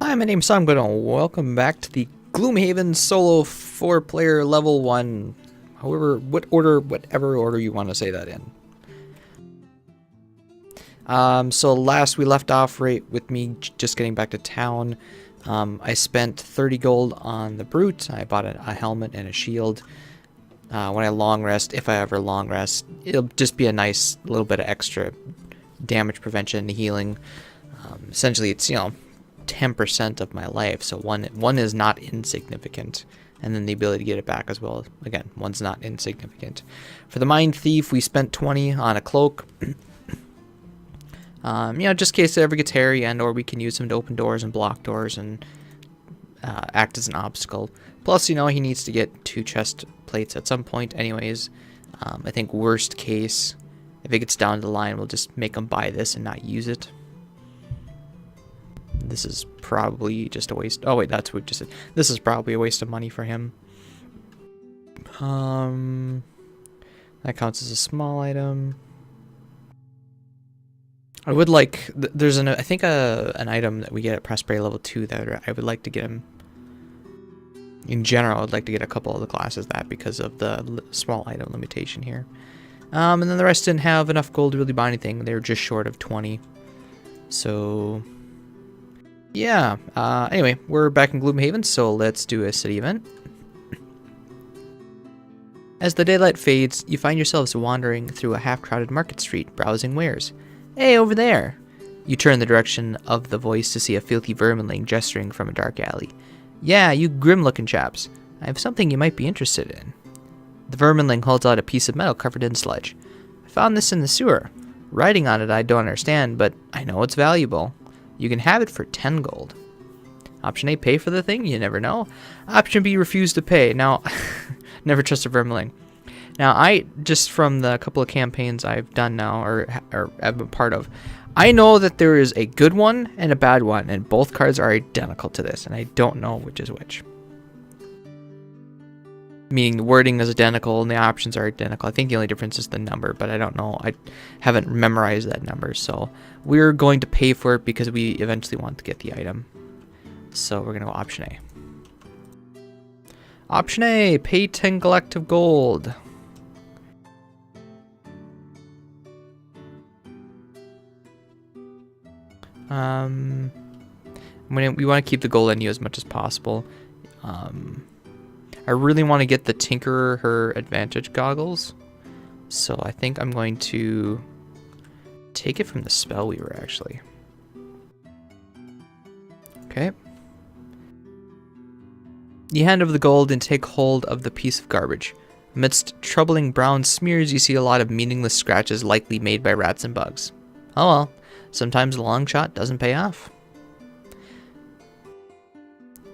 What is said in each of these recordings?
Hi, my name's Sam. Welcome back to the Gloomhaven solo 4-player level 1. Whatever order you want to say that in. So last we left off right with me just getting back to town. I spent 30 gold on the brute. I bought a helmet and a shield. When I long rest, if I ever long rest, it'll just be a nice little bit of extra damage prevention and healing. Essentially, it's 10% of my life, so one is not insignificant, and then the ability to get it back as well. Again, one's not insignificant. For the Mindthief, we spent 20 on a cloak. Just in case it ever gets hairy, or we can use him to open doors and block doors and act as an obstacle. Plus, he needs to get 2 chest plates at some point anyways. I think worst case, if it gets down the line, we'll just make him buy this and not use it. This is probably just a waste. Oh wait, that's what we just said. This is probably a waste of money for him. That counts as a small item. I would like. There's an item that we get at Prosperity level 2 that I would like to get him. In general, I'd like to get a couple of the classes that because of the small item limitation here. And then the rest didn't have enough gold to really buy anything. They were just short of 20. So yeah. Anyway, we're back in Gloomhaven, so let's do a city event. As the daylight fades, you find yourselves wandering through a half-crowded market street, browsing wares. Hey, over there! You turn in the direction of the voice to see a filthy verminling gesturing from a dark alley. Yeah, you grim-looking chaps. I have something you might be interested in. The verminling holds out a piece of metal covered in sludge. I found this in the sewer. Writing on it I don't understand, but I know it's valuable. You can have it for 10 gold. Option A, pay for the thing? You never know. Option B, refuse to pay. Now, never trust a vermling. Now, just from the couple of campaigns I've done now, or have been part of, I know that there is a good one and a bad one, and both cards are identical to this, and I don't know which is which. Meaning the wording is identical and the options are identical. I think the only difference is the number, but I don't know. I haven't memorized that number, so we're going to pay for it because we eventually want to get the item. So we're going to go option A. Option A, pay 10 collective gold. We want to keep the gold on you as much as possible. I really want to get the Tinkerer her advantage goggles, so I think I'm going to take it from the Spellweaver, actually. Okay. You hand over the gold and take hold of the piece of garbage. Amidst troubling brown smears, you see a lot of meaningless scratches likely made by rats and bugs. Oh well, sometimes a long shot doesn't pay off.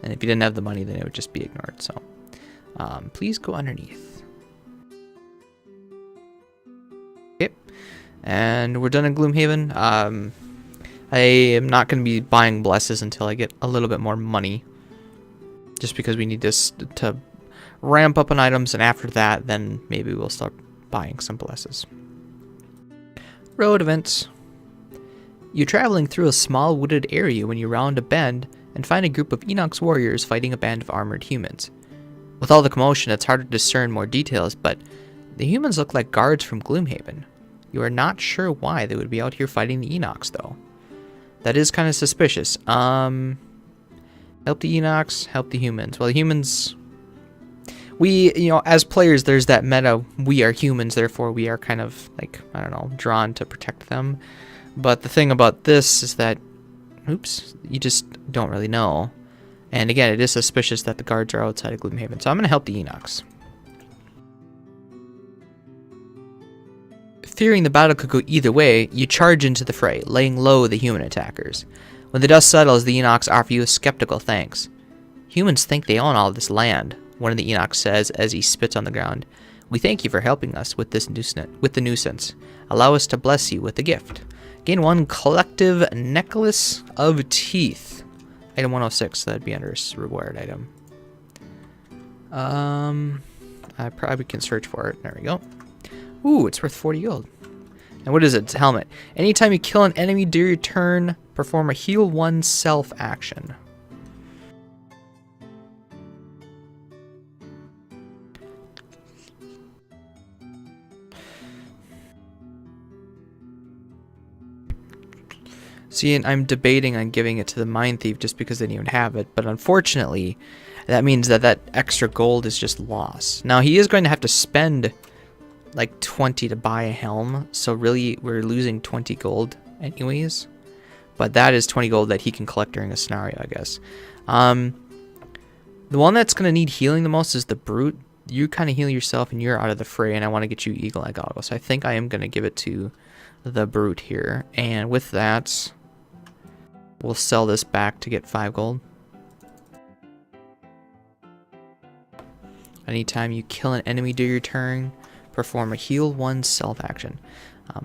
And if you didn't have the money, then it would just be ignored, so... please go underneath. Okay, and we're done in Gloomhaven. I am not going to be buying blesses until I get a little bit more money, just because we need this to ramp up on items, and after that, then maybe we'll start buying some blesses. Road events. You're traveling through a small wooded area when you round a bend and find a group of Enoch's warriors fighting a band of armored humans. With all the commotion, it's hard to discern more details, but the humans look like guards from Gloomhaven. You are not sure why they would be out here fighting the Enochs, though. That is kind of suspicious. Help the Enochs, help the humans. Well, the humans... We, as players, there's that meta, we are humans, therefore we are kind of, like, I don't know, drawn to protect them. But the thing about this is that, oops, you just don't really know. And again, it is suspicious that the guards are outside of Gloomhaven, so I'm going to help the Enochs. Fearing the battle could go either way, you charge into the fray, laying low the human attackers. When the dust settles, the Enochs offer you a skeptical thanks. Humans think they own all this land, one of the Enochs says as he spits on the ground. We thank you for helping us with the nuisance. Allow us to bless you with a gift. Gain 1 collective necklace of teeth. Item 106, so that'd be under a reward item. I probably can search for it. There we go. Ooh, it's worth 40 gold. And what is it? It's a helmet. Anytime you kill an enemy during your turn, perform a heal 1 self action. See, and I'm debating on giving it to the Mindthief just because they didn't even have it, but unfortunately, that means that that extra gold is just lost. Now, he is going to have to spend like 20 to buy a helm, so really we're losing 20 gold anyways. But that is 20 gold that he can collect during a scenario, I guess. The one that's going to need healing the most is the Brute. You kind of heal yourself and you're out of the fray, and I want to get you Eagle Eye Goggles. So I think I am going to give it to the Brute here. And with that, we'll sell this back to get 5 gold. Anytime you kill an enemy during your turn, perform a heal 1 self action.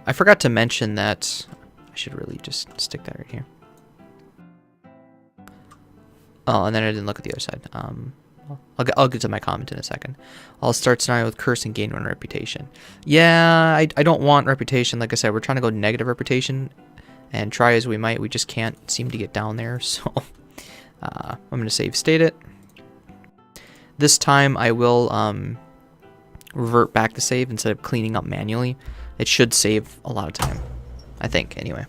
I forgot to mention that. I should really just stick that right here. Oh, and then I didn't look at the other side. I'll get to my comment in a second. I'll start scenario with curse and gain 1 reputation. Yeah, I don't want reputation. Like I said, we're trying to go negative reputation. And try as we might, we just can't seem to get down there. So I'm going to save state it. This time I will revert back the save instead of cleaning up manually. It should save a lot of time, I think, anyway.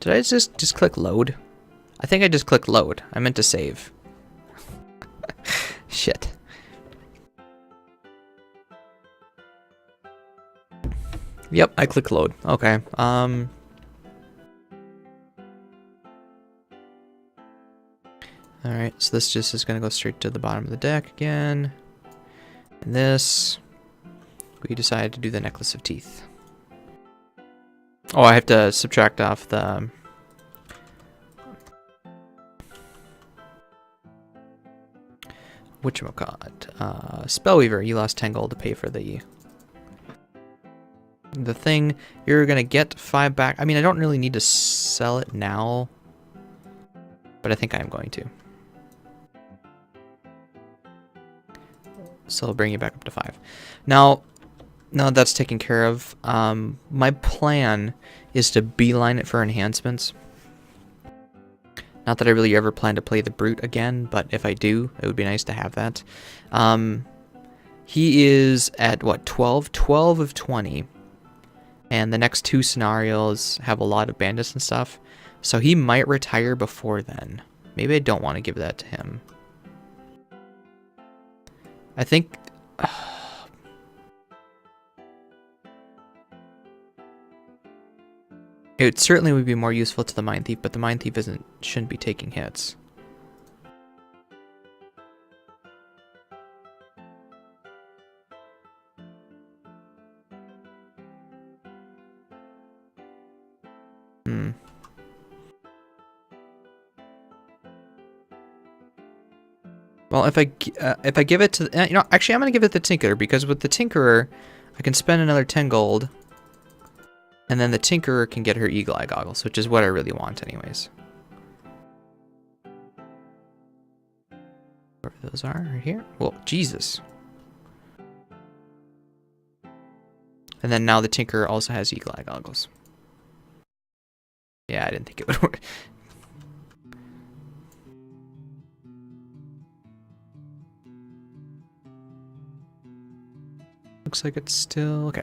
Did I just click load? I think I just clicked load. I meant to save. Shit. Yep, I click load. Okay. Alright, so this just is going to go straight to the bottom of the deck again. And this, we decided to do the Necklace of Teeth. Oh, I have to subtract off the... whatchamacallit? Spellweaver, you lost 10 gold to pay for the thing. You're going to get 5 back. I mean, I don't really need to sell it now, but I think I am going to. So I'll bring you back up to 5. Now that that's taken care of, my plan is to beeline it for enhancements. Not that I really ever plan to play the Brute again, but if I do, it would be nice to have that. He is at, what, 12? 12 of 20. And the next 2 scenarios have a lot of bandits and stuff. So he might retire before then. Maybe I don't want to give that to him. I think... it certainly would be more useful to the Mindthief, but the Mindthief shouldn't be taking hits. Well, if I give it to you know, actually I'm gonna give it to the Tinkerer, because with the Tinkerer, I can spend another 10 gold, and then the Tinkerer can get her Eagle Eye Goggles, which is what I really want, anyways. Wherever those are, right here. Well, Jesus. And then now the Tinkerer also has Eagle Eye Goggles. Yeah, I didn't think it would work. Looks like it's still okay.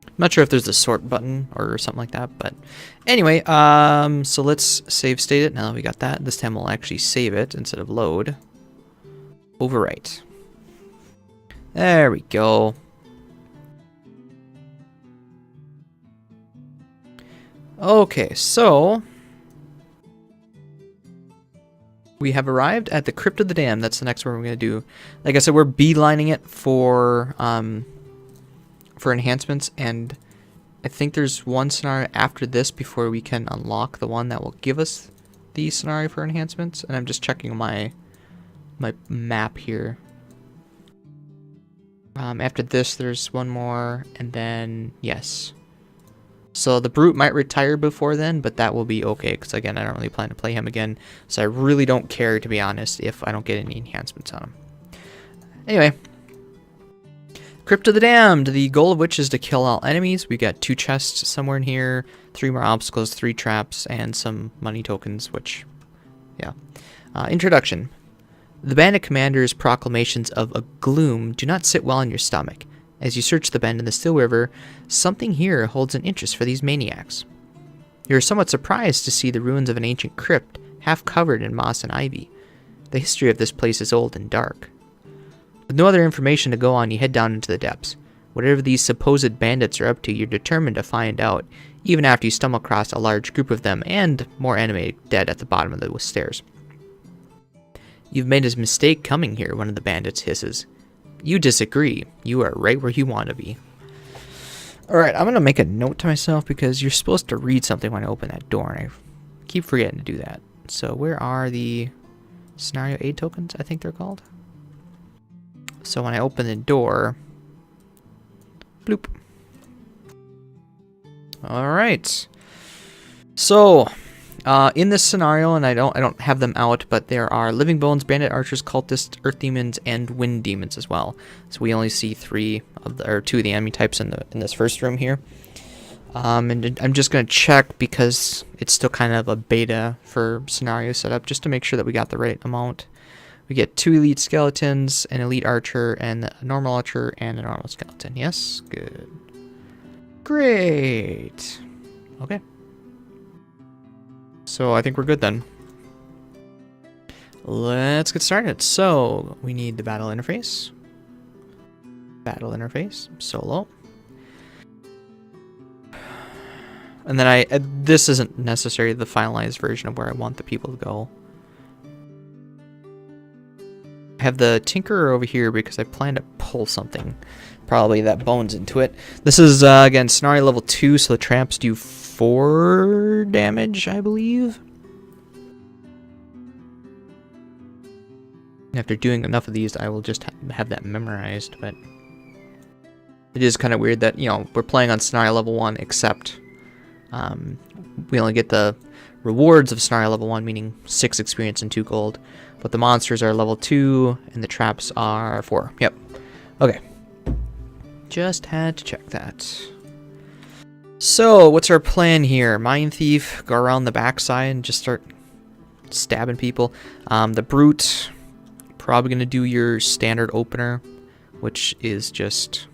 I'm not sure if there's a sort button or something like that, but anyway, so let's save state it. Now that we got that, this time we'll actually save it instead of load. Overwrite. There we go. Okay, so we have arrived at the Crypt of the Damned. That's the next one we're going to do. Like I said, we're beelining it for enhancements, and I think there's one scenario after this before we can unlock the one that will give us the scenario for enhancements. And I'm just checking my map here. After this, there's one more, and then yes. So the Brute might retire before then, but that will be okay, because again, I don't really plan to play him again, so I really don't care, to be honest, if I don't get any enhancements on him. Anyway, Crypt of the Damned, the goal of which is to kill all enemies. We got 2 chests somewhere in here, 3 more obstacles, 3 traps, and some money tokens, which, yeah. Introduction. The bandit commander's proclamations of a gloom do not sit well in your stomach. As you search the bend in the still river, something here holds an interest for these maniacs. You're somewhat surprised to see the ruins of an ancient crypt, half covered in moss and ivy. The history of this place is old and dark. With no other information to go on, you head down into the depths. Whatever these supposed bandits are up to, you're determined to find out, even after you stumble across a large group of them and more enemy dead at the bottom of the stairs. You've made a mistake coming here, one of the bandits hisses. You disagree. You are right where you want to be. Alright, I'm going to make a note to myself because you're supposed to read something when I open that door, and I keep forgetting to do that. So where are the scenario aid tokens, I think they're called? So when I open the door, bloop. Alright. So, in this scenario, and I don't have them out, but there are living bones, bandit archers, cultists, earth demons, and wind demons as well. So we only see 2 of the enemy types in this first room here. And I'm just gonna check because it's still kind of a beta for scenario setup, just to make sure that we got the right amount. We get 2 elite skeletons, an elite archer, and a normal archer, and a normal skeleton. Yes, good, great. Okay. So I think we're good then. Let's get started. So we need the battle interface. Battle interface, solo. And then this isn't necessarily the finalized version of where I want the people to go. I have the Tinkerer over here because I plan to pull something. Probably that bones into it. This is, again, scenario level 2, so the traps do 4 damage, I believe. After doing enough of these, I will just have that memorized, but it is kind of weird that, you know, we're playing on scenario level 1, except we only get the rewards of scenario level 1, meaning 6 experience and 2 gold, but the monsters are level 2, and the traps are 4. Yep. Okay. Just had to check that. So, what's our plan here? Mindthief, go around the backside and just start stabbing people. The Brute, probably going to do your standard opener, which is just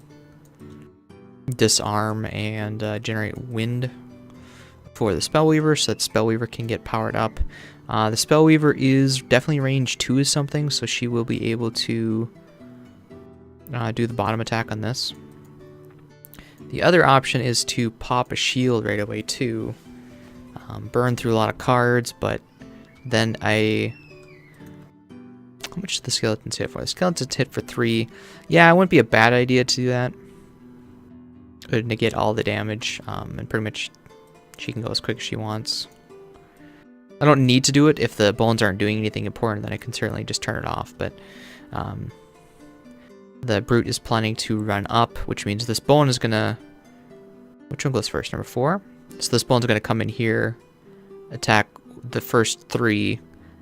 disarm and generate wind for the Spellweaver, so that Spellweaver can get powered up. The Spellweaver is definitely range 2 is something, so she will be able to do the bottom attack on this. The other option is to pop a shield right away too. Burn through a lot of cards, but then how much does the skeletons hit for? The skeletons hit for 3. Yeah, it wouldn't be a bad idea to do that. It would negate all the damage, and pretty much she can go as quick as she wants. I don't need to do it if the bones aren't doing anything important, then I can certainly just turn it off, but the Brute is planning to run up, which means this bone is gonna... Which one goes first? Number 4? So this bone's gonna come in here, attack the first 3,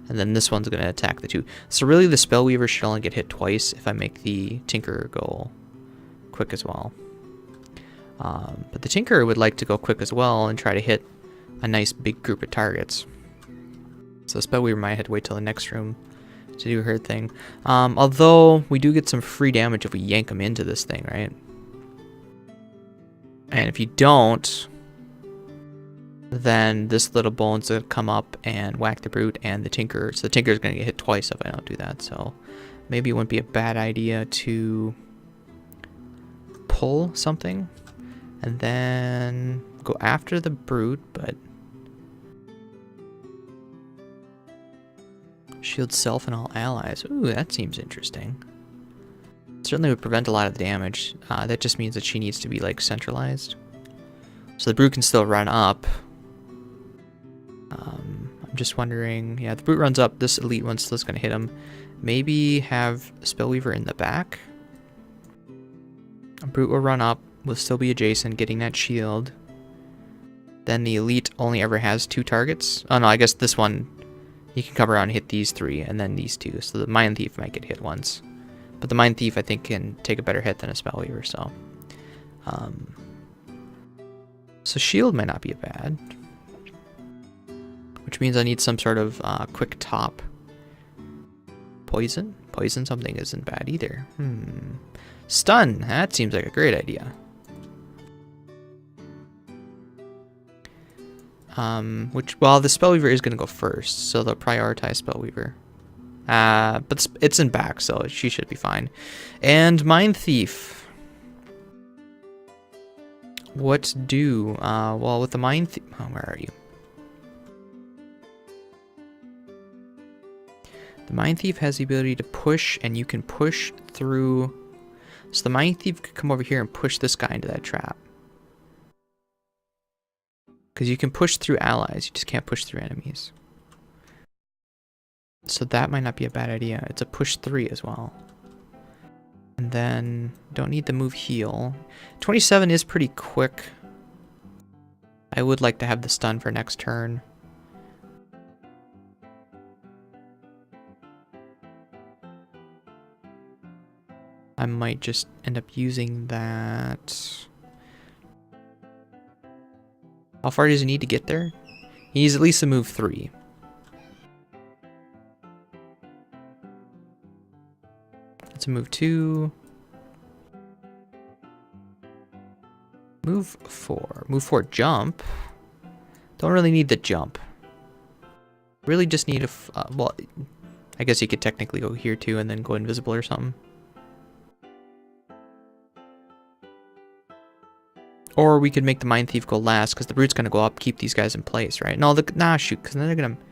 and then this one's gonna attack the 2. So really the Spellweaver should only get hit twice if I make the Tinkerer go quick as well. But the Tinkerer would like to go quick as well and try to hit a nice big group of targets. So Spellweaver might have to wait till the next room to do her thing. Although we do get some free damage if we yank them into this thing, right? And if you don't, then this little bone's gonna come up and whack the Brute and the Tinkerer. So the Tinkerer's gonna get hit twice if I don't do that. So maybe it wouldn't be a bad idea to pull something and then go after the Brute, but shield self and all allies. Ooh, that seems interesting. Certainly would prevent a lot of the damage. That just means that she needs to be, like, centralized. So the Brute can still run up. I'm just wondering... Yeah, the Brute runs up. This elite one's still going to hit him. Maybe have Spellweaver in the back. A Brute will run up. Will still be adjacent, getting that shield. Then the elite only ever has 2 targets. Oh, no, I guess this one... He can come around and hit these 3, and then these 2. So the Mindthief might get hit once. But the Mindthief, I think, can take a better hit than a Spellweaver, so... So shield might not be bad. Which means I need some sort of quick top. Poison? Poison something isn't bad either. Stun! That seems like a great idea. Well, the Spellweaver is going to go first, so they'll prioritize Spellweaver. But it's in back, so she should be fine. And Mindthief. What do? Well, with the Mindthief... Oh, where are you? The Mindthief has the ability to push, and you can push through... So the Mindthief could come over here and push this guy into that trap. Because you can push through allies, you just can't push through enemies. So that might not be a bad idea. It's a push 3 as well. And then, don't need the move heal. 27 is pretty quick. I would like to have the stun for next turn. I might just end up using that. How far does he need to get there? He needs at least a move 3. That's a move 2. Move 4. Move 4 jump. Don't really need the jump. Really just need a... well, I guess you could technically go here too and then go invisible or something. Or we could make the Mindthief go last, because the Brute's going to go up, keep these guys in place, right? No, nah, shoot, because then they're going to...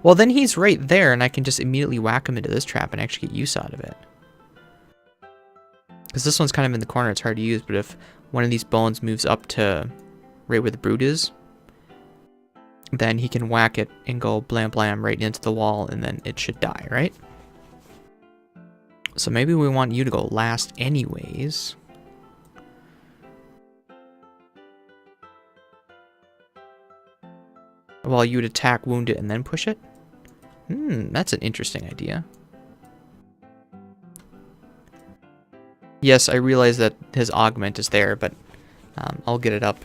Well, then he's right there, and I can just immediately whack him into this trap and actually get use out of it. Because this one's kind of in the corner, it's hard to use, but if one of these bones moves up to right where the Brute is, then he can whack it and go blam blam right into the wall, and then it should die, right? So maybe we want you to go last anyways. While you would attack, wound it, and then push it? That's an interesting idea. Yes, I realize that his augment is there, but I'll get it up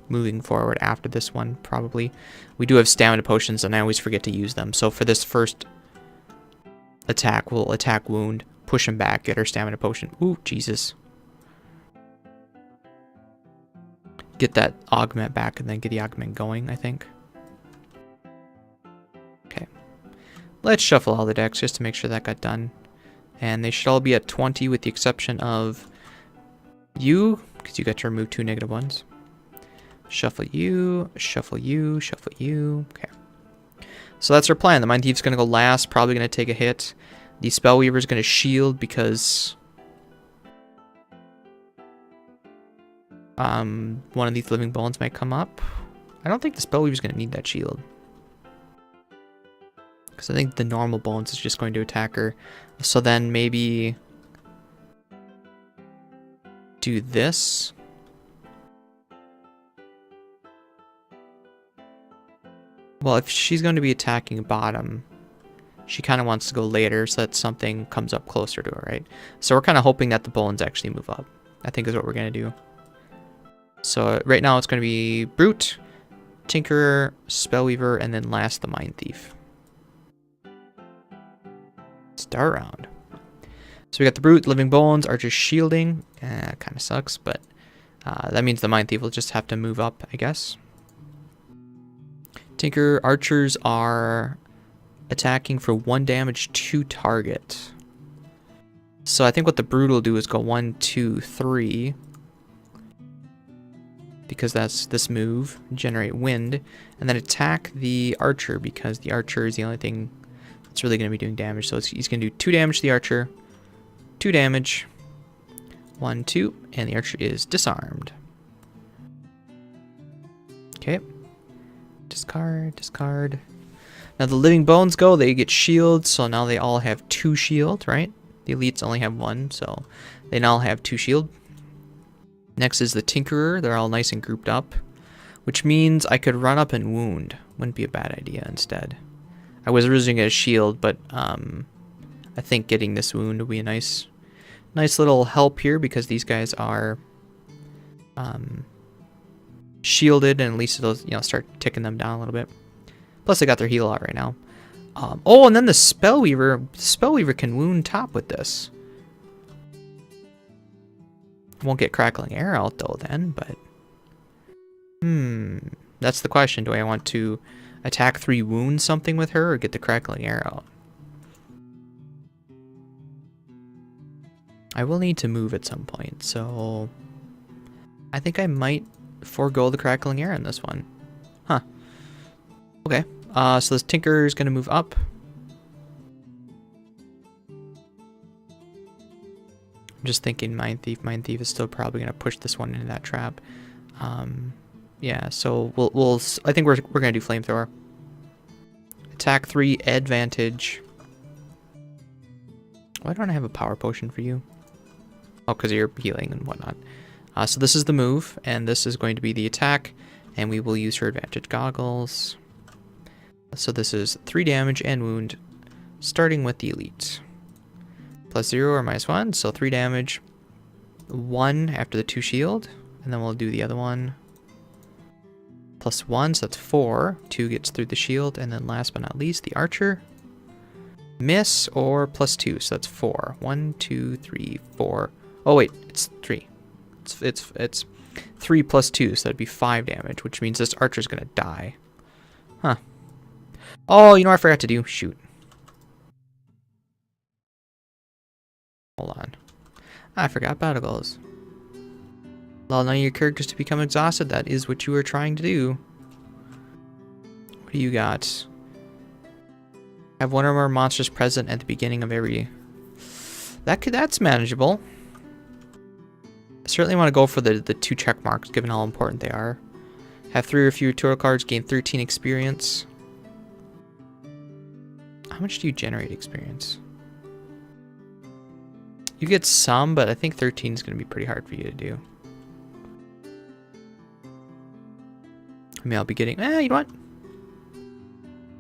moving forward after this one, probably. We do have stamina potions, and I always forget to use them. So for this first attack, we'll attack, wound, push him back, get our stamina potion. Ooh, Jesus. Get that augment back, and then get the augment going, I think. Okay. Let's shuffle all the decks just to make sure that got done. And they should all be at 20 with the exception of you, because you got to remove 2 negative ones. Shuffle you, shuffle you, shuffle you. Okay. So that's our plan. The Mindthief's going to go last, probably going to take a hit. The Spellweaver's going to shield because one of these living bones might come up. I don't think the Spellweaver's going to need that shield. Because I think the normal bones is just going to attack her. So then maybe do this. Well, if she's going to be attacking bottom, she kind of wants to go later so that something comes up closer to her, right? So we're kind of hoping that the bones actually move up, I think is what we're going to do. So right now it's going to be Brute, Tinkerer, Spellweaver, and then last the Mindthief. Start round. So we got the Brute, Living Bones, Archer shielding. Kind of sucks, but that means the Mindthief will just have to move up, I guess. Tinker, Archers are attacking for 1 damage to target. So I think what the Brute will do is go 1, 2, 3. Because that's this move. Generate wind. And then attack the Archer because the Archer is the only thing it's really going to be doing damage. So he's going to do 2 damage to the Archer. 2 damage. 1, 2. And the Archer is disarmed. Okay. Discard, discard. Now the Living Bones go. They get shields. So now they all have 2 shield, right? The Elites only have 1. So they now have 2 shield. Next is the Tinkerer. They're all nice and grouped up. Which means I could run up and wound. Wouldn't be a bad idea instead. I was originally going to shield, but I think getting this wound would be a nice nice little help here because these guys are shielded, and at least it'll, you know, start ticking them down a little bit. Plus, they got their heal out right now. Oh, and then the Spellweaver can wound top with this. Won't get Crackling Air out though then, but that's the question. Do I want to attack 3 wound something with her or get the Crackling Air out? I will need to move at some point, so I think I might forego the Crackling Air in this one. Huh. Okay. So this Tinker is going to move up. I'm just thinking Mindthief. Mindthief is still probably going to push this one into that trap. Yeah, so we'll I think we're going to do Flamethrower. Attack 3, advantage. Why don't I have a power potion for you? Oh, because you're healing and whatnot. So this is the move, and this is going to be the attack, and we will use her advantage goggles. So this is 3 damage and wound, starting with the elite. +0 or -1, so 3 damage, 1 after the 2 shield, and then we'll do the other one. +1, so that's 4. 2 gets through the shield, and then last but not least, the archer. Miss or +2, so that's 4. 1, 2, 3, 4. Oh wait, it's 3. It's 3 + 2, so that'd be 5 damage, which means this archer's gonna die. Huh. Oh, you know what I forgot to do? Shoot. Hold on. I forgot battle goals. Allow none of your characters to become exhausted. That is what you are trying to do. What do you got? Have 1 or more monsters present at the beginning of every... That's manageable. I certainly want to go for the 2 check marks, given how important they are. Have 3 or fewer tarot cards, gain 13 experience. How much do you generate experience? You get some, but I think 13 is going to be pretty hard for you to do. I mean, I'll be getting... you know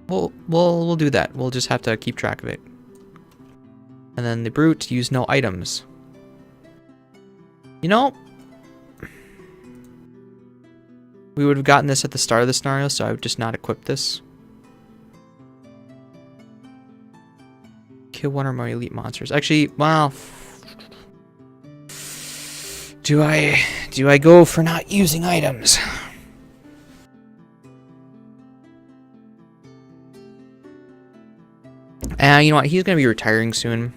what? We'll do that. We'll just have to keep track of it. And then the brute, use no items. You know, we would have gotten this at the start of the scenario, so I would just not equip this. Kill 1 or more elite monsters. Actually, well, do I go for not using items? You know what? He's gonna be retiring soon.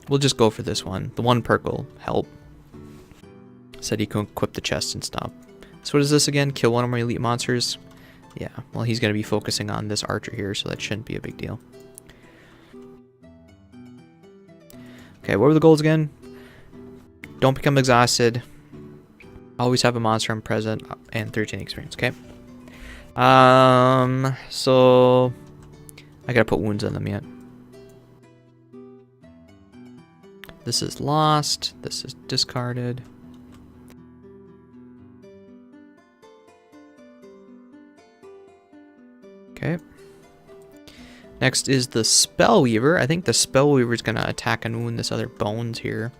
We'll just go for this one. The 1 perk will help. Said he can equip the chest and stuff. So what is this again? Kill 1 or more elite monsters. Yeah, well, he's going to be focusing on this archer here, so that shouldn't be a big deal. Okay, what were the goals again? Don't become exhausted. Always have a monster on present, and 13 experience, okay? So I gotta put wounds on them yet. This is lost. This is discarded. Okay. Next is the Spellweaver. I think the Spellweaver is going to attack and wound this other bones here.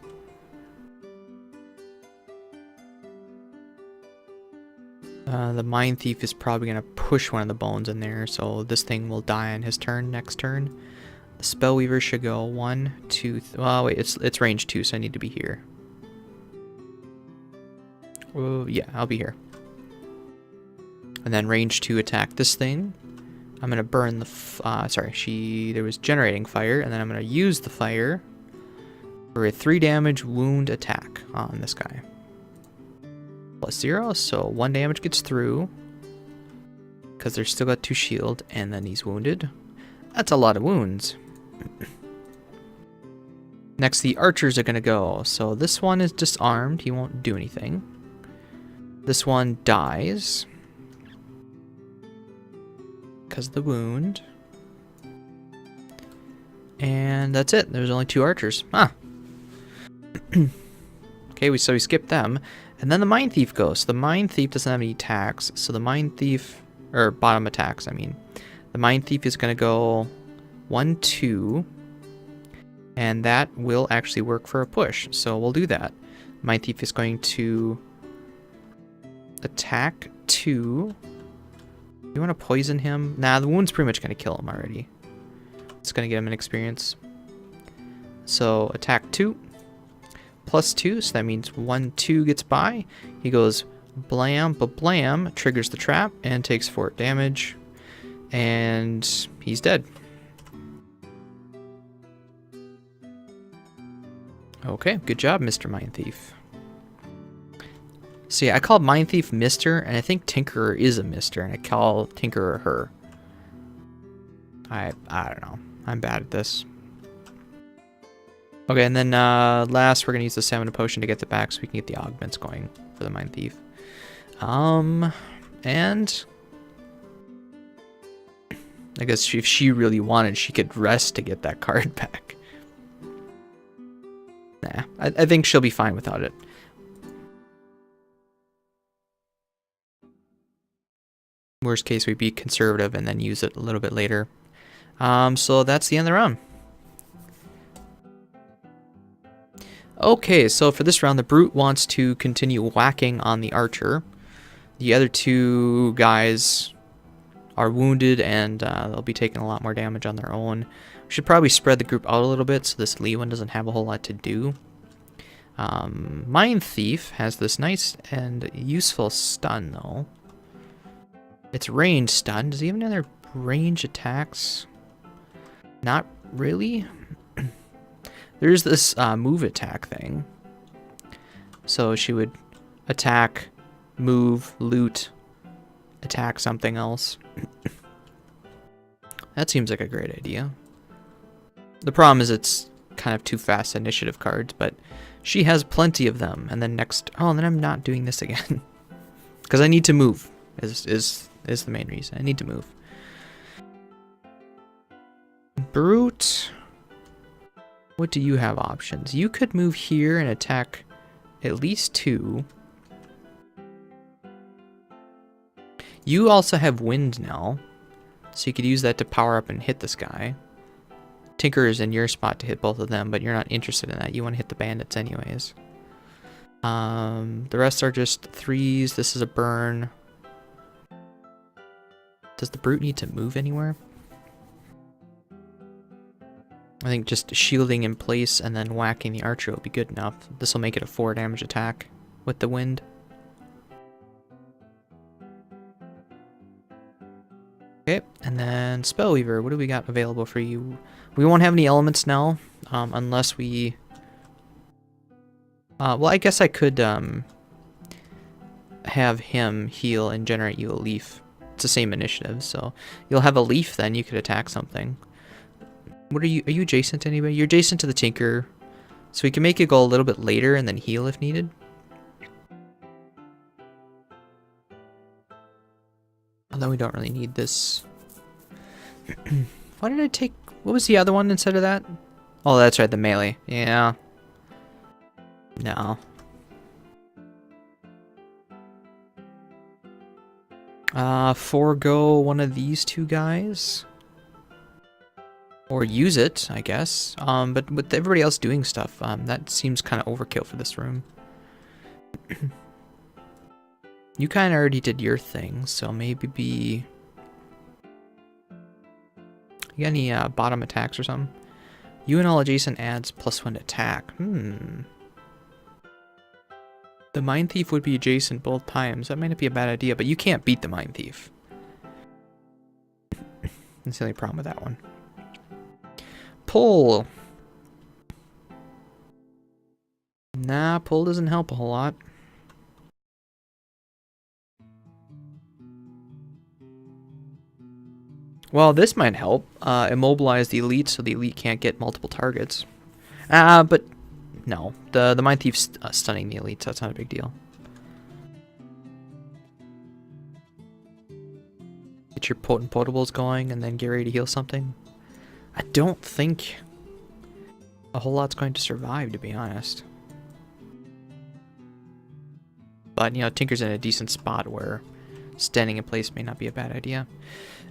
The Mindthief is probably going to push one of the bones in there, so this thing will die on his turn next turn. The Spellweaver should go 1, 2... Oh, wait, it's range 2, so I need to be here. Oh, yeah, I'll be here. And then range 2 attack this thing. I'm going to burn the... sorry, there was generating fire, and then I'm going to use the fire for a 3 damage wound attack on this guy. +0, so 1 damage gets through, because they're still got 2 shield, and then he's wounded. That's a lot of wounds. Next, the archers are going to go. So this one is disarmed. He won't do anything. This one dies because of the wound. And that's it. There's only 2 archers. Ah. Okay, so we skipped them. And then the Mindthief goes. So the Mindthief doesn't have any attacks. So the Mindthief, or bottom attacks, I mean. The Mindthief is going to go 1, 2. And that will actually work for a push, so we'll do that. Mindthief is going to attack 2. You want to poison him? Nah, the wound's pretty much going to kill him already. It's going to get him an experience. So attack 2. +2, so that means 1/2 gets by. He goes blam, ba-blam, triggers the trap, and takes 4 damage. And he's dead. Okay, good job, Mr. Mindthief. See, I called Mindthief Mr., and I think Tinkerer is a Mr., and I call Tinkerer her. I don't know. I'm bad at this. Okay, and then last, we're going to use the Stamina Potion to get it back so we can get the augments going for the Mindthief. And I guess if she really wanted, she could rest to get that card back. Nah, I think she'll be fine without it. Worst case, we'd be conservative and then use it a little bit later. So that's the end of the round. Okay, so for this round, the Brute wants to continue whacking on the Archer. The other 2 guys are wounded, and they'll be taking a lot more damage on their own. We should probably spread the group out a little bit so this Lee one doesn't have a whole lot to do. Mindthief has this nice and useful stun, though. It's range stun. Does he have any other range attacks? Not really. There's this move attack thing. So she would attack, move, loot, attack something else. That seems like a great idea. The problem is it's kind of too fast initiative cards, but she has plenty of them. And then next... Oh, and then I'm not doing this again. Because I need to move, is the main reason. I need to move. Brute... What do you have options? You could move here and attack at least 2. You also have wind now, so you could use that to power up and hit this guy. Tinker is in your spot to hit both of them, but you're not interested in that. You want to hit the bandits anyways. The rest are just 3s. This is a burn. Does the Brute need to move anywhere? I think just shielding in place and then whacking the Archer will be good enough. This will make it a 4 damage attack with the wind. Okay, and then Spellweaver, what do we got available for you? We won't have any elements now, unless we... well, I guess I could have him heal and generate you a leaf. It's the same initiative, so you'll have a leaf then, you could attack something. What are you adjacent to anybody? You're adjacent to the Tinker, so we can make it go a little bit later and then heal if needed. Although we don't really need this. Why did I take... What was the other one instead of that? Oh, that's right, the melee. Yeah. No. Forego one of these 2 guys. Or use it, I guess. But with everybody else doing stuff, that seems kind of overkill for this room. You kind of already did your thing, so maybe be... You got any bottom attacks or something? You and all adjacent adds +1 to attack. The Mindthief would be adjacent both times. That might not be a bad idea, but you can't beat the Mindthief. That's the only problem with that one. Pull. Nah, pull doesn't help a whole lot. Well, this might help. Immobilize the elite so the elite can't get multiple targets. But no. The Mindthief's stunning the elite, so that's not a big deal. Get your potent potables going and then get ready to heal something. I don't think a whole lot's going to survive, to be honest. But, you know, Tinker's in a decent spot where standing in place may not be a bad idea.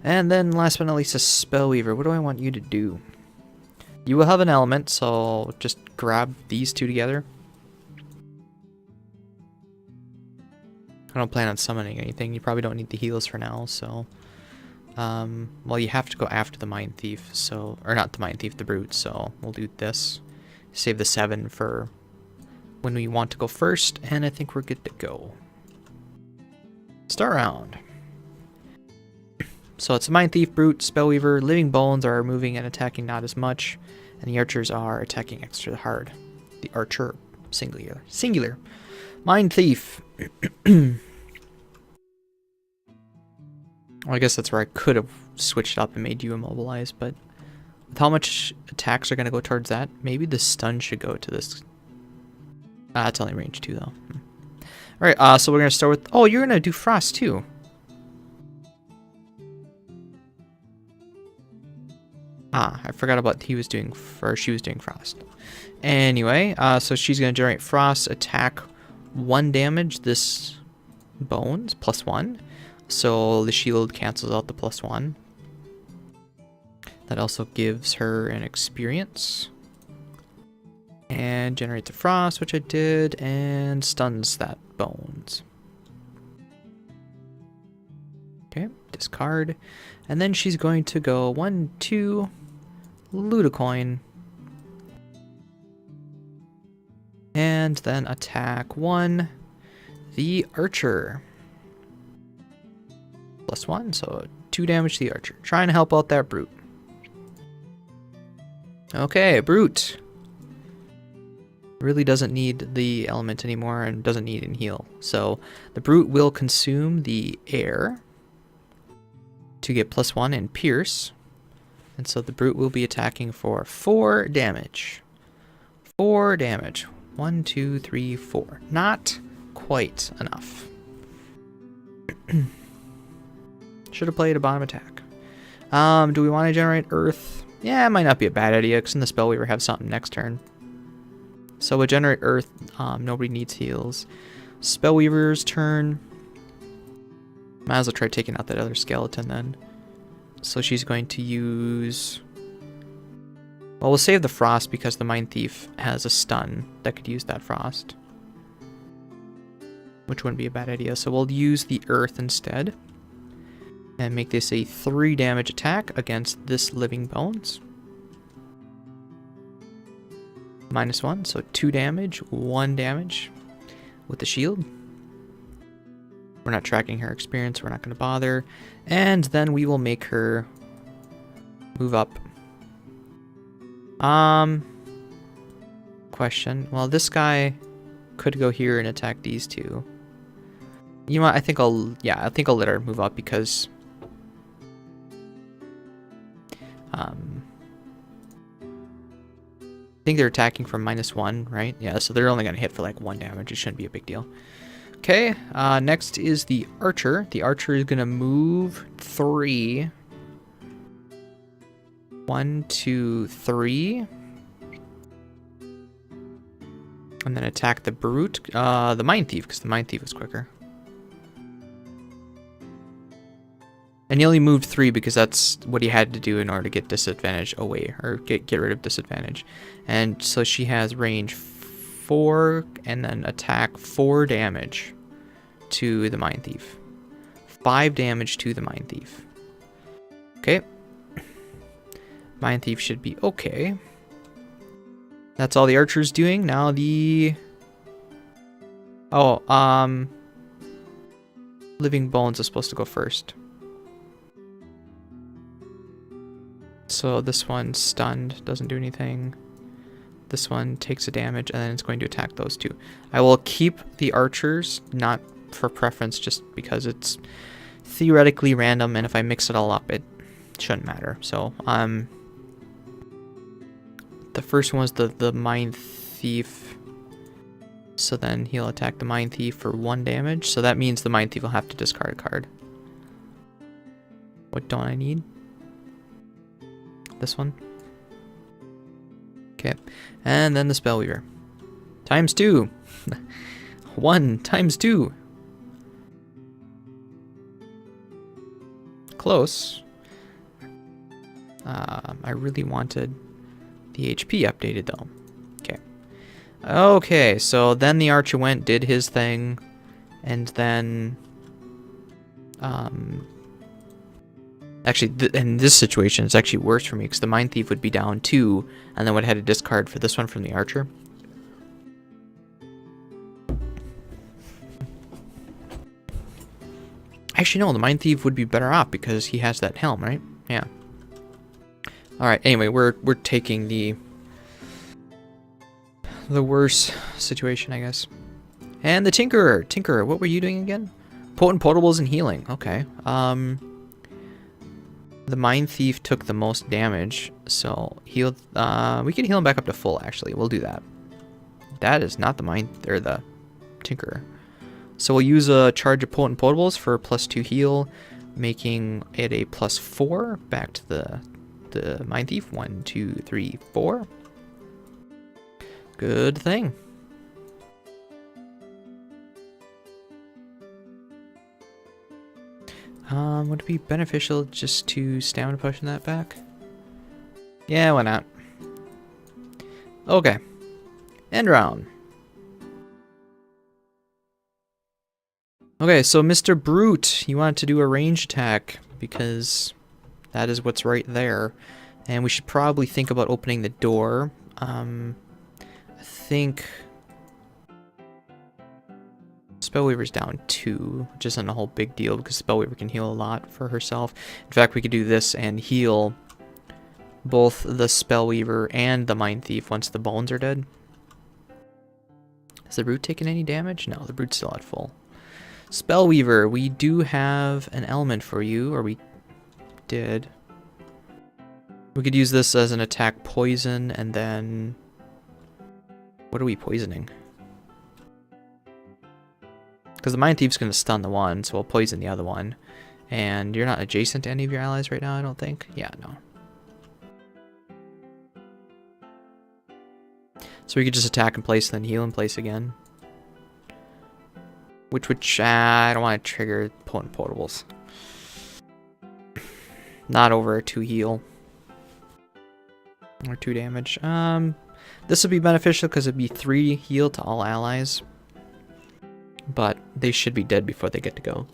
And then, last but not least, a Spellweaver. What do I want you to do? You will have an element, so just grab these two together. I don't plan on summoning anything. You probably don't need the heals for now, so... well, you have to go after the Mindthief, so... Or not the Mindthief, the Brute, so we'll do this. Save the 7 for when we want to go first, and I think we're good to go. Start round. So it's a Mindthief, Brute, Spellweaver. Living Bones are moving and attacking not as much, and the Archers are attacking extra hard. The Archer, singular. Singular. Mindthief. Well, I guess that's where I could have switched up and made you immobilized, but with how much attacks are going to go towards that, maybe the stun should go to this. It's only range 2, though. Alright, so we're going to start with... Oh, you're going to do Frost, too. I forgot about he was doing... Or she was doing Frost. Anyway, so she's going to generate Frost, attack 1 damage, this Bones, +1. So the shield cancels out the +1. That also gives her an experience. And generates a Frost, which I did, and stuns that Bones. Okay, discard. And then she's going to go 1, 2, loot a coin. And then attack 1, the Archer. +1, so 2 damage to the Archer. Trying to help out that Brute. Okay, Brute. Really doesn't need the element anymore and doesn't need any heal. So the Brute will consume the air to get +1 and pierce. And so the Brute will be attacking for 4 damage. 4 damage. 1, 2, 3, 4. Not quite enough. Should have played a bottom attack. Do we want to generate Earth? Yeah, it might not be a bad idea, because in the Spellweaver have something next turn. So we'll generate Earth. Nobody needs heals. Spellweaver's turn. Might as well try taking out that other skeleton then. So she's going to use... Well, we'll save the Frost because the Mindthief has a stun that could use that Frost. Which wouldn't be a bad idea. So we'll use the Earth instead. And make this a 3 damage attack against this Living Bones. -1, so 2 damage, 1 damage with the shield. We're not tracking her experience, we're not going to bother. And then we will make her move up. Question. Well, this guy could go here and attack these two. You know what? I think I'll let her move up because I think they're attacking from -1, right? Yeah, so they're only going to hit for like 1 damage. It shouldn't be a big deal. Okay, next is the Archer. The Archer is going to move 3. 1, 2, 3. And then attack the Brute, the Mindthief, because the Mindthief is quicker. And he only moved 3 because that's what he had to do in order to get disadvantage away, or get rid of disadvantage. And so she has range 4, and then attack 4 damage to the Mindthief. 5 damage to the Mindthief. Okay. Mindthief should be okay. That's all the Archer's doing. Now the... Oh, Living Bones is supposed to go first. So this one's stunned, doesn't do anything. This one takes a damage, and then it's going to attack those two. I will keep the Archers, not for preference, just because it's theoretically random, and if I mix it all up, it shouldn't matter. So, the first one was the Mindthief. So then he'll attack the Mindthief for 1 damage. So that means the Mindthief will have to discard a card. What don't I need? This one. Okay. And then the Spellweaver. Times 2. 1 times 2. Close. I really wanted The HP updated though. Okay. Okay, so then the archer went, did his thing, and then actually in this situation it's actually worse for me because the Mindthief would be down 2 and then would have had a discard for this one from the archer. Actually no, the Mindthief would be better off because he has that helm, right? Yeah. Alright, anyway, we're taking the worst situation, I guess. And the Tinkerer. Tinkerer, what were you doing again? Potent potables and healing. Okay. The Mindthief took the most damage, so heal. We can heal him back up to full. Actually, we'll do that. That is not the the Tinkerer. So we'll use a charge of potent potables for +2 heal, making it a +4 back to the Mindthief. 1, 2, 3, 4. Good thing. Would it be beneficial just to stamina potion that back? Yeah, why not? Okay. End round. Okay, so Mr. Brute, you want to do a range attack because that is what's right there. And we should probably think about opening the door. I think Spellweaver's down 2, which isn't a whole big deal because Spellweaver can heal a lot for herself. In fact, we could do this and heal both the Spellweaver and the Mindthief once the bones are dead. Has the Brute taken any damage? No, the Brute's still at full. Spellweaver, we do have an element for you, or we did. We could use this as an attack poison, and then... What are we poisoning? Because the Mindthief's going to stun the one, so we'll poison the other one. And you're not adjacent to any of your allies right now, I don't think? Yeah, no. So we could just attack in place, then heal in place again. Which I don't want to trigger potent potables. Not over a 2 heal. Or 2 damage. This would be beneficial because it'd be 3 heal to all allies. But they should be dead before they get to go.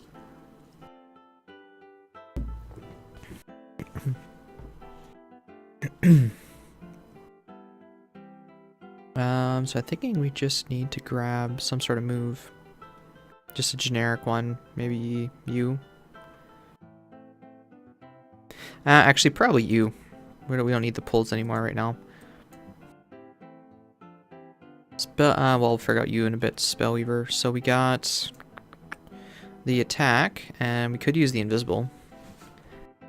So I'm thinking we just need to grab some sort of move. Just a generic one. Maybe you. Actually, probably you. We don't need the pulls anymore right now. Well, we'll figure out you in a bit, Spellweaver. So we got the attack, and we could use the invisible.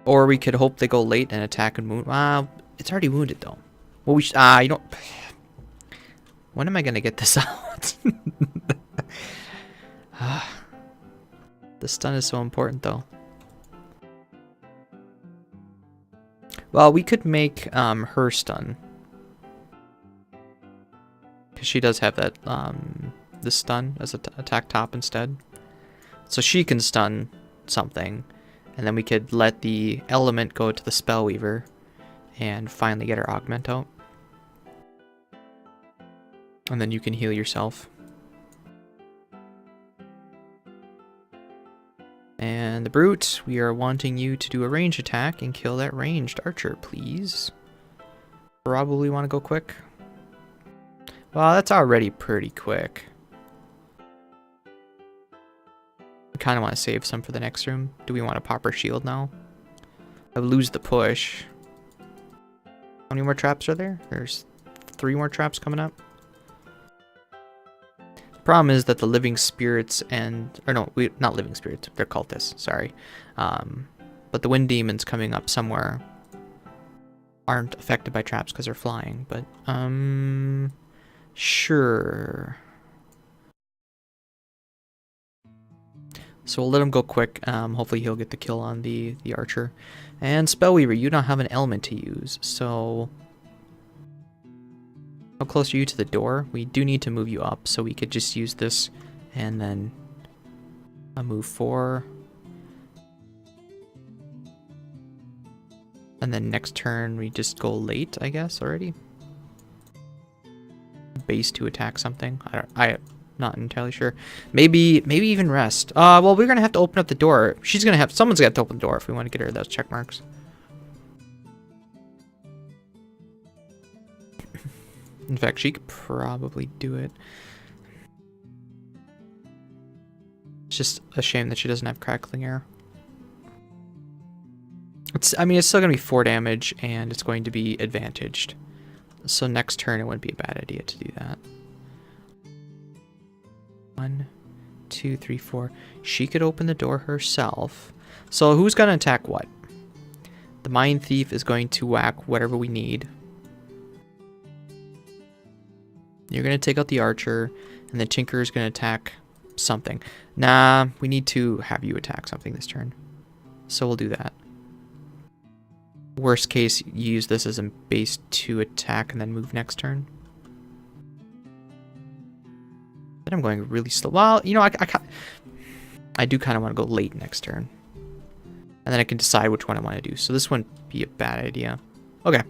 Or we could hope they go late and attack and wound. It's already wounded, though. Well, we you don't... When am I going to get this out? The stun is so important, though. Well, we could make her stun. Because she does have that, the stun as an attack top instead. So she can stun something. And then we could let the element go to the Spellweaver. And finally get her augment out. And then you can heal yourself. And the Brute, we are wanting you to do a range attack and kill that ranged archer, please. Probably want to go quick. Well, that's already pretty quick. I kind of want to save some for the next room. Do we want to pop our shield now? I lose the push. How many more traps are there? There's 3 more traps coming up. Problem is that the living spirits not living spirits, they're cultists, sorry. But the wind demons coming up somewhere aren't affected by traps because they're flying, but sure. So we'll let him go quick. Hopefully he'll get the kill on the archer. And Spellweaver, you don't have an element to use, so how close are you to the door? We do need to move you up, so we could just use this and then a move 4. And then next turn we just go late, I guess, already. base to attack something. I'm not entirely sure. Maybe even rest. Well, we're gonna have to open up the door. Someone's got to open the door if we want to get rid of those check marks. In fact, she could probably do it. It's just a shame that she doesn't have crackling air. I mean, it's still gonna be 4 damage, and it's going to be advantaged. So next turn, it wouldn't be a bad idea to do that. 1, 2, 3, 4. She could open the door herself. So who's gonna attack what? The Mindthief is going to whack whatever we need. You're gonna take out the archer, and the tinker is gonna attack something. Nah, we need to have you attack something this turn. So we'll do that. Worst case, you use this as a base to attack and then move next turn. But I'm going really slow. Well, you know, I do kind of want to go late next turn. And then I can decide which one I want to do. So this wouldn't be a bad idea. Okay.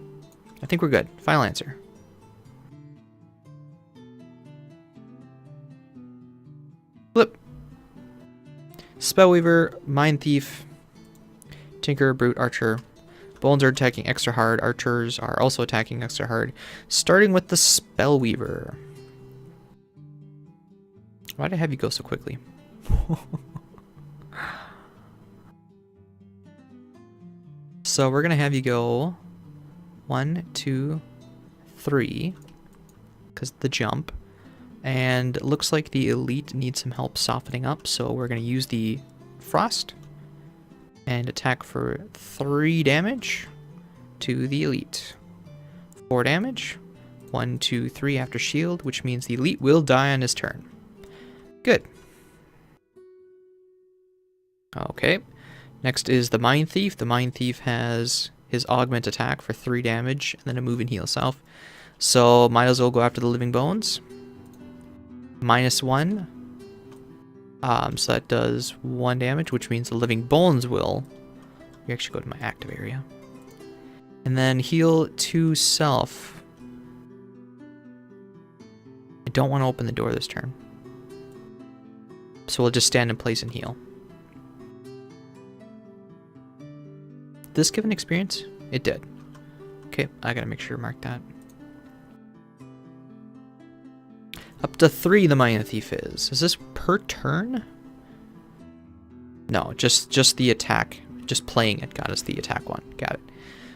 I think we're good. Final answer. Flip. Spellweaver, Mindthief, Tinker, Brute, Archer. Bones are attacking extra hard. Archers are also attacking extra hard. Starting with the Spellweaver. Why did I have you go so quickly? So we're going to have you go 1, 2, 3. Because the jump. And it looks like the elite needs some help softening up. So we're going to use the frost. And attack for 3 damage to the elite. 4 damage. 1, 2, 3 after shield, which means the elite will die on his turn. Good. Okay. Next is the Mindthief. The Mindthief has his augment attack for 3 damage, and then a move and heal self. So might as well go after the living bones. -1. So that does 1 damage, which means the living bones will. You actually go to my active area. And then heal 2 self. I don't want to open the door this turn. So we'll just stand in place and heal. Did this give an experience? It did. Okay, I gotta make sure to mark that. Up to 3 the Mindthief is. Is this per turn? No, just the attack. Just playing it got us the attack one. Got it.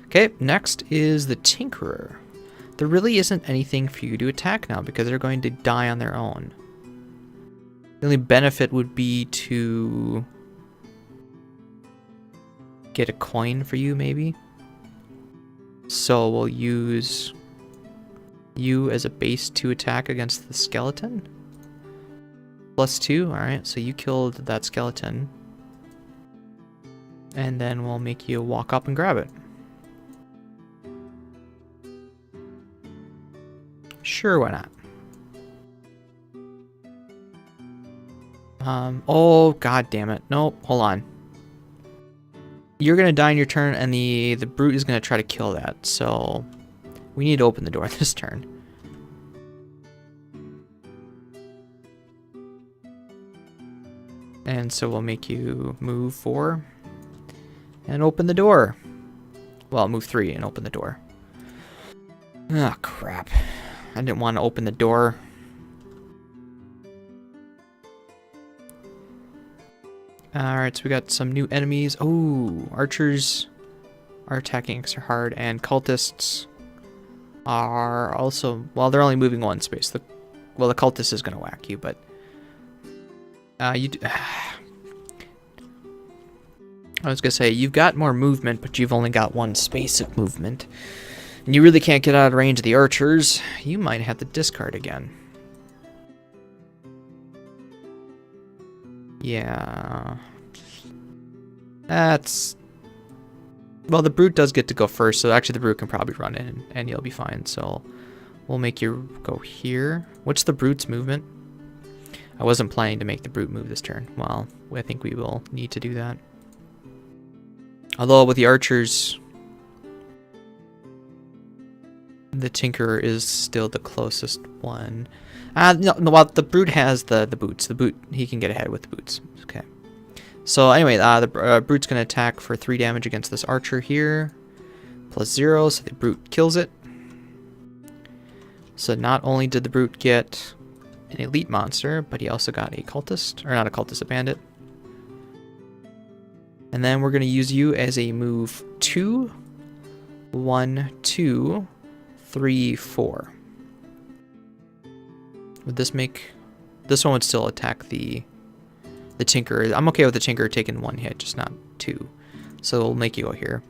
Okay, next is the Tinkerer. There really isn't anything for you to attack now because they're going to die on their own. The only benefit would be to get a coin for you, maybe. So we'll use you as a base to attack against the skeleton. +2, alright, so you killed that skeleton. And then we'll make you walk up and grab it. Sure, why not? Oh, god damn it. Nope, hold on. You're gonna die in your turn, and the brute is gonna try to kill that, so we need to open the door this turn. And so we'll make you move 4 and open the door. Well, move 3 and open the door. Ah, crap. I didn't want to open the door. Alright, so we got some new enemies. Oh, archers are attacking extra hard, and cultists are also, well, they're only moving 1 space. The cultist is going to whack you, but I was going to say, you've got more movement, but you've only got 1 space of movement. And you really can't get out of range of the archers. You might have to discard again. Yeah. That's... Well, the brute does get to go first, so actually the brute can probably run in, and you'll be fine. So we'll make you go here. What's the brute's movement? I wasn't planning to make the brute move this turn. Well, I think we will need to do that. Although with the archers, The Tinkerer is still the closest one. No, well, the Brute has the boots. The Boot, he can get ahead with the boots. Okay. So anyway, the Brute's going to attack for 3 damage against this Archer here. +0, so the Brute kills it. So not only did the Brute get an elite monster, but he also got a Cultist. Or not a Cultist, a bandit. And then we're going to use you as a move 2. 1, 2, 3, 4. Would this make... This one would still attack the Tinkerer. I'm okay with the Tinkerer taking 1 hit, just not 2. So we'll make you go here.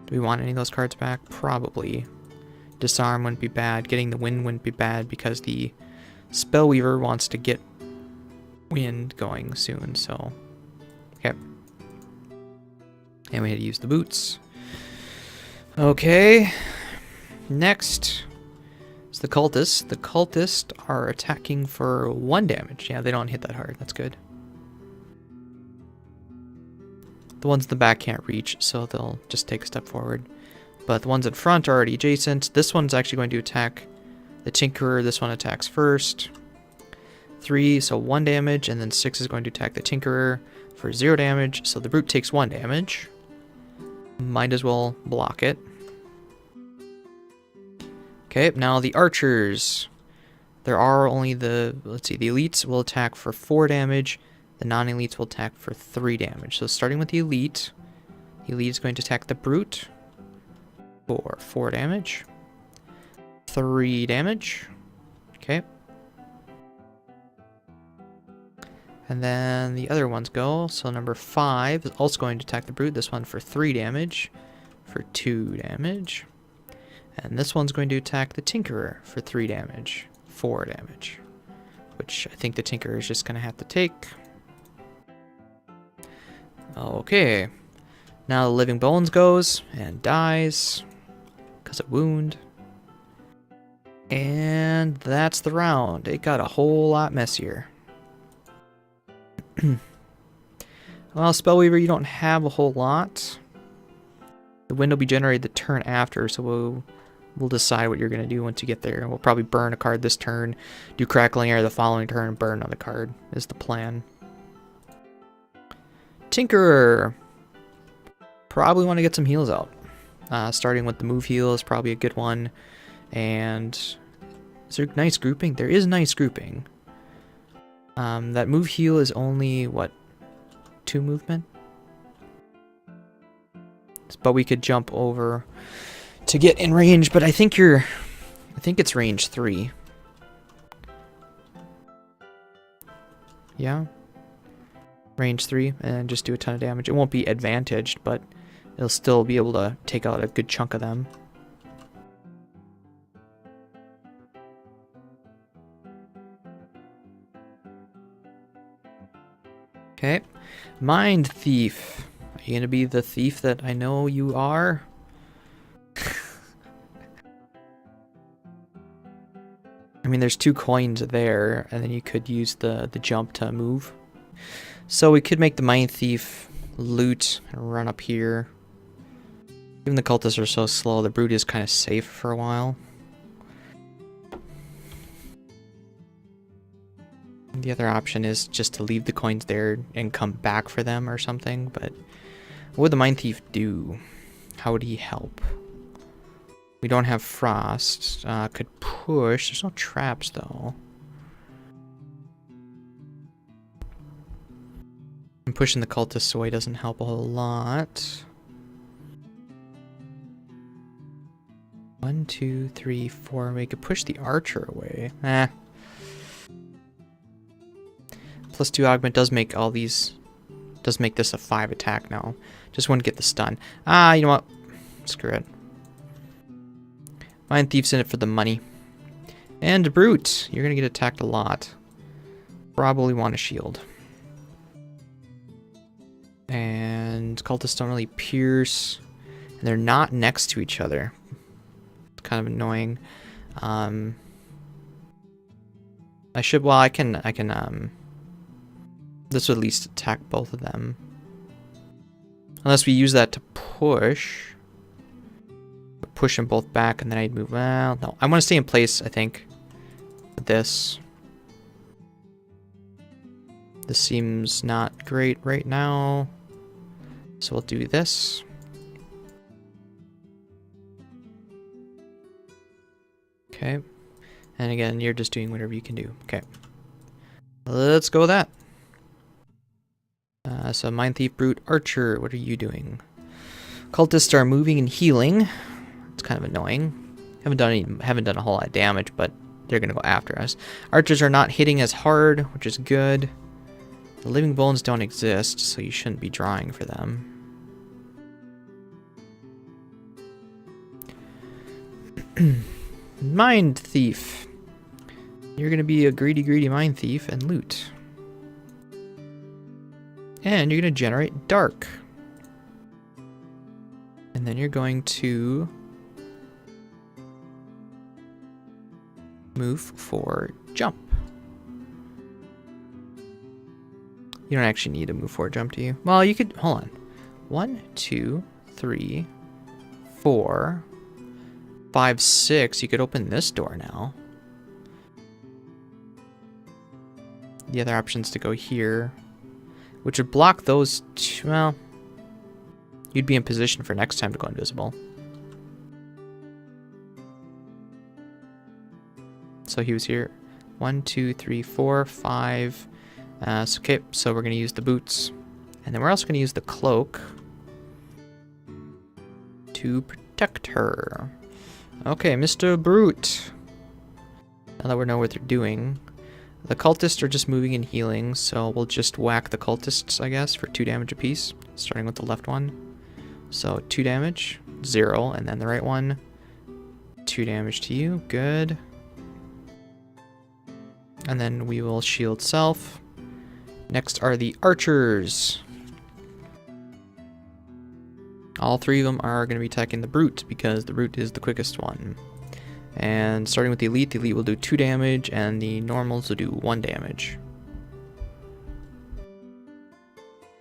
Do we want any of those cards back? Probably. Disarm wouldn't be bad. Getting the Wind wouldn't be bad because the Spellweaver wants to get Wind going soon, so... Okay. And we had to use the boots. Okay. Next is the Cultists. The Cultists are attacking for 1 damage. Yeah, they don't hit that hard. That's good. The ones in the back can't reach, so they'll just take a step forward. But the ones in front are already adjacent. This one's actually going to attack the Tinkerer. This one attacks first. 3, so 1 damage, and then 6 is going to attack the Tinkerer for 0 damage. So the Brute takes 1 damage. Might as well block it. Okay, now the Archers. There are only the, let's see, the Elites will attack for 4 damage. The non-Elites will attack for 3 damage. So starting with the Elite is going to attack the Brute for 4 damage. 3 damage. Okay. And then the other ones go. So number 5 is also going to attack the Brute. This one for 3 damage. For 2 damage. And this one's going to attack the Tinkerer for 3 damage. 4 damage. Which I think the Tinkerer is just going to have to take. Okay. Now the Living Bones goes and dies. Because of wound. And that's the round. It got a whole lot messier. Well, Spellweaver, you don't have a whole lot. The wind will be generated the turn after, so we'll decide what you're going to do once you get there. We'll probably burn a card this turn, do Crackling Air the following turn, and burn another card is the plan. Tinkerer. Probably want to get some heals out. Starting with the move heal is probably a good one. And is there nice grouping? There is nice grouping. That move heal is only, what, 2 movement? But we could jump over to get in range, but I think it's range 3. Yeah. Range 3, and just do a ton of damage. It won't be advantaged, but it'll still be able to take out a good chunk of them. Okay. Mindthief. Are you going to be the thief that I know you are? I mean, there's 2 coins there, and then you could use the jump to move. So we could make the Mindthief loot and run up here. Even the Cultists are so slow, the Brute is kind of safe for a while. The other option is just to leave the coins there and come back for them or something, but what would the Mindthief do? How would he help? We don't have Frost. Could push. There's no traps, though. I'm pushing the Cultist away doesn't help a whole lot. 1, 2, 3, 4. We could push the Archer away. +2 augment does make all these... Does make this a 5 attack now. Just wouldn't get the stun. You know what? Screw it. Mindthief's in it for the money. And Brute. You're gonna get attacked a lot. Probably want a shield. And Cultists don't really pierce. And they're not next to each other. It's kind of annoying. I should... Well, I can... This would at least attack both of them. Unless we use that to push. push them both back, and then I'd move. Well, no, I want to stay in place, I think, with this. This seems not great right now, so we'll do this. Okay, and again, you're just doing whatever you can do. Okay, let's go with that. So Mindthief, Brute, Archer, what are you doing? Cultists are moving and healing. It's kind of annoying. Haven't done a whole lot of damage, but they're gonna go after us. Archers are not hitting as hard, which is good. The living bones don't exist, so you shouldn't be drawing for them. Mindthief. You're gonna be a greedy Mindthief and loot. And you're gonna generate dark. And then you're going to move for jump. You don't actually need to move for jump, do you? Well, you could, hold on. 1, 2, 3, 4, 5, 6. You could open this door now. The other option's to go here, which would block those two. Well, you'd be in position for next time to go invisible. So he was here. 1, 2, 3, 4, 5. Okay, so we're going to use the boots. And then we're also going to use the cloak to protect her. Okay, Mr. Brute. Now that we know what they're doing. The cultists are just moving and healing, so we'll just whack the cultists, I guess, for 2 damage apiece. Starting with the left one. So 2 damage, 0, and then the right one. 2 damage to you, good. And then we will shield self. Next are the archers. All 3 of them are going to be attacking the brute because the brute is the quickest one. And starting with the elite will do 2 damage and the normals will do 1 damage.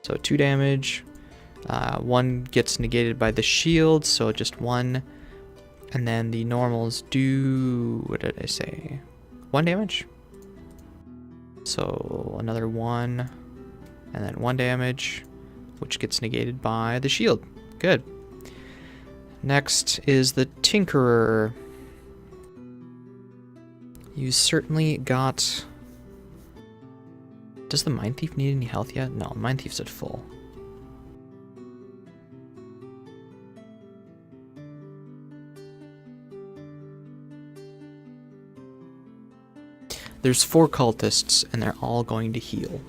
So 2 damage. 1 gets negated by the shield, so just 1. And then the normals do, what did I say? 1 damage? So another 1, and then 1 damage, which gets negated by the shield. Good. Next is the Tinkerer. You certainly got... Does the Mindthief need any health yet? No, Mindthief's at full. There's 4 cultists, and they're all going to heal.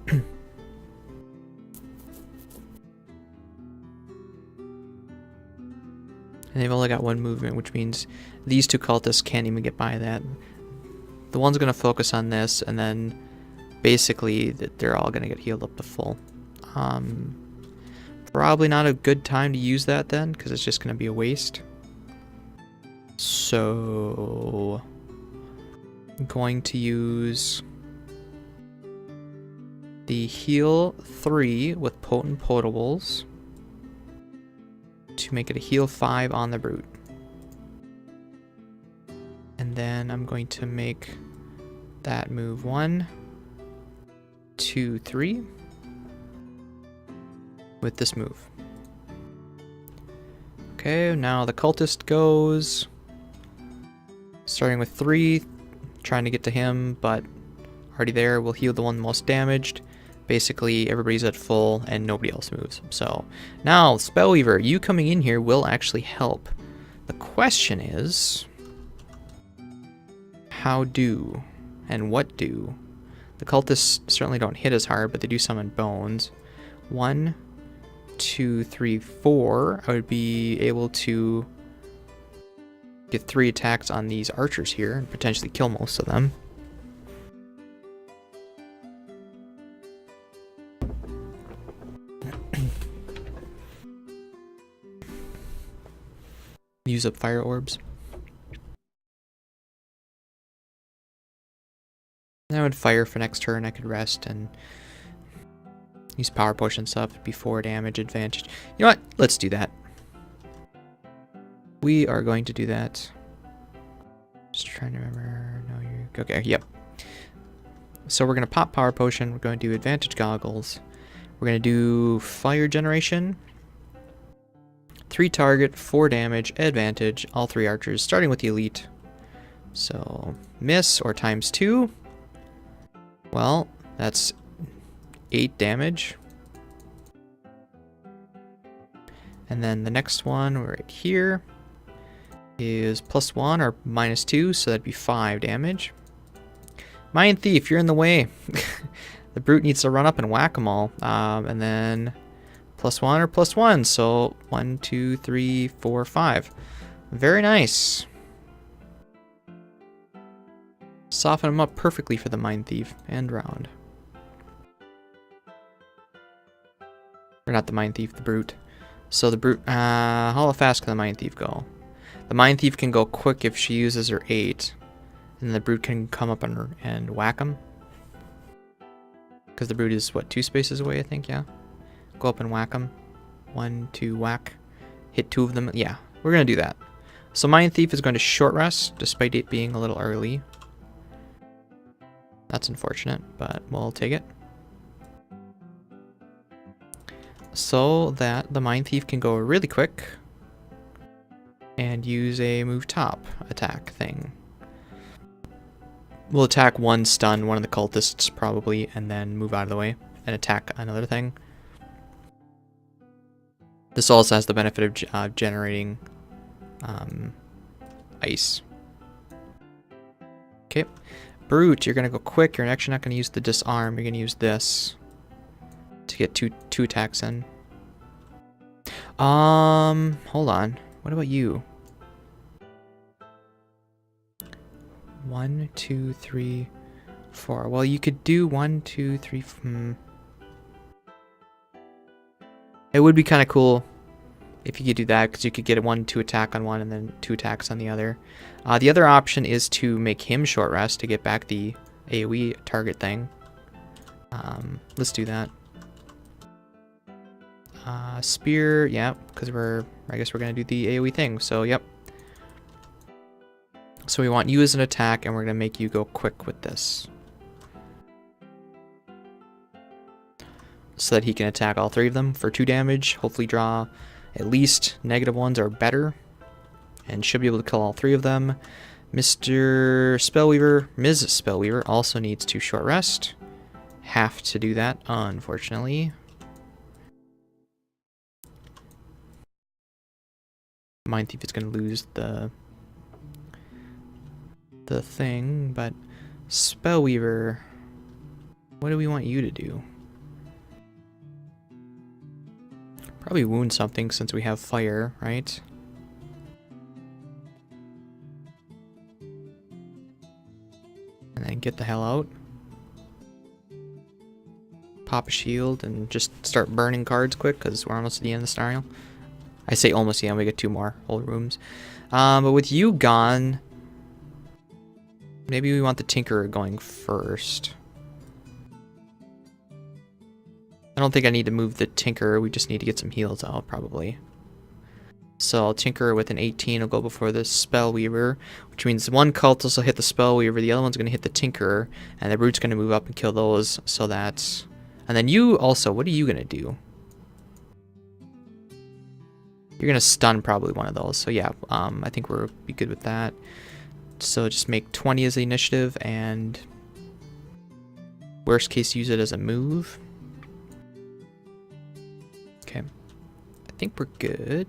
And they've only got 1 movement, which means these 2 cultists can't even get by that. The one's going to focus on this, and then basically they're all going to get healed up to full. Probably not a good time to use that then, because it's just going to be a waste. So... I'm going to use the heal 3 with potent potables to make it a heal 5 on the brute. And then I'm going to make that move 1, 2, 3 with this move. Okay, now the cultist goes, starting with 3. Trying to get to him, but already there. We'll heal the one most damaged. Basically, everybody's at full and nobody else moves. So now, Spellweaver, you coming in here will actually help. The question is, how do and what do? The cultists certainly don't hit as hard, but they do summon bones. 1, 2, 3, 4. I would be able to get 3 attacks on these archers here and potentially kill most of them. Use up fire orbs. I would fire for next turn. I could rest and use power potion stuff. It'd be 4 damage advantage. You know what? Let's do that. we are going to do that. Just trying to remember. No, you okay? Yep. So we're gonna pop power potion. We're going to do advantage goggles. We're gonna do fire generation. 3 target, 4 damage, advantage. All 3 archers, starting with the elite. So miss or times 2. Well, that's 8 damage. And then the next one right here is +1 or -2, so that'd be 5 damage. Mindthief, you're in the way. The brute needs to run up and whack them all. And then +1 or +1, so 1, 2, 3, 4, 5. Very nice. Soften them up perfectly for the Mindthief and round. Or not the Mindthief, the brute. So the brute, how fast can the Mindthief go? The Mindthief can go quick if she uses her 8. And the brute can come up and whack him. Because the brute is, what, 2 spaces away, I think, yeah? Go up and whack him. 1, 2, whack. Hit 2 of them. Yeah, we're going to do that. So Mindthief is going to short rest, despite it being a little early. That's unfortunate, but we'll take it. So that the Mindthief can go really quick and use a move top attack thing. We'll attack one, stun one of the cultists probably, and then move out of the way and attack another thing. This also has the benefit of generating ice. Okay, brute, you're gonna go quick. You're actually not gonna use the disarm. You're gonna use this to get two attacks in. Hold on. What about you? 1, 2, 3, 4. Well, you could do 1, 2, 3. It would be kind of cool if you could do that, because you could get a 1, 2 attack on one and then 2 attacks on the other. The other option is to make him short rest to get back the AoE target thing. Let's do that. Spear, yeah, because I guess we're gonna do the AoE thing. So yep. So we want you as an attack, and we're gonna make you go quick with this, so that he can attack all 3 of them for 2 damage. Hopefully draw at least -1s or better, and should be able to kill all 3 of them. Mr. Spellweaver, Ms. Spellweaver also needs to short rest. Have to do that, unfortunately. Mindthief is going to lose the thing, but Spellweaver, what do we want you to do? Probably wound something since we have fire, right? And then get the hell out. Pop a shield and just start burning cards quick, because we're almost at the end of the scenario. I say almost the end, we get 2 more whole rooms. But with you gone, maybe we want the Tinkerer going first. I don't think I need to move the Tinkerer, we just need to get some heals out, probably. So Tinkerer with an 18 will go before the Spellweaver, which means one Cultist will hit the Spellweaver, the other one's going to hit the Tinkerer, and the Brute's going to move up and kill those, so that's... And then you also, what are you going to do? You're going to stun probably one of those, so yeah, I think we'll be good with that. So just make 20 as the initiative, and worst case use it as a move. Okay, I think we're good.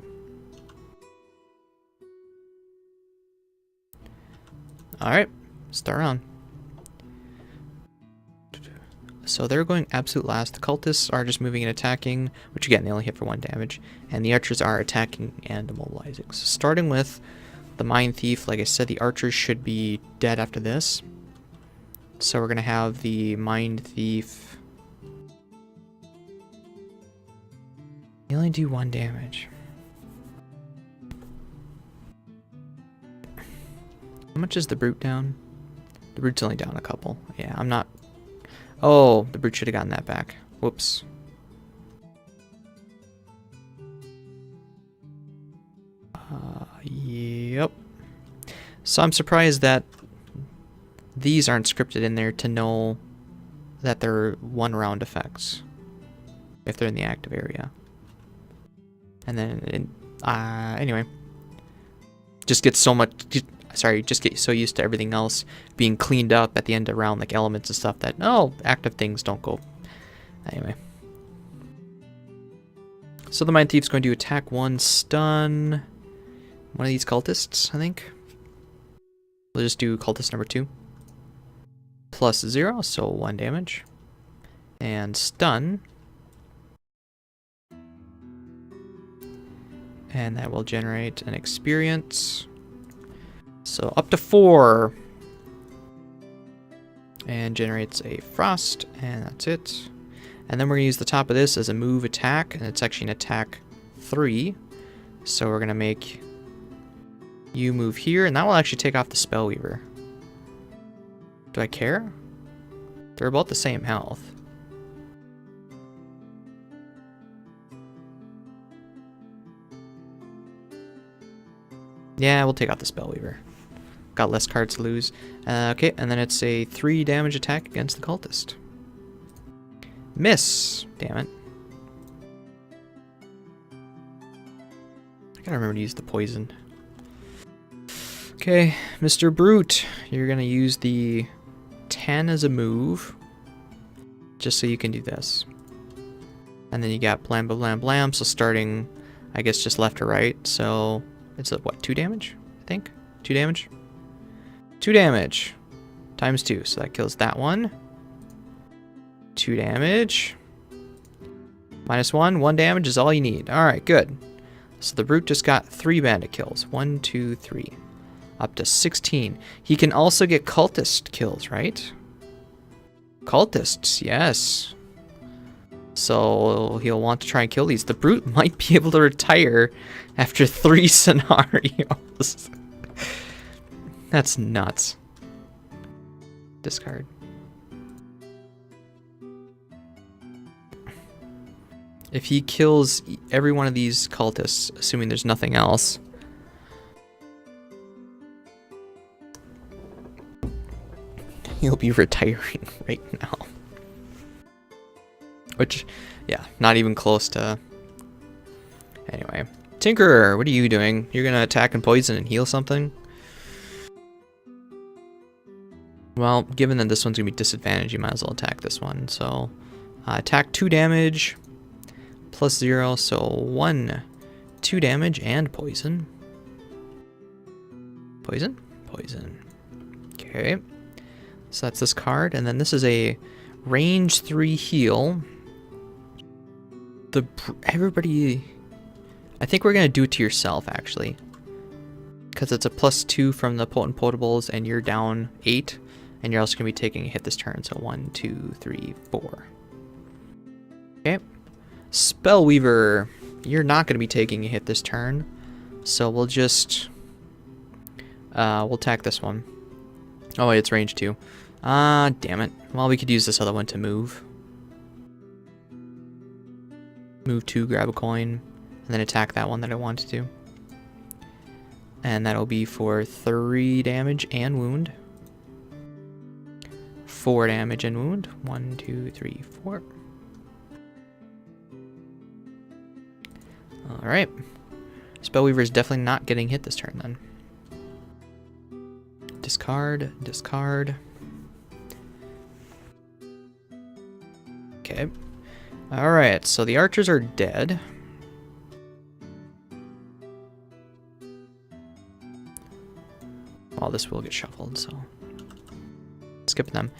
Alright, start on. So they're going absolute last. The cultists are just moving and attacking, which again, they only hit for 1 damage. And the archers are attacking and immobilizing. So starting with the Mindthief, like I said, the archers should be dead after this. So we're going to have the Mindthief. They only do 1 damage. How much is the brute down? The brute's only down a couple. Yeah, I'm not... Oh, the brute should have gotten that back. Whoops. Yep. So I'm surprised that these aren't scripted in there to know that they're 1-round effects if they're in the active area. And then, anyway, just get so much. Just get so used to everything else being cleaned up at the end of round, like elements and stuff, that active things don't go. Anyway. So the Mindthief's going to attack 1, stun one of these cultists, I think. We'll just do cultist number 2. Plus 0, so 1 damage. And stun. And that will generate an experience. So up to 4. And generates a frost, and that's it. And then we're going to use the top of this as a move attack, and it's actually an attack 3. So we're going to make you move here, and that will actually take off the Spellweaver. Do I care? They're about the same health. Yeah, we'll take out the Spellweaver. Got less cards to lose. Okay, and then it's a 3 damage attack against the Cultist. Miss! Damn it. I gotta remember to use the poison. Okay, Mr. Brute, you're gonna use the 10 as a move, just so you can do this. And then you got blam, blam, blam, blam, so starting, I guess, just left or right, so it's a, what, 2 damage, I think? 2 damage? 2 damage times 2, so that kills that one. 2 damage. Minus 1, 1 damage is all you need. Alright, good. So the Brute just got 3 bandit kills. 1, 2, 3. Up to 16. He can also get cultist kills, right? Cultists, yes. So he'll want to try and kill these. The Brute might be able to retire after 3 scenarios. That's nuts. Discard. If he kills every one of these cultists, assuming there's nothing else, he'll be retiring right now. Which, yeah, not even close to... Anyway. Tinkerer, what are you doing? You're gonna attack and poison and heal something? Well, given that this one's gonna be disadvantaged, you might as well attack this one. So, attack 2 damage, plus 0, so 1, 2 damage, and poison. Poison? Poison. Okay. So that's this card, and then this is a range 3 heal. Everybody... I think we're gonna do it to yourself, actually. Because it's a plus 2 from the potent potables, and you're down 8. And you're also going to be taking a hit this turn, so 1, 2, 3, 4. Okay. Spellweaver, you're not going to be taking a hit this turn, so we'll just... we'll attack this one. Oh wait, it's range 2. Damn it. Well, we could use this other one to move. Move 2, grab a coin, and then attack that one that I wanted to. And that'll be for 3 damage and wound. 4 damage and wound. 1, 2, 3, 4. Alright. Spellweaver is definitely not getting hit this turn then. Discard, discard. Okay. Alright, so the archers are dead. Well, this will get shuffled, so... skip them.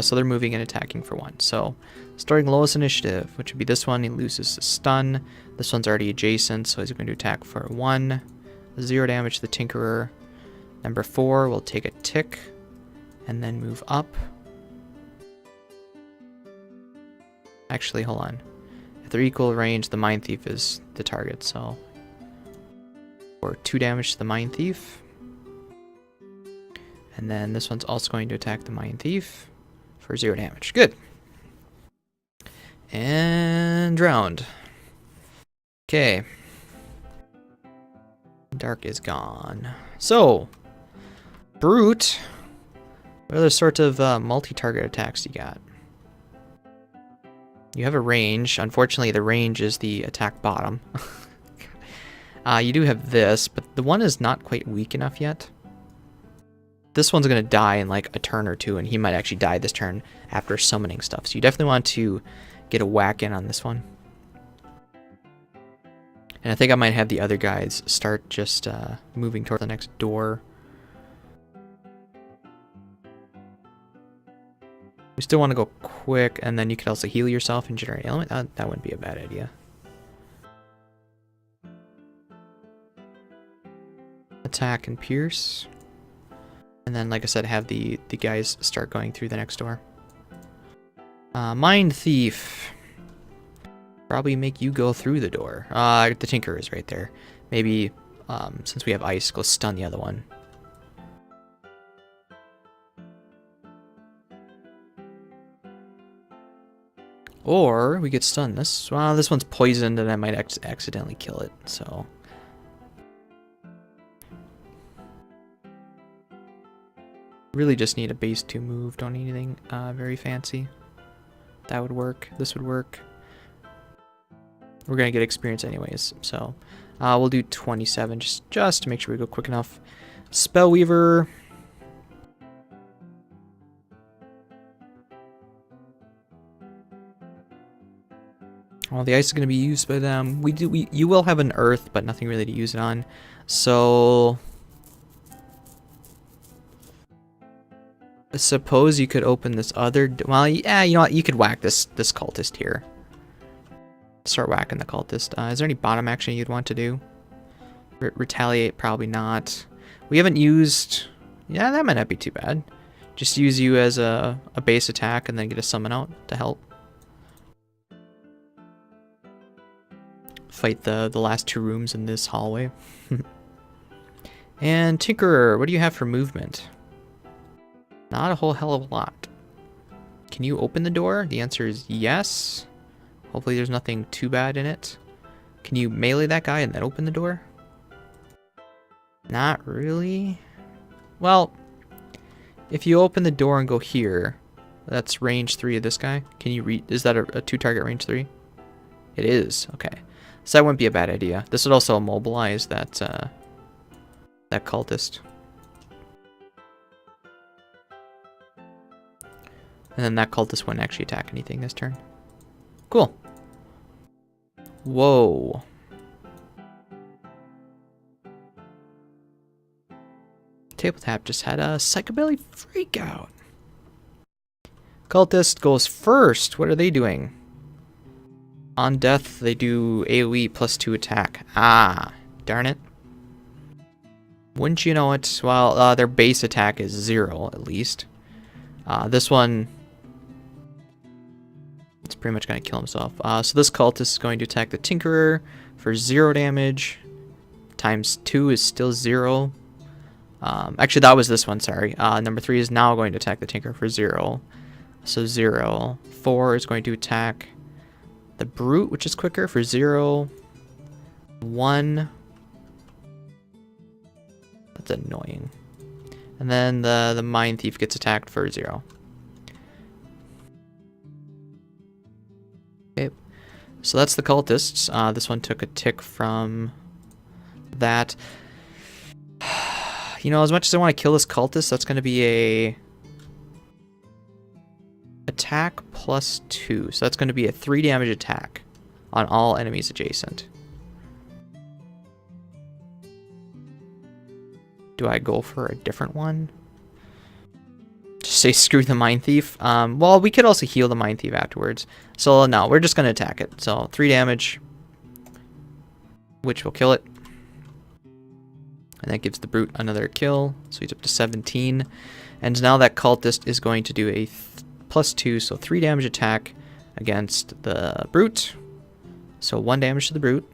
So they're moving and attacking for 1. So starting lowest initiative, which would be this one, he loses the stun. This one's already adjacent, so he's going to attack for 1. 0 damage to the Tinkerer. Number 4 will take a tick and then move up. Actually, hold on. If they're equal range, the Mindthief is the target, so... or 2 damage to the Mindthief. And then this one's also going to attack the Mindthief for 0 damage. Good. And drowned. Okay. Dark is gone. So, Brute. What other sort of multi-target attacks you got? You have a range. Unfortunately, the range is the attack bottom. You do have this, but the one is not quite weak enough yet. This one's going to die in like a turn or two, and he might actually die this turn after summoning stuff. So you definitely want to get a whack in on this one. And I think I might have the other guys start just moving toward the next door. We still want to go quick, and then you could also heal yourself and generate element. That wouldn't be a bad idea. Attack and pierce. And then, like I said, have the guys start going through the next door. Mindthief. Probably make you go through the door. The Tinker is right there. Maybe, since we have ice, go stun the other one. Or we could stun this. Well, this one's poisoned and I might accidentally kill it, so. Really just need a base 2 move. Don't need anything very fancy. That would work. This would work. We're going to get experience anyways, so. We'll do 27 just to make sure we go quick enough. Spellweaver. Well, the ice is going to be used, but you will have an earth, but nothing really to use it on. So I suppose you could open this other. Well, yeah, you know what? You could whack this cultist here. Start whacking the cultist. Is there any bottom action you'd want to do? Retaliate? Probably not. We haven't used. Yeah, that might not be too bad. Just use you as a base attack and then get a summon out to help. Fight the last 2 rooms in this hallway. And Tinkerer, what do you have for movement? Not a whole hell of a lot. Can you open the door? The answer is yes. Hopefully there's nothing too bad in it. Can you melee that guy and then open the door? Not really. Well, if you open the door and go here, that's range 3 of this guy. Can you read? Is that a 2-target range 3? It is. Okay. So that wouldn't be a bad idea. This would also immobilize that that cultist. And then that cultist wouldn't actually attack anything this turn. Cool. Whoa. Tabletop just had a psychobilly freakout. Cultist goes first. What are they doing? On death, they do AoE +2 attack. Ah, darn it. Wouldn't you know it? Well, their base attack is 0, at least. This one, it's pretty much going to kill himself. So this cultist is going to attack the Tinkerer for 0 damage. Times 2 is still 0. Actually, that was this one, sorry. Number 3 is now going to attack the Tinkerer for 0. So 0. 4 is going to attack the Brute, which is quicker, for 0. 1. That's annoying. And then the Mindthief gets attacked for 0. Okay. So that's the cultists. This one took a tick from that. You know, as much as I want to kill this cultist, that's going to be a attack +2. So that's going to be a 3 damage attack on all enemies adjacent. Do I go for a different one? Just say screw the Mindthief. Well, we could also heal the Mindthief afterwards. So no, we're just going to attack it. So 3 damage, which will kill it. And that gives the Brute another kill. So he's up to 17. And now that cultist is going to do a +2, so 3 damage attack against the Brute. So 1 damage to the Brute.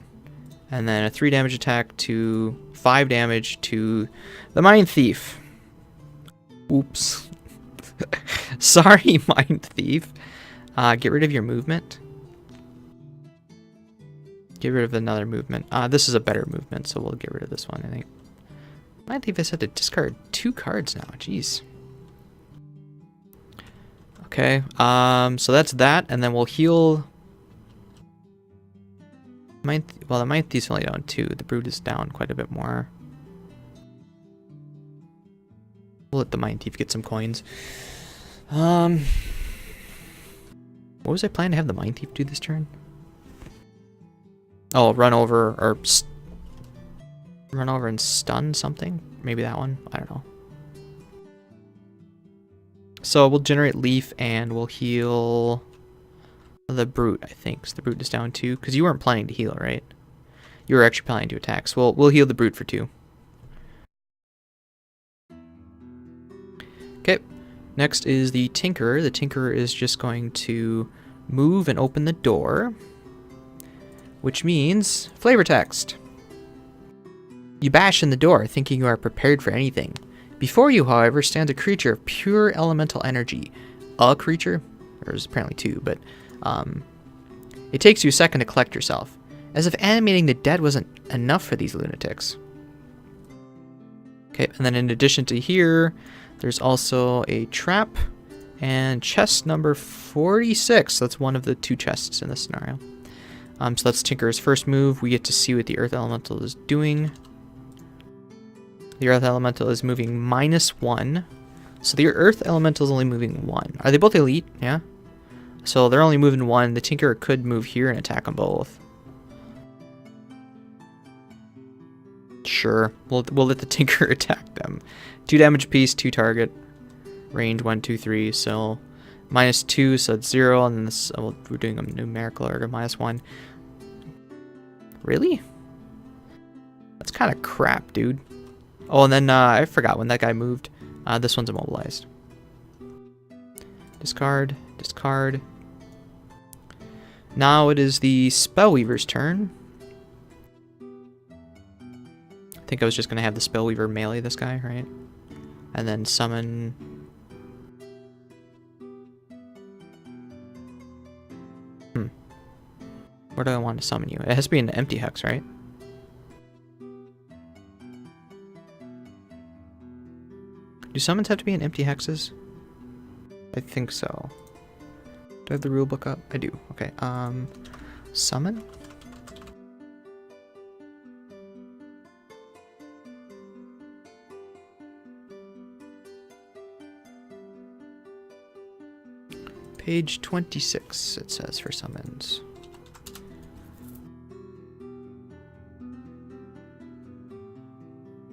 And then a 3 damage attack to 5 damage to the Mindthief. Oops. Sorry, Mindthief. Get rid of your movement. Get rid of another movement. This is a better movement, so we'll get rid of this one, I think. Mindthief has had to discard 2 cards now. Jeez. Okay, so that's that, and then we'll heal... Well, the Mindthief's only down 2. The Brute is down quite a bit more. We'll let the Mindthief get some coins. What was I planning to have the Mindthief do this turn? Oh, run over or run over and stun something? Maybe that one? I don't know. So we'll generate Leaf and we'll heal the Brute, I think. So the Brute is down 2. Because you weren't planning to heal, right? You were actually planning to attack. So we'll heal the Brute for 2. Okay. Next is the Tinkerer. The Tinkerer is just going to move and open the door. Which means flavor text. You bash in the door, thinking you are prepared for anything. Before you, however, stands a creature of pure elemental energy. A creature? There's apparently 2, but it takes you a second to collect yourself. As if animating the dead wasn't enough for these lunatics. Okay, and then in addition to here, there's also a trap and chest number 46. So that's one of the 2 chests in this scenario. So that's Tinkerer's first move. We get to see what the Earth Elemental is doing. The Earth Elemental is moving -1. So the Earth Elemental is only moving 1. Are they both elite? Yeah. So they're only moving 1. The Tinkerer could move here and attack them both. Sure. We'll let the Tinkerer attack them. 2 damage apiece, 2 target. Range 1, 2, 3. So -2, so it's 0. And then this, we're doing a numerical order, -1. Really? That's kind of crap, dude. Oh, and then I forgot when that guy moved. This one's immobilized. Discard, discard. Now it is the Spellweaver's turn. I think I was just going to have the Spellweaver melee this guy, right? And then summon... Where do I want to summon you? It has to be an empty hex, right? Do summons have to be in empty hexes? I think so. Do I have the rulebook up? I do. Okay. Summon? Page 26, it says, for summons.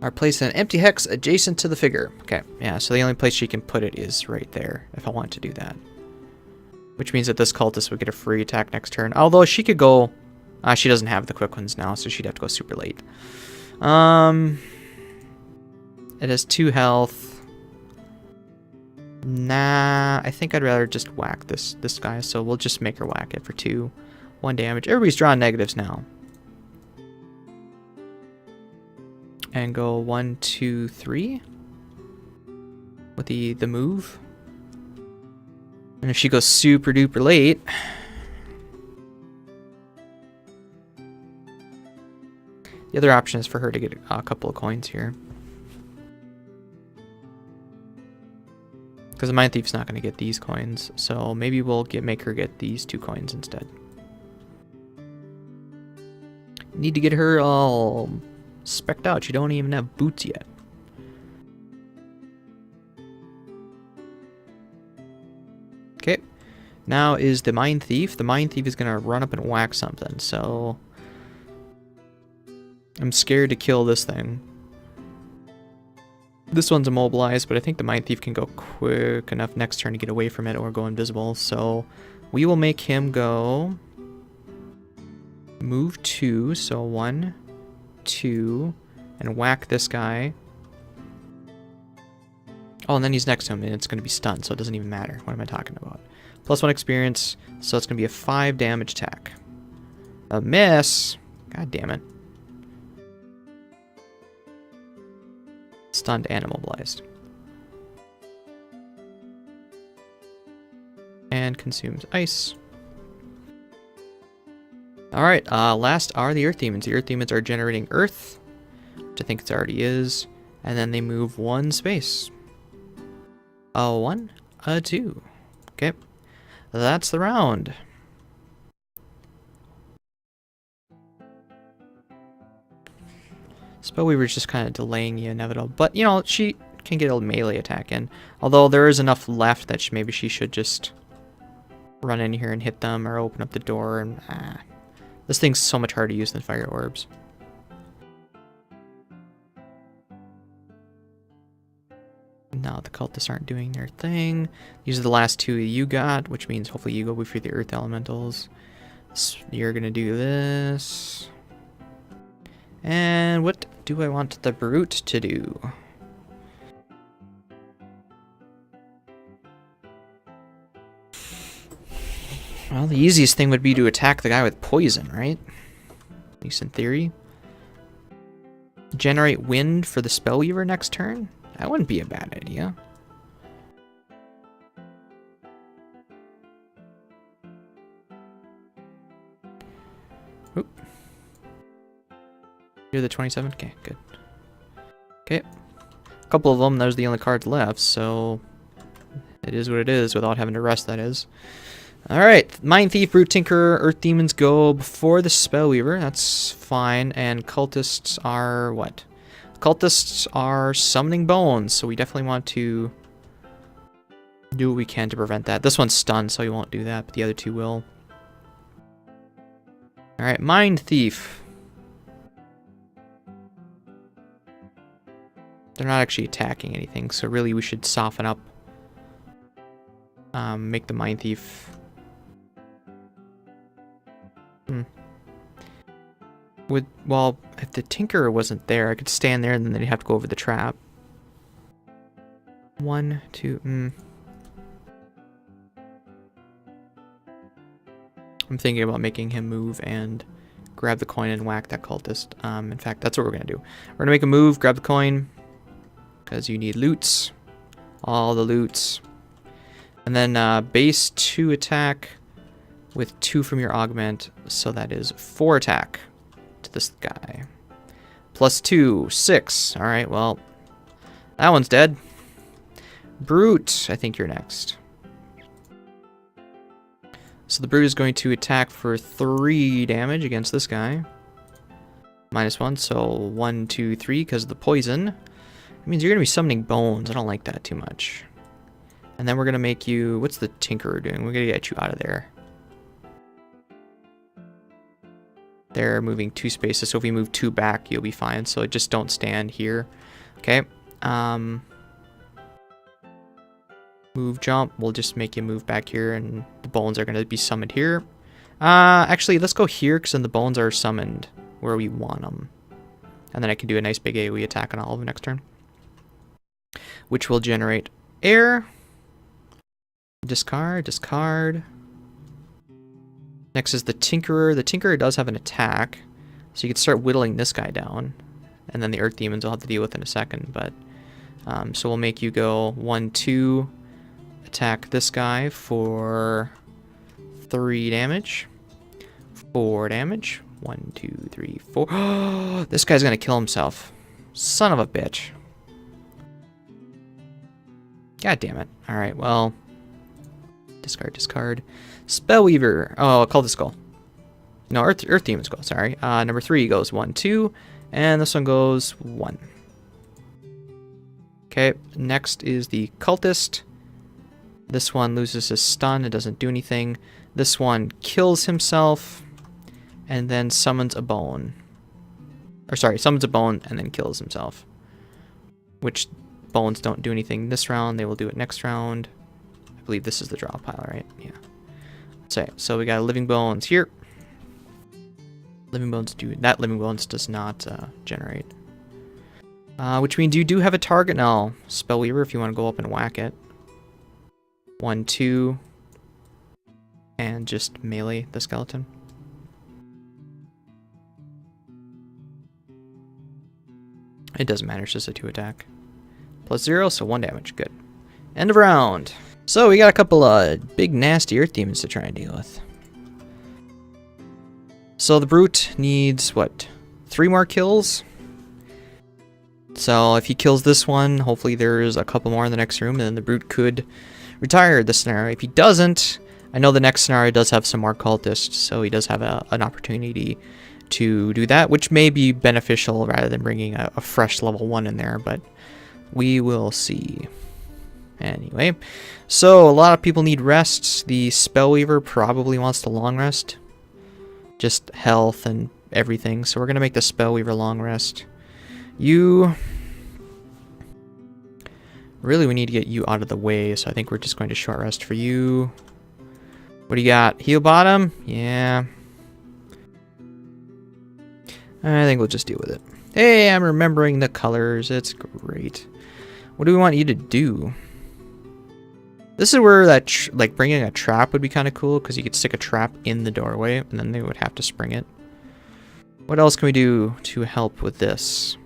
Are placed in an empty hex adjacent to the figure. Okay, yeah, so the only place she can put it is right there, if I want to do that. Which means that this cultist would get a free attack next turn. Although she could go... she doesn't have the quick ones now, so she'd have to go super late. It has 2 health. Nah, I think I'd rather just whack this guy, so we'll just make her whack it for 2. 1 damage. Everybody's drawing negatives now. And go 1, 2, 3 with the move. And if she goes super duper late, the other option is for her to get a couple of coins here. Because the Mindthief's not going to get these coins, so maybe we'll make her get these 2 coins instead. Need to get her all specced out. She don't even have boots yet. Okay, now is the Mindthief. The Mindthief is gonna run up and whack something, so I'm scared to kill this thing. This one's immobilized, but I think the Mindthief can go quick enough next turn to get away from it or go invisible, so we will make him go move 2, so 1, 2, and whack this guy. Oh, and then he's next to him, and it's going to be stunned, so it doesn't even matter. What am I talking about? +1 experience, so it's going to be a 5 damage attack. A miss! God damn it. Stunned and immobilized. and consumes ice. Alright, last are the Earth Demons. The Earth Demons are generating Earth, which I think it already is, and then they move 1 space. A 1, a 2. Okay, that's the round. Spellweaver's just kind of delaying the inevitable, but you know, she can get a melee attack in. Although there is enough left that maybe she should just run in here and hit them or open up the door and this thing's so much harder to use than fire orbs. Now the cultists aren't doing their thing. These are the last 2 you got, which means hopefully you go before the earth elementals. So you're gonna do this. And what do I want the brute to do? Well, the easiest thing would be to attack the guy with poison, right? At least in theory. Generate wind for the Spellweaver next turn? That wouldn't be a bad idea. Oop. You're the 27th? Okay, good. Okay. A couple of them, those are the only cards left, so it is what it is without having to rest, that is. Alright, Mindthief, Brute Tinkerer, Earth Demons go before the Spellweaver. That's fine. And Cultists are what? Cultists are summoning bones, so we definitely want to do what we can to prevent that. This one's stunned, so he won't do that, but the other 2 will. Alright, Mindthief. They're not actually attacking anything, so really we should soften up. Make the Mindthief. Well, if the Tinkerer wasn't there, I could stand there and then they'd have to go over the trap. 1, 2, I'm thinking about making him move and grab the coin and whack that cultist. In fact, that's what we're gonna do. We're gonna make a move, grab the coin, because you need loots. All the loots. And then base 2 attack with 2 from your augment, so that is 4 attack to this guy. Plus 2, 6. Alright, well, that one's dead. Brute, I think you're next. So the Brute is going to attack for 3 damage against this guy. -1, so 1, 2, 3 because of the poison. It means you're going to be summoning bones. I don't like that too much. And then we're going to make you... What's the Tinkerer doing? We're going to get you out of there. They're moving 2 spaces, so if we move 2 back, you'll be fine. So just don't stand here. Okay. Move, jump. We'll just make you move back here, and the bones are going to be summoned here. Actually, let's go here, because then the bones are summoned where we want them. And then I can do a nice big AoE attack on all of them next turn. Which will generate air. Discard, discard. Next is the Tinkerer. The Tinkerer does have an attack, so you can start whittling this guy down. And then the Earth Demons will have to deal with in a second. But so we'll make you go 1, 2, attack this guy for 3 damage. 4 damage. 1, 2, 3, 4. This guy's gonna kill himself. Son of a bitch. God damn it. Alright, well. Discard, discard. Spellweaver. Oh, Cultist Skull. No, Earth Demon Skull, sorry. Number 3 goes 1, 2. And this one goes 1. Okay, next is the Cultist. This one loses his stun. It doesn't do anything. This one kills himself. And then summons a bone. Or sorry, summons a bone and then kills himself. Which bones don't do anything this round. They will do it next round. I believe this is the draw pile, right? Yeah. So we got living bones here. Living bones do that. Living bones does not generate. Which means you do have a target now, Spellweaver, if you want to go up and whack it. 1, 2. And just melee the skeleton. It doesn't matter, it's just a 2 attack. +0, so 1 damage. Good. End of round. So we got a couple of big nasty earth demons to try and deal with. So the brute needs, what, 3 more kills? So if he kills this one, hopefully there's a couple more in the next room, and then the brute could retire this scenario. If he doesn't, I know the next scenario does have some more cultists, so he does have an opportunity to do that, which may be beneficial rather than bringing a fresh level 1 in there, but we will see. Anyway, so a lot of people need rests. The Spellweaver probably wants the long rest. Just health and everything. So we're going to make the Spellweaver long rest. You... Really, we need to get you out of the way, so I think we're just going to short rest for you. What do you got? Heal bottom? Yeah. I think we'll just deal with it. Hey, I'm remembering the colors. It's great. What do we want you to do? This is where that, like, bringing a trap would be kind of cool, because you could stick a trap in the doorway, and then they would have to spring it. What else can we do to help with this?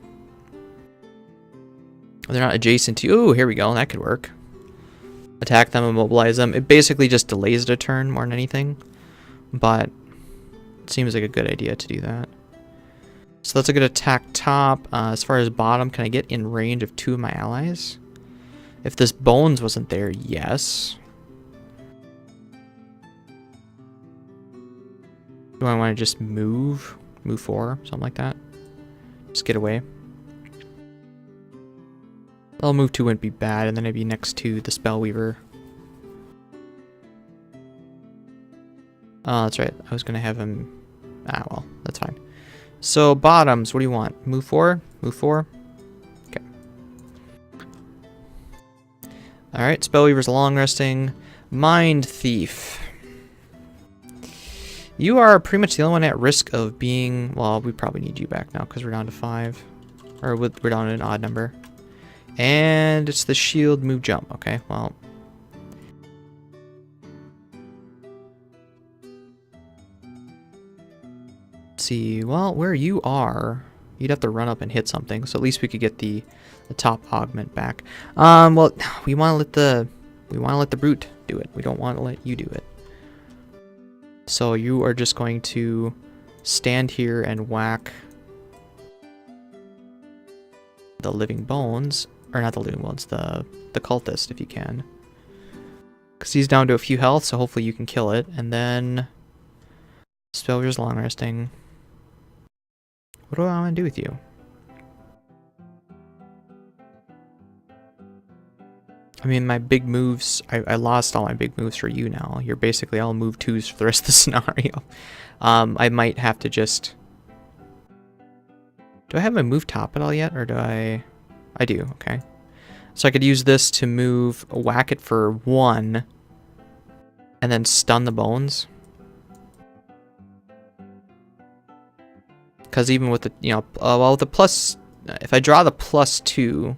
They're not adjacent to... Oh, here we go. That could work. Attack them, immobilize them. It basically just delays it a turn more than anything, but it seems like a good idea to do that. So that's a good attack top. As far as bottom, can I get in range of 2 of my allies? If this bones wasn't there, yes. Do I want to just move? Move 4? Something like that? Just get away. I'll move 2 wouldn't be bad, and then I'd be next to the Spellweaver. Oh, that's right. I was going to have him... Ah, well, that's fine. So, bottoms, what do you want? Move 4? Move 4? Okay. Alright, Spellweaver's long resting. Mindthief. You are pretty much the only one at risk of being... Well, we probably need you back now, because we're down to 5. Or we're down to an odd number. And it's the shield, move, jump. Okay, well... see, well, where you are, you'd have to run up and hit something, so at least we could get the top augment back. Well, we want to let the brute do it. We don't want to let you do it. So you are just going to stand here and whack the living bones, or not the living bones, the cultist if you can, because he's down to a few health, so hopefully you can kill it. And then Spellweaver's long resting. What do I want to do with you? I mean, my big moves, I lost all my big moves for you now. You're basically all move 2s for the rest of the scenario. I might have to just... Do I have my move top at all yet, or do I... I do, okay. So I could use this to move, whack it for 1, and then stun the bones. Because even with the, you know, well, the plus, if I draw the +2,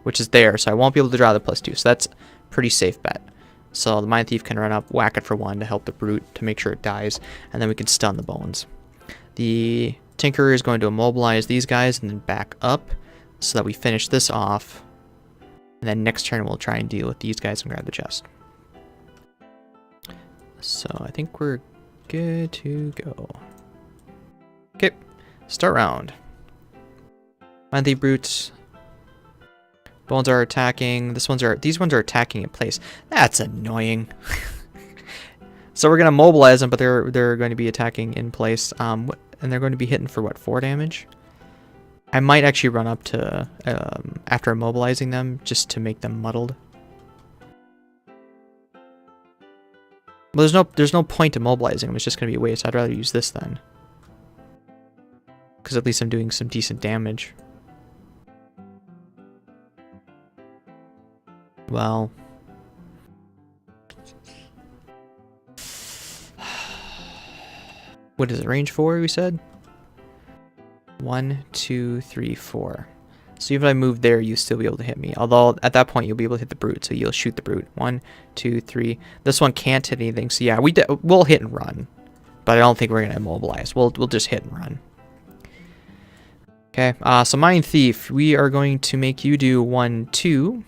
which is there, so I won't be able to draw the +2, so that's a pretty safe bet. So the Mindthief can run up, whack it for 1 to help the brute to make sure it dies, and then we can stun the bones. The Tinkerer is going to immobilize these guys and then back up so that we finish this off, and then next turn we'll try and deal with these guys and grab the chest. So I think we're good to go. Okay. Start round. Mindthief brutes. Bones are attacking. These ones are attacking in place. That's annoying. So we're gonna mobilize them, but they're going to be attacking in place. And they're going to be hitting for what, 4 damage? I might actually run up to after immobilizing them just to make them muddled. Well, there's no point immobilizing them. It's just gonna be a waste. I'd rather use this then. Because at least I'm doing some decent damage. Well. What is it? Range 4, we said? 1, 2, 3, 4. So even if I move there, you'll still be able to hit me. Although, at that point, you'll be able to hit the brute. So you'll shoot the brute. 1, 2, 3. This one can't hit anything. So yeah, we'll hit and run. But I don't think we're going to immobilize. We'll just hit and run. Okay, so Mindthief, we are going to make you do 1, 2.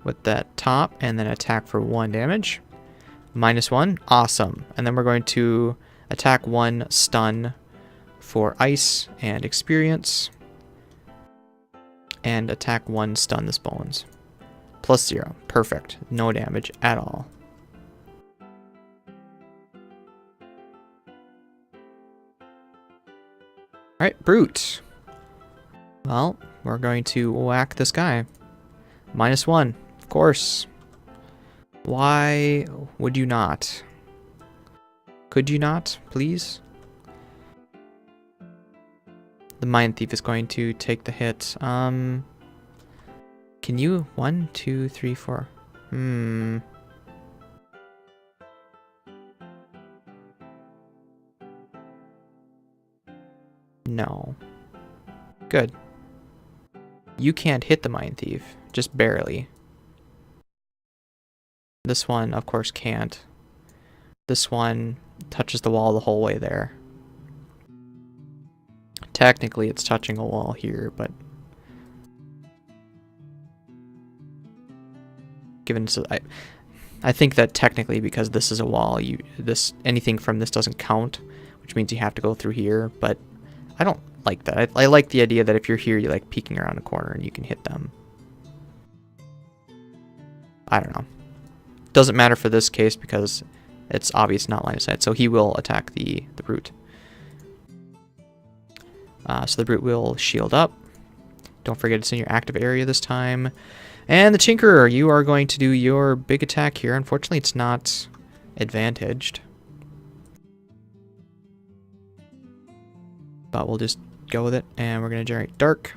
with that top, and then attack for 1 damage. -1, awesome. And then we're going to attack 1, stun for ice and experience, and attack 1, stun this bones. +0, perfect, no damage at all. Alright, brute. Well, we're going to whack this guy. -1, of course. Why would you not? Could you not, please? The Mindthief is going to take the hit. Can you? 1, 2, 3, 4. No. Good. You can't hit the Mindthief, just barely. This one, of course, can't. This one touches the wall the whole way there. Technically, it's touching a wall here, but given so, I think that technically, because this is a wall, anything from this doesn't count, which means you have to go through here. But I don't like that. I like the idea that if you're here, you're like peeking around a corner and you can hit them. I don't know. Doesn't matter for this case because it's obvious not line of sight. So he will attack the brute. So the brute will shield up. Don't forget it's in your active area this time. And the Tinkerer, you are going to do your big attack here. Unfortunately, it's not advantaged. But we'll just go with it, and we're going to generate Dark.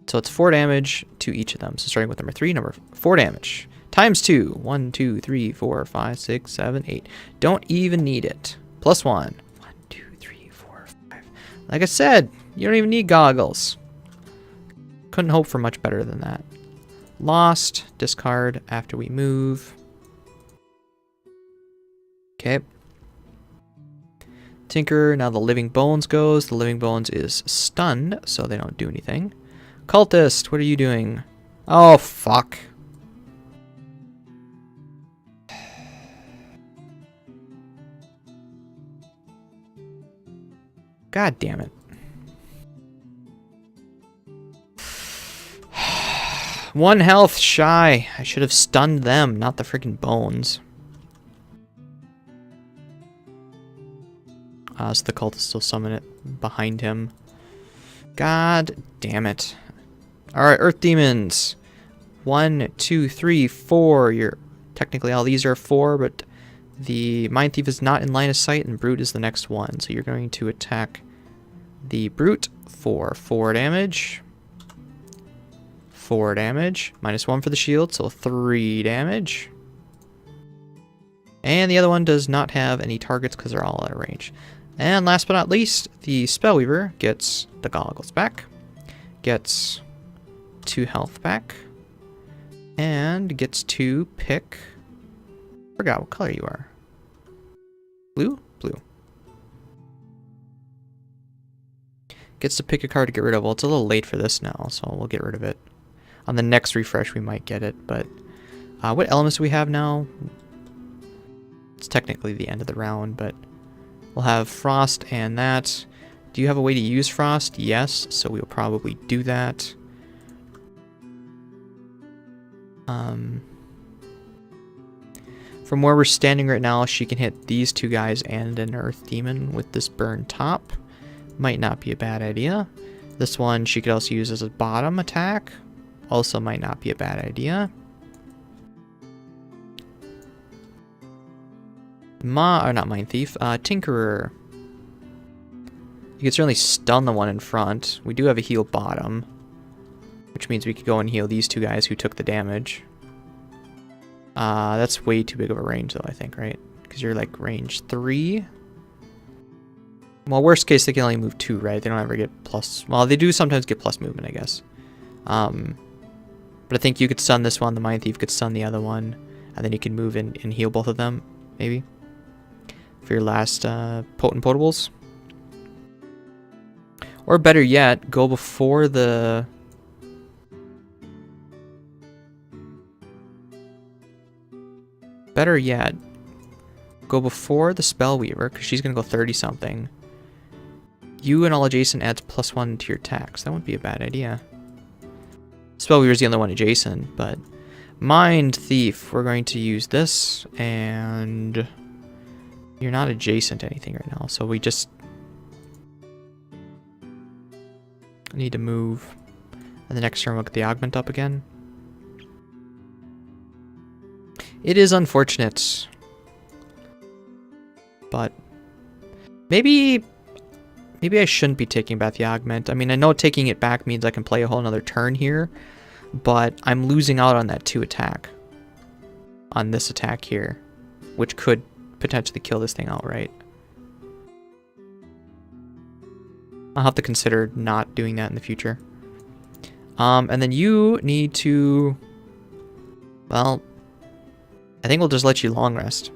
So it's 4 damage to each of them. So starting with number 3, number 4 damage. Times 2. 1, 2, 3, 4, 5, 6, 7, 8. Don't even need it. +1. 1, 2, 3, 4, 5. Like I said, you don't even need goggles. Couldn't hope for much better than that. Lost. Discard after we move. Okay. Tinker, now the Living Bones goes. The Living Bones is stunned, so they don't do anything. Cultist, what are you doing? Oh, fuck. God damn it. 1 health shy. I should have stunned them, not the freaking bones. So the cultists still summon it behind him. God damn it. Alright, Earth Demons. 1, 2, 3, 4. You're technically all these are 4, but the Mindthief is not in line of sight, and Brute is the next one. So you're going to attack the Brute for 4 damage. 4 damage. -1 for the shield, so 3 damage. And the other one does not have any targets because they're all out of range. And last but not least, the Spellweaver gets the goggles back, gets 2 health back, and gets to pick... Forgot what color you are. Blue? Blue. Gets to pick a card to get rid of. Well, it's a little late for this now, so we'll get rid of it. On the next refresh, we might get it, but... what elements do we have now? It's technically the end of the round, but... We'll have Frost and that. Do you have a way to use Frost? Yes, so we'll probably do that. From where we're standing right now, she can hit these 2 guys and an Earth Demon with this burn top. Might not be a bad idea. This one she could also use as a bottom attack. Also might not be a bad idea. Not Mindthief, Tinkerer. You could certainly stun the one in front. We do have a heal bottom, which means we could go and heal these 2 guys who took the damage. That's way too big of a range though, I think, right? Because you're like range 3. Well, worst case, they can only move 2, right? They don't ever get plus... Well, they do sometimes get plus movement, I guess. But I think you could stun this one, the Mindthief could stun the other one, and then you can move in and heal both of them, maybe. For your last potent potables. Or better yet, go before the... Better yet, go before the Spellweaver, because she's going to go 30 something. You and all adjacent adds +1 to your attacks. That wouldn't be a bad idea. Spellweaver's the only one adjacent, but Mindthief, we're going to use this, and you're not adjacent to anything right now, so we just need to move. And the next turn we'll get the augment up again. It is unfortunate, but maybe I shouldn't be taking back the augment. I mean, I know taking it back means I can play a whole another turn here, but I'm losing out on that 2 attack on this attack here, which could potentially kill this thing outright. I'll have to consider not doing that in the future. And then you need to, well, I think we'll just let you long rest.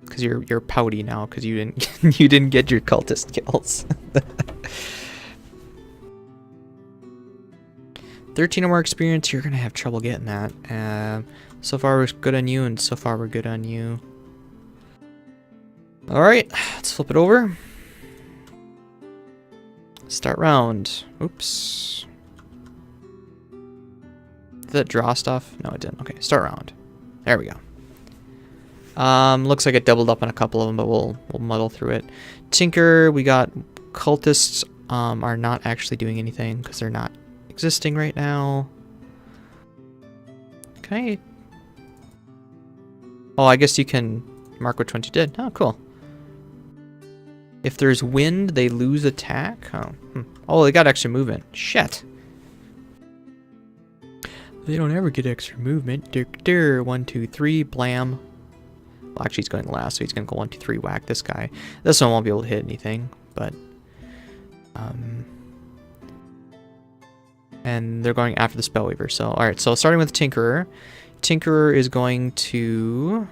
Because you're pouty now because you didn't get your cultist kills. 13 or more experience, you're gonna have trouble getting that. So far we're good on you, and so far we're good on you. Alright, let's flip it over. Start round. Oops. Did that draw stuff? No, it didn't. Okay, start round. There we go. Looks like it doubled up on a couple of them, but we'll muddle through it. Tinker, we got cultists are not actually doing anything because they're not existing right now. Can I? Oh, I guess you can mark which ones you did. Oh, cool. If there's wind, they lose attack. Oh, oh, they got extra movement. Shit. They don't ever get extra movement. 1, 2, 3, blam. Well, actually, he's going last, so he's going to go 1, 2, 3, whack this guy. This one won't be able to hit anything, but... and they're going after the Spellweaver, so... Alright, so starting with Tinkerer. Tinkerer is going to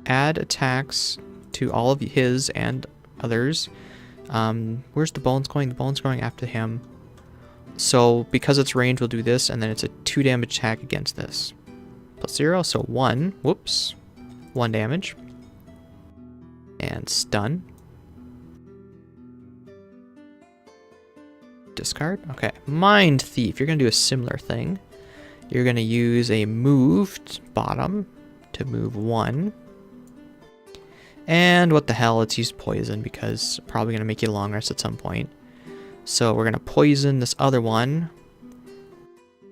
add attacks to all of his and others. Where's the bones going? The bones going after him. So, because it's range, we'll do this, and then it's a 2 damage attack against this. +0, so 1. Whoops. 1 damage. And stun. Discard. Okay. Mindthief. You're going to do a similar thing. You're going to use a moved bottom to move 1. And what the hell, let's use poison because probably going to make you long rest at some point. So we're going to poison this other one,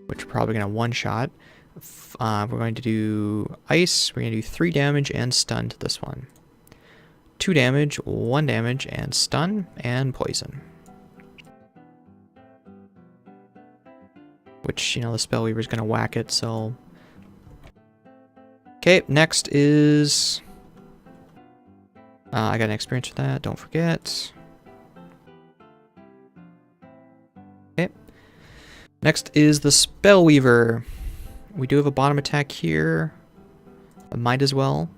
which we're probably going to one-shot. We're going to do ice. We're going to do 3 damage and stun to this one. 2 damage, 1 damage, and stun, and poison. Which, you know, the Spellweaver is going to whack it, so... Okay, next is... I got an experience for that, don't forget. Okay. Next is the Spellweaver. We do have a bottom attack here. I might as well.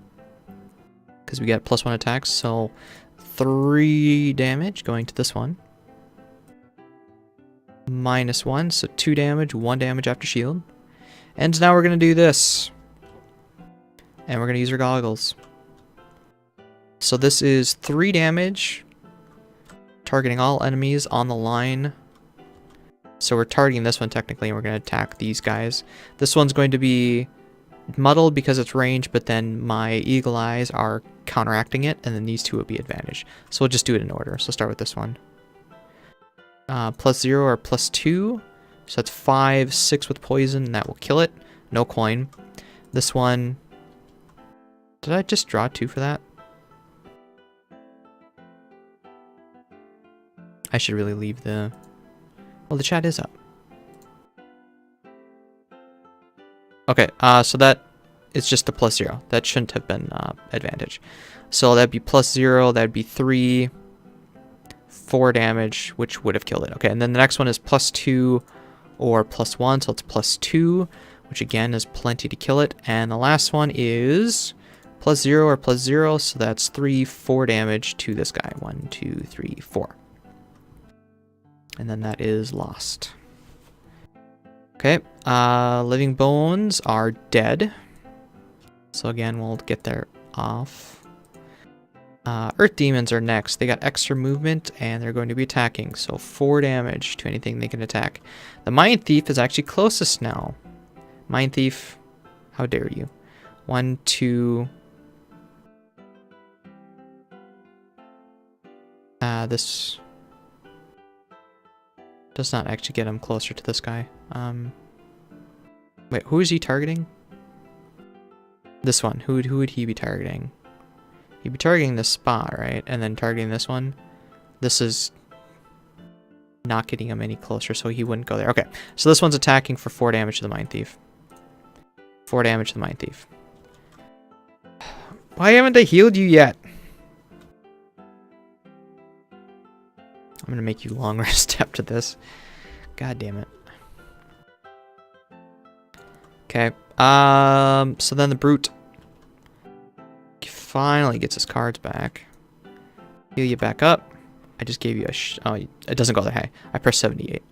Because we got +1 attacks, so 3 damage going to this one. -1, so 2 damage, 1 damage after shield. And now we're going to do this. And we're going to use our goggles. So this is 3 damage, targeting all enemies on the line. So we're targeting this one technically, and we're going to attack these guys. This one's going to be muddled because it's range, but then my eagle eyes are counteracting it, and then these two would be advantage. So we'll just do it in order. So start with this one. +0 or +2. So that's 5, 6 with poison, and that will kill it. No coin. This one... Did I just draw 2 for that? I should really leave the... Well, the chat is up. Okay, so that is just the +0. That shouldn't have been advantage. So that'd be +0, that'd be 3, 4 damage, which would have killed it. Okay, and then the next one is +2 or +1, so it's +2, which again is plenty to kill it. And the last one is +0 or +0, so that's 3, 4 damage to this guy. 1, 2, 3, 4. And then that is lost. Okay, living bones are dead. So again, we'll get there off. Earth demons are next. They got extra movement and they're going to be attacking. So 4 damage to anything they can attack. The Mindthief is actually closest now. Mindthief, how dare you? 1, 2. This does not actually get him closer to this guy. Wait, who is he targeting? This one. Who would he be targeting? He'd be targeting this spot, right? And then targeting this one. This is not getting him any closer, so he wouldn't go there. Okay, so this one's attacking for 4 damage to the Mindthief. 4 damage to the Mindthief. Why haven't I healed you yet? I'm gonna make you long rest after this. God damn it. Okay. So then the brute finally gets his cards back. Heal you back up. I just gave you a oh, it doesn't go that high. I pressed 78.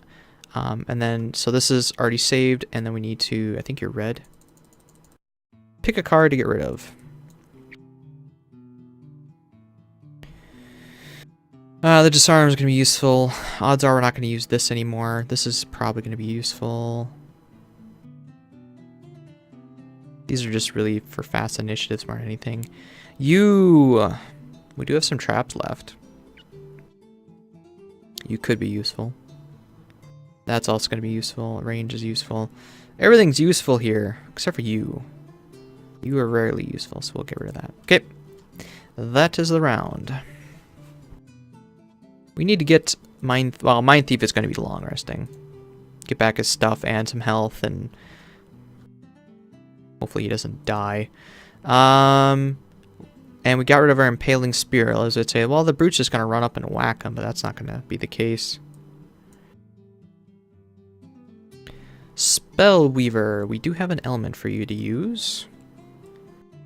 And then so this is already saved, and then we need to, I think you're red. Pick a card to get rid of. The disarm is going to be useful. Odds are we're not going to use this anymore. This is probably going to be useful. These are just really for fast initiatives more than anything. We do have some traps left. You could be useful. That's also going to be useful. Range is useful. Everything's useful here, except for you. You are rarely useful, so we'll get rid of that. Okay. That is the round. We need to get Mindthief is going to be long resting. Get back his stuff and some health, and hopefully he doesn't die. And we got rid of our Impaling Spear. As I'd say, well, the brute's just going to run up and whack him, but that's not going to be the case. Spellweaver. We do have an element for you to use.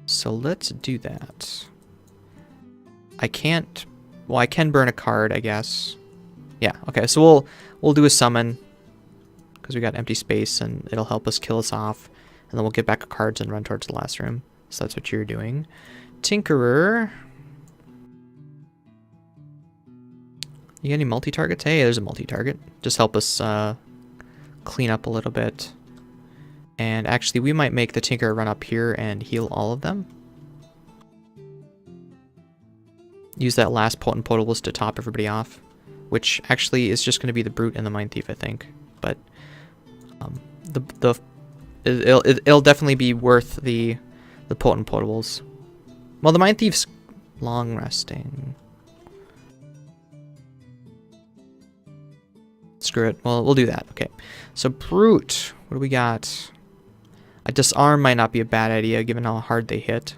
So let's do that. I can't... Well, I can burn a card, I guess. Yeah, okay, so we'll do a summon. Because we got empty space, and it'll help us kill us off. And then we'll get back our cards and run towards the last room. So that's what you're doing. Tinkerer. You got any multi-targets? Hey, there's a multi-target. Just help us clean up a little bit. And actually, we might make the Tinkerer run up here and heal all of them. Use that last potent potables to top everybody off. Which actually is just going to be the Brute and the Mindthief, I think. But it'll definitely be worth the potent potables. Well, the Mindthief's long resting. Screw it. Well, we'll do that. Okay. So Brute, what do we got? A disarm might not be a bad idea given how hard they hit.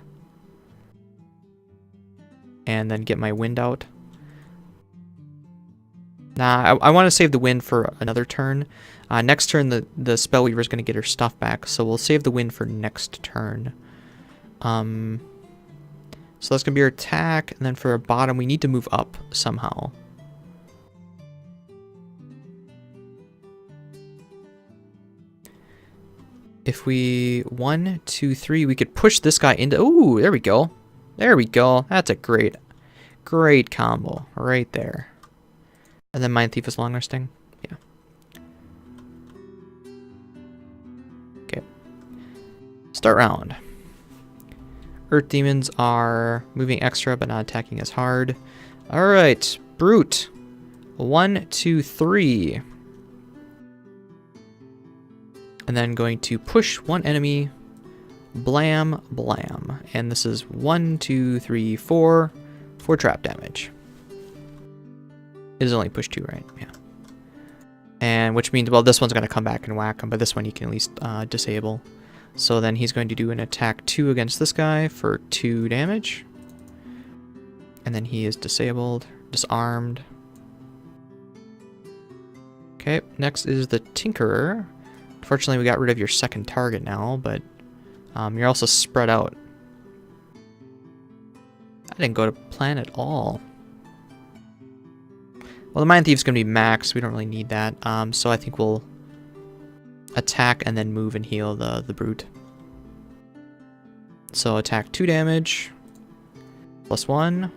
And then get my wind out. Nah, I want to save the wind for another turn. Next turn, the Spellweaver is going to get her stuff back, so we'll save the wind for next turn. So that's going to be our attack, and then for our bottom, we need to move up somehow. If we... 1, 2, 3, we could push this guy into... Ooh, there we go. There we go. That's a great combo right there. And then Mindthief is long resting. Yeah. Okay. Start round. Earth demons are moving extra but not attacking as hard. Alright. Brute. 1, 2, 3. And then going to push one enemy. Blam, blam. And this is 1, 2, 3, 4. 4 trap damage. It is only push 2, right? Yeah. And which means, well, this one's going to come back and whack him, but this one you can at least disable. So then he's going to do an attack 2 against this guy for 2 damage. And then he is disabled, disarmed. Okay, next is the Tinkerer. Unfortunately, we got rid of your second target now, but you're also spread out. I didn't go to plan at all. Well, the Mindthief's going to be max. We don't really need that. So I think we'll attack and then move and heal the brute. So attack 2 damage, plus 1,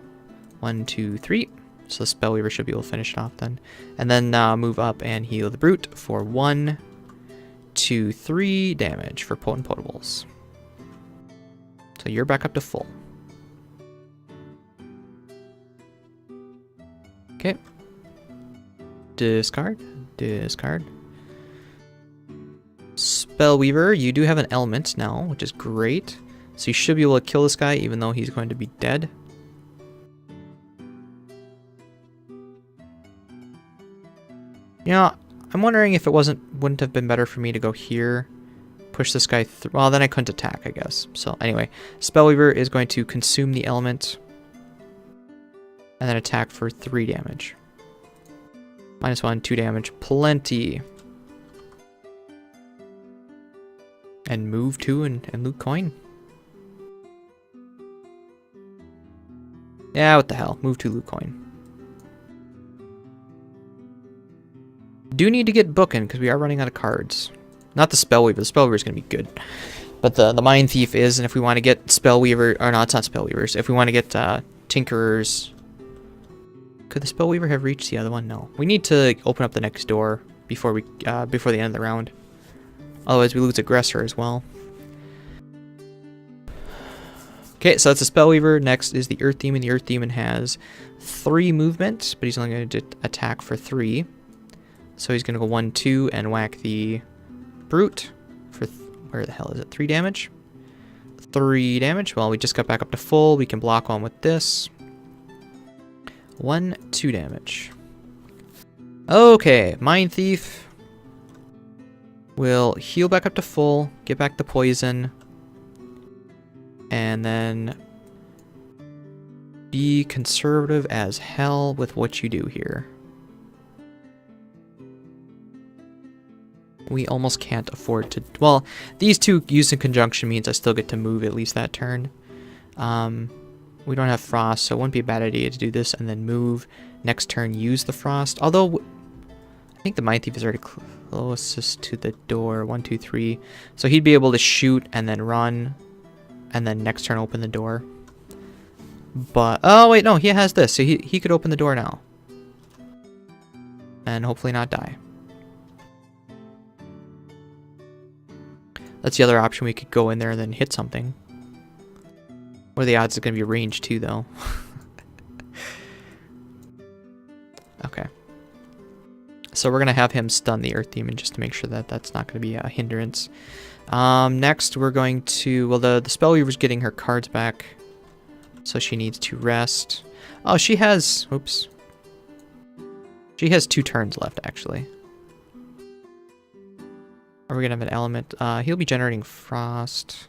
1, 2, 3. So the Spellweaver should be able to finish it off then. And then move up and heal the brute for 1, 2, 3 damage for potent potables. So you're back up to full. Okay. Discard. Discard. Spellweaver, you do have an element now, which is great. So you should be able to kill this guy even though he's going to be dead. You know, I'm wondering if it wouldn't have been better for me to go here, push this guy through. Well, then I couldn't attack, I guess. So anyway, Spellweaver is going to consume the element and then attack for 3 damage. -1, 2 damage, plenty. And move to and loot coin. Yeah, what the hell? Move to loot coin. Do need to get booking because we are running out of cards. Not the Spellweaver. The Spellweaver is going to be good. But the Mindthief is, and if we want to get Spellweaver, or no, it's not Spellweavers. If we want to get Tinkerers. Could the Spellweaver have reached the other one? No. We need to open up the next door before the end of the round. Otherwise we lose Aggressor as well. Okay, so that's a Spellweaver. Next is the Earth Demon. The Earth Demon has 3 movement, but he's only going to attack for 3. So he's going to go 1, 2, and whack the Brute for, where the hell is it? 3 damage? 3 damage. Well, we just got back up to full. We can block on with this. 1, 2 damage. Okay, Mindthief will heal back up to full, get back the poison, and then be conservative as hell with what you do here. We almost can't afford to... Well, these two used in conjunction means I still get to move at least that turn. We don't have frost, so it wouldn't be a bad idea to do this and then move. Next turn, use the frost. Although, I think the Mindthief is already closest to the door. 1, 2, 3. So he'd be able to shoot and then run. And then next turn, open the door. But, oh wait, no, he has this. So he could open the door now. And hopefully not die. That's the other option. We could go in there and then hit something. What are the odds it's going to be range 2, though? Okay. So we're going to have him stun the Earth Demon just to make sure that that's not going to be a hindrance. Next, we're going to... Well, the Spellweaver's getting her cards back. So she needs to rest. Oh, she has... Oops. She has 2 turns left, actually. Are we going to have an element? He'll be generating frost.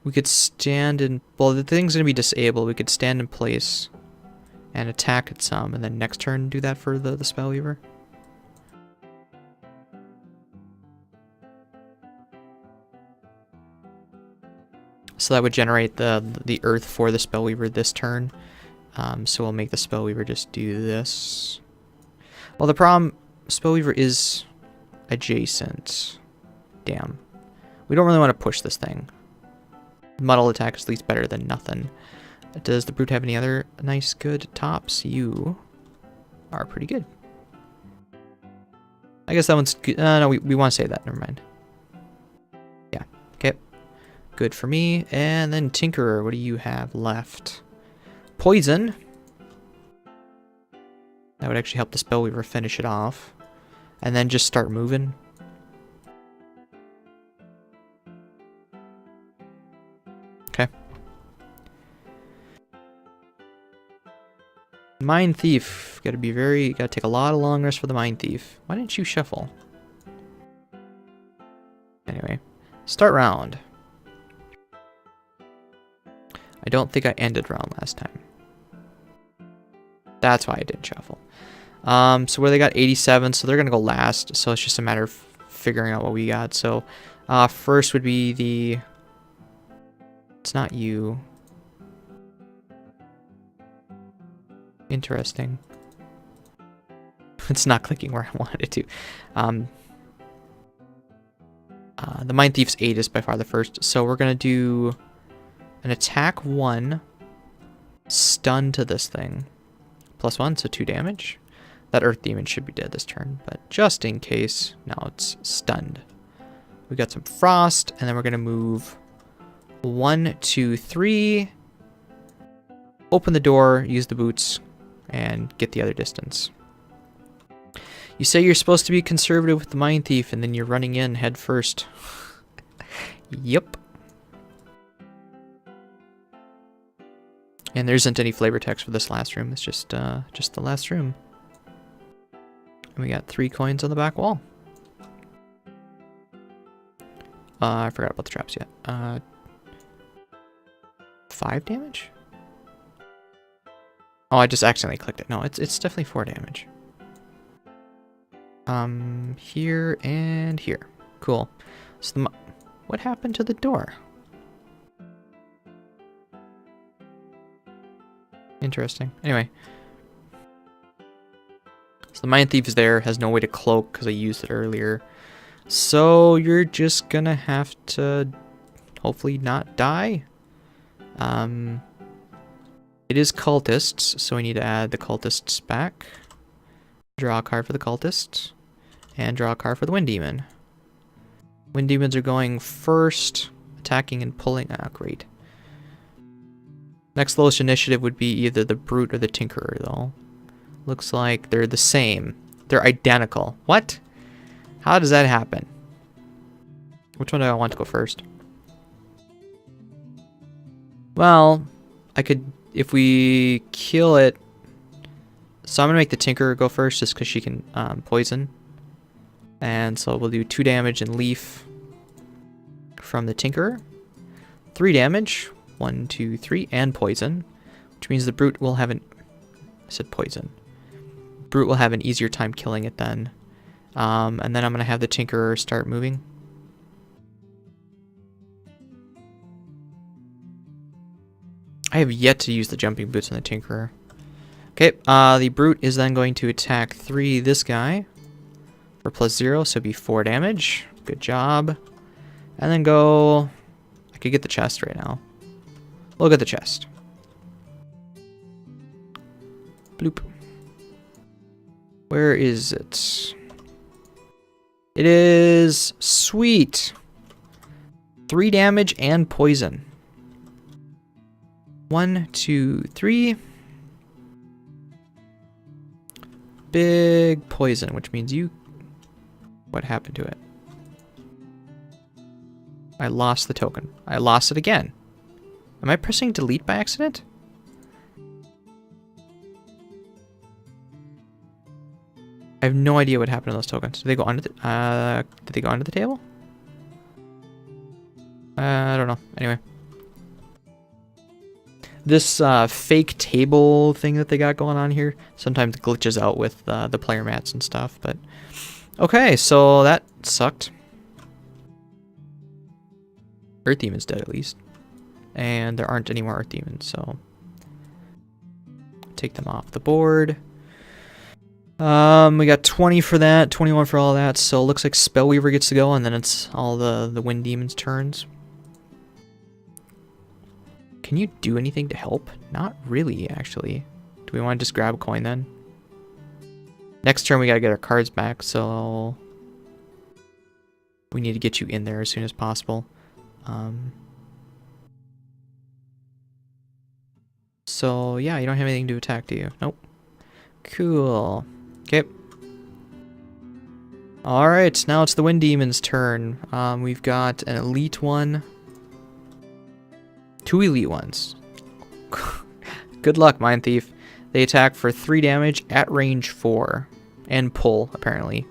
We could stand in... Well, the thing's going to be disabled. We could stand in place and attack at some, and then next turn do that for the Spellweaver. So that would generate the earth for the Spellweaver this turn. So we'll make the Spellweaver just do this. Well, the problem... Spellweaver is adjacent. Damn. We don't really want to push this thing. Muddle attack is at least better than nothing. Does the Brute have any other nice, good tops? You are pretty good. I guess that one's good. No, we want to save that. Never mind. Yeah. Okay. Good for me. And then Tinkerer, what do you have left? Poison. That would actually help the Spellweaver finish it off. And then just start moving. Okay. Mindthief. Gotta take a lot of long rests for the Mindthief. Why didn't you shuffle? Anyway. Start round. I don't think I ended round last time. That's why I didn't shuffle. So where they got 87, so they're gonna go last. So it's just a matter of figuring out what we got. So first would be the... It's not you. Interesting. It's not clicking where I wanted it to. The Mindthief's 8 is by far the first. So we're going to do an attack 1, stun to this thing. +1, so 2 damage. That Earth Demon should be dead this turn, but just in case, now it's stunned. We got some Frost, and then we're going to move 1, 2, 3. Open the door, use the boots, and get the other distance. You say you're supposed to be conservative with the Mindthief, and then you're running in head first. Yep. And there isn't any flavor text for this last room. It's just the last room. And we got 3 coins on the back wall. I forgot about the traps yet. 5 damage? Oh, I just accidentally clicked it. No, it's definitely 4 damage. Here and here. Cool. So what happened to the door? Interesting. Anyway. So the Mindthief is there, has no way to cloak because I used it earlier. So you're just gonna have to hopefully not die. It is cultists, so we need to add the cultists back. Draw a card for the cultists. And draw a card for the Wind Demon. Wind Demons are going first, attacking and pulling. Ah, great. Next lowest initiative would be either the Brute or the Tinkerer, though. Looks like they're the same. They're identical. What? How does that happen? Which one do I want to go first? Well, I could, if we kill it. So I'm going to make the Tinkerer go first just because she can poison. And so we'll do 2 damage and leaf from the Tinkerer. 3 damage. 1, 2, 3, and poison. Which means the Brute will have an... I said poison. Brute will have an easier time killing it then. And then I'm going to have the Tinkerer start moving. I have yet to use the jumping boots on the Tinkerer. Okay, the Brute is then going to attack 3 this guy. For +0, so it'd be 4 damage. Good job. And then go... I could get the chest right now. Look at the chest. Bloop. Where is it? It is... Sweet! 3 damage and poison. 1, 2, 3. Big poison, which means you... What happened to it? I lost the token. I lost it again. Am I pressing delete by accident? I have no idea what happened to those tokens. Did they go under the did they go under the table? I don't know. Anyway. This fake table thing that they got going on here sometimes glitches out with the player mats and stuff, but okay, so that sucked. Earth Demon's dead at least. And there aren't any more Earth Demons, so take them off the board. We got 20 for that, 21 for all that, so it looks like Spellweaver gets to go, and then it's all the Wind Demon's turns. Can you do anything to help? Not really, actually. Do we want to just grab a coin then? Next turn we gotta get our cards back, so we need to get you in there as soon as possible. So yeah, you don't have anything to attack, do you? Nope. Cool. Okay. Alright, now it's the Wind Demon's turn. We've got an elite one. 2 elite ones. Good luck, Mindthief. They attack for 3 damage at range 4. And pull, apparently.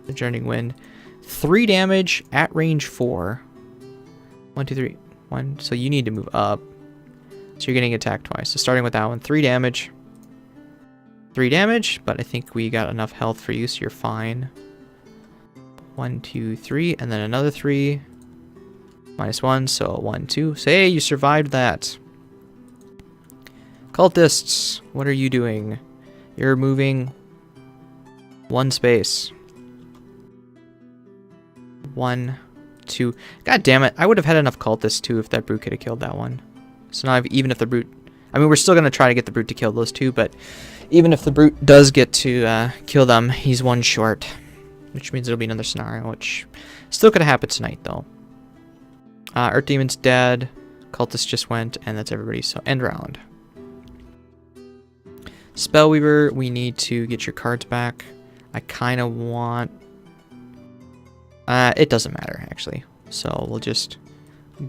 The Journeying Wind. 3 damage at range 4. 1, 2, 3. 1. So you need to move up. So you're getting attacked twice. So starting with that one, 3 damage. 3 damage, but I think we got enough health for you, so you're fine. 1, 2, 3, and then another 3. -1, so 1, 2. So hey, you survived that. Cultists, what are you doing? You're moving One space. 1, 2. God damn it. I would have had enough cultists too if that brute could have killed that one. So now even if the brute... I mean, we're still going to try to get the brute to kill those two, but even if the brute does get to kill them, he's one short. Which means it'll be another scenario, which still could have happened tonight, though. Earth Demon's dead. Cultist just went, and that's everybody, so end round. Spellweaver, we need to get your cards back. I kind of want... it doesn't matter, actually. So we'll just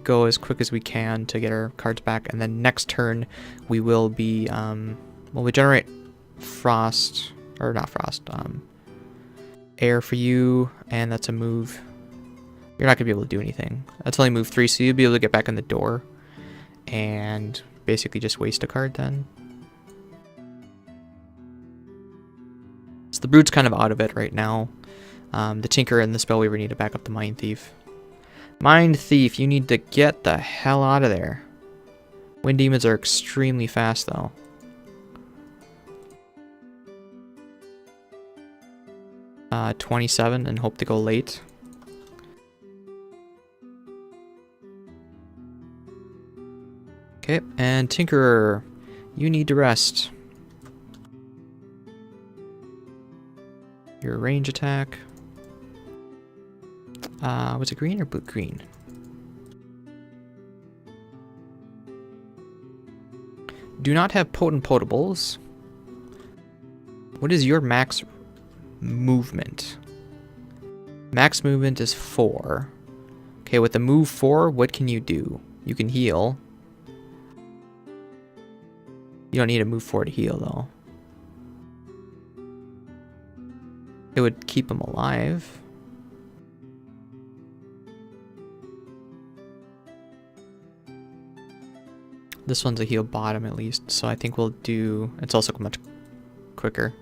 go as quick as we can to get our cards back, and then next turn we will be... well, we generate frost, or not frost, air for you, and that's a move. You're not going to be able to do anything. That's only move 3, so you'll be able to get back in the door and basically just waste a card then. So the Brute's kind of out of it right now. The Tinker and the Spellweaver need to back up the Mindthief. Mindthief, you need to get the hell out of there. Wind Demons are extremely fast though. Uh, 27 and hope to go late. Okay, and Tinkerer, you need to rest. Your range attack. Was it green or blue? Green. Do not have potent potables. What is your max movement? Max movement is 4. Okay, with the move 4, what can you do? You can heal. You don't need to move 4 to heal, though. It would keep him alive. This one's a heal bottom, at least, so I think we'll do... It's also much quicker.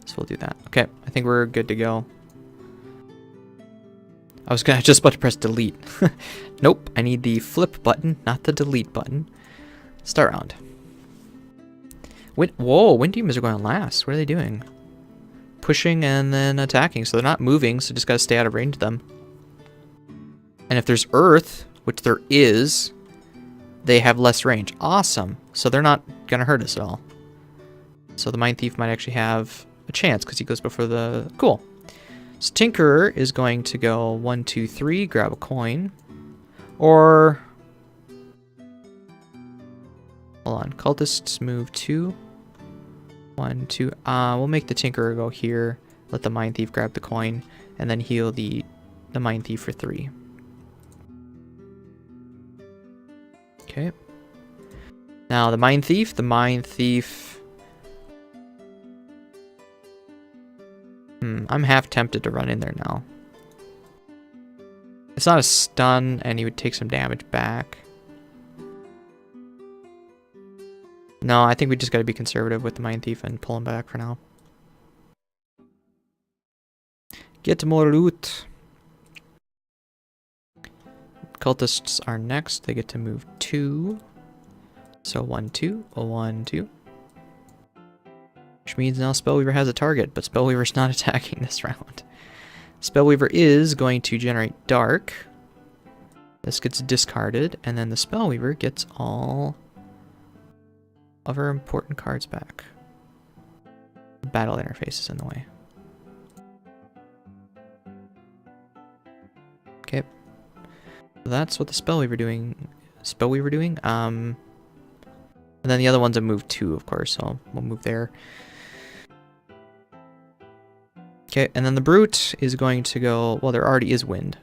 So we'll do that. Okay, I think we're good to go. I was just about to press delete. Nope, I need the flip button, not the delete button. Start round. Whoa, Wind Demons are going last. What are they doing? Pushing and then attacking, so they're not moving, so just gotta stay out of range of them. And if there's Earth, which there is, they have less range. Awesome. So they're not gonna hurt us at all. So the Mindthief might actually have a chance because he goes before the... Cool. So Tinkerer is going to go 1, 2, 3, grab a coin. Or... Hold on. Cultists move 2. 1, 2. We'll make the Tinkerer go here. Let the Mindthief grab the coin. And then heal the Mindthief for 3. Okay. Now the Mindthief... I'm half tempted to run in there now. It's not a stun, and he would take some damage back. No, I think we just gotta be conservative with the Mindthief and pull him back for now. Get more loot. Cultists are next. They get to move 2. So 1, 2, 1, 2. Which means now Spellweaver has a target, but Spellweaver's not attacking this round. Spellweaver is going to generate Dark. This gets discarded, and then the Spellweaver gets all of her important cards back. The battle interface is in the way. Okay. That's what the Spellweaver doing. And then the other one's a move 2, of course, so we'll move there. Okay, and then the Brute is going to go... Well, there already is Wind.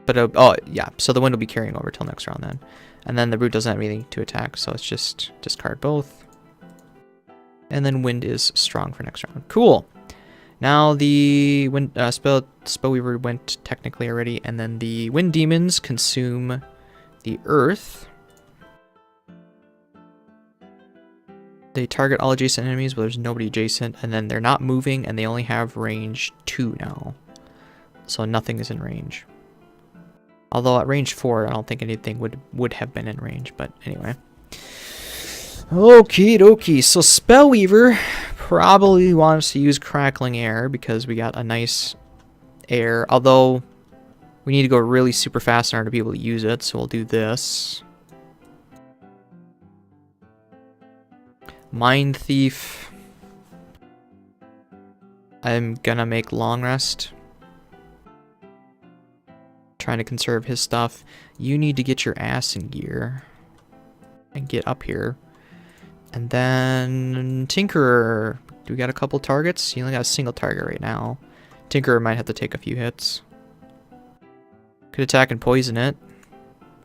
But, oh, yeah, so the Wind will be carrying over till next round then. And then the Brute doesn't have anything to attack, so it's just discard both. And then Wind is strong for next round. Cool! Now the Spellweaver went technically already, and then the Wind Demons consume the Earth. They target all adjacent enemies, but there's nobody adjacent, and then they're not moving, and they only have range 2 now. So nothing is in range. Although at range 4, I don't think anything would have been in range, but anyway. Okie dokie. So Spellweaver probably wants to use Crackling Air because we got a nice air. Although we need to go really super fast in order to be able to use it. So we'll do this. Mindthief. I'm gonna make Long Rest. Trying to conserve his stuff. You need to get your ass in gear and get up here. And then Tinkerer. Do we got a couple targets? You only got a single target right now. Tinkerer might have to take a few hits. Could attack and poison it.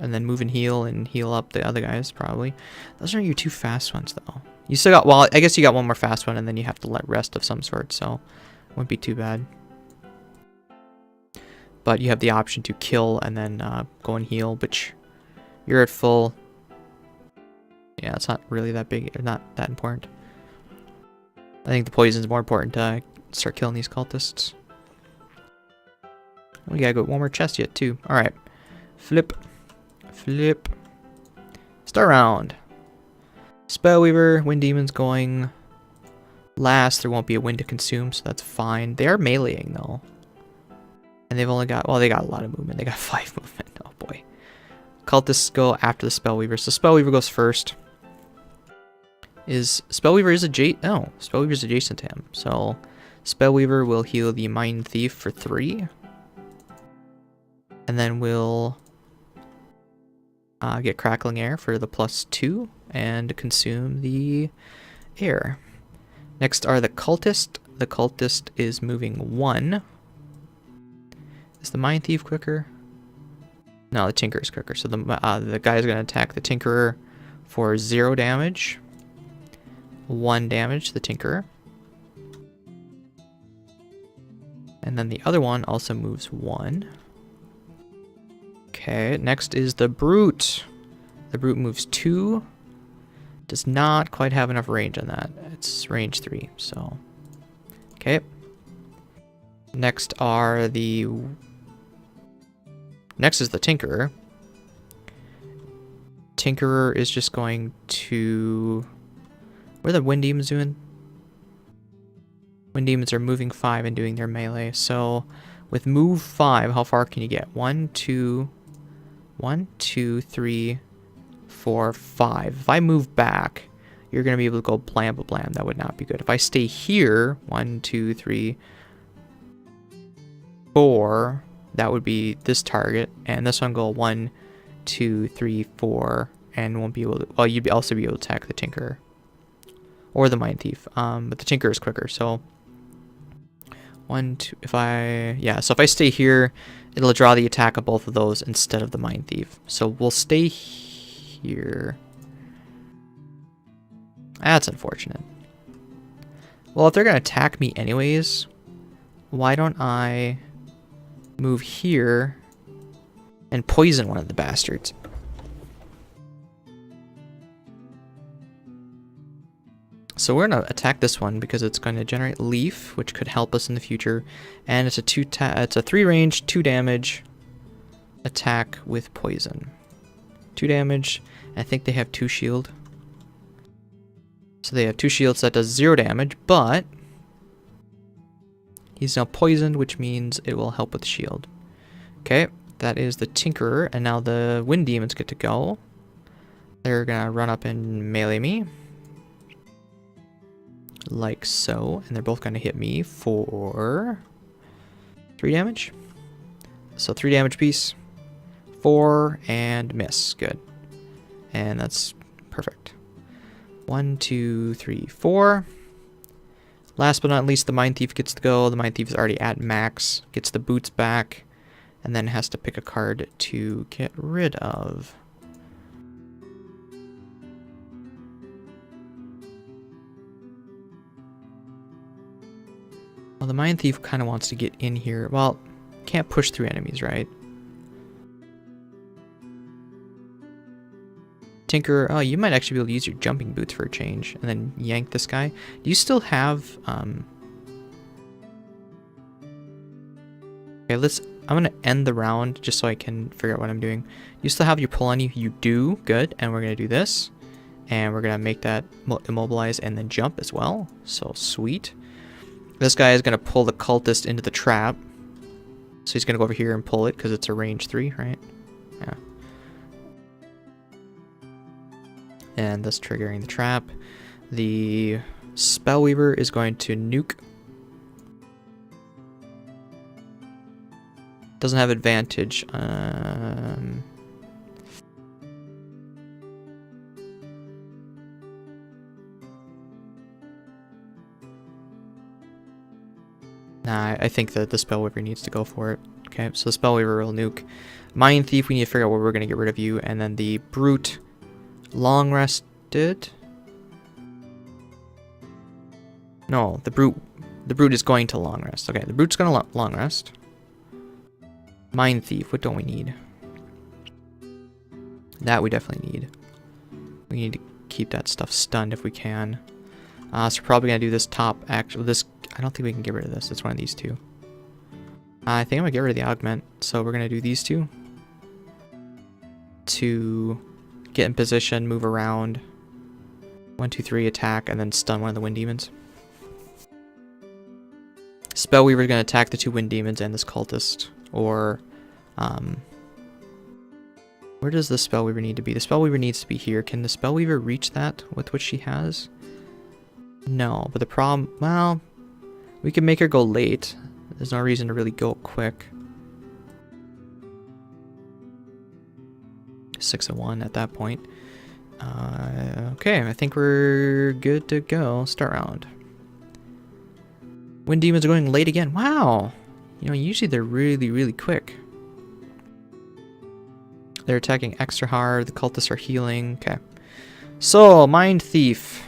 And then move and heal up the other guys, probably. Those aren't your two fast ones, though. You still got, well, I guess you got one more fast one, and then you have to let rest of some sort, so it wouldn't be too bad. But you have the option to kill and then go and heal, which you're at full. Yeah, it's not really that big, or not that important. I think the poison's more important to start killing these cultists. We gotta go one more chest yet, too. Alright. Flip. Flip. Start round. Spellweaver, Wind Demon's going last. There won't be a wind to consume, so that's fine. They are meleeing, though. And they've only got, well, they got a lot of movement. They got 5 movement. Oh, boy. Cultists go after the Spellweaver. So Spellweaver goes first. Spellweaver is adjacent? Oh, Spellweaver is adjacent to him. So Spellweaver will heal the Mindthief for 3. And then we'll get Crackling Air for the +2 and consume the air. Next are the Cultist. The Cultist is moving 1. Is the Mindthief quicker? No, the Tinkerer is quicker. So the guy is going to attack the Tinkerer for 0 damage. 1 damage to the Tinkerer. And then the other one also moves 1. Okay, next is the Brute. The Brute moves 2. Does not quite have enough range on that. It's range 3, so. Okay. Next is the Tinkerer. Tinkerer is just going to... What are the Wind Demons doing? Wind Demons are moving 5 and doing their melee. So with move 5, how far can you get? 1, 2, 3, 4, 5. If I move back, you're going to be able to go blam, blam. That would not be good. If I stay here, 1, 2, 3, 4, that would be this target. And this one go 1, 2, 3, 4, and won't be able to... Well, you'd also be able to attack the Tinkerer. Or the Mindthief. But the Tinkerer is quicker, so... 1, 2... So if I stay here, it'll draw the attack of both of those instead of the Mindthief. So we'll stay here. That's unfortunate. Well, if they're going to attack me anyways, why don't I move here and poison one of the bastards? So we're going to attack this one because it's going to generate Leaf, which could help us in the future. And it's a 3 range, 2 damage attack with poison. 2 damage. I think they have 2 shield. So they have 2 shields, so that does 0 damage, but he's now poisoned, which means it will help with shield. Okay, that is the Tinkerer, and now the Wind Demons get to go. They're going to run up and melee me. Like so, and they're both going to hit me for 3 damage. So 3 damage piece, 4, and miss. Good. And that's perfect. 1, 2, 3, 4. Last but not least, the Mindthief gets to go. The Mindthief is already at max, gets the boots back, and then has to pick a card to get rid of. Well, the Mindthief kind of wants to get in here. Well, can't push through enemies, right? Tinker, oh, you might actually be able to use your jumping boots for a change, and then yank this guy. Do you still have, Okay, I'm gonna end the round just so I can figure out what I'm doing. You still have your pull on you? You do, good, and we're gonna do this. And we're going to make that immobilize and then jump as well. So sweet. This guy is going to pull the cultist into the trap. So he's going to go over here and pull it because it's a range 3, right? Yeah. And thus triggering the trap. The Spellweaver is going to nuke. Doesn't have advantage. Nah, I think that the Spellweaver needs to go for it. Okay, so the Spellweaver will nuke. Mindthief, we need to figure out where we're going to get rid of you. And then the Brute, long rested. No, the Brute is going to long rest. Okay, the Brute's going to long rest. Mindthief, what don't we need? That we definitely need. We need to keep that stuff stunned if we can. So we're probably going to do this top action. This, I don't think we can get rid of this. It's one of these two. I think I'm going to get rid of the augment. So we're going to do these two. To get in position, move around. 1, 2, 3, attack, and then stun one of the wind demons. Spellweaver is going to attack the 2 wind demons and this cultist. Or, where does the Spellweaver need to be? The Spellweaver needs to be here. Can the Spellweaver reach that with what she has? No, but the problem, well, we can make her go late. There's no reason to really go quick. 6 and 1 at that point. Okay, I think we're good to go. Start round. Wind demons are going late again. Wow. You know, usually they're really, really quick. They're attacking extra hard. The cultists are healing. Okay. So, Mindthief.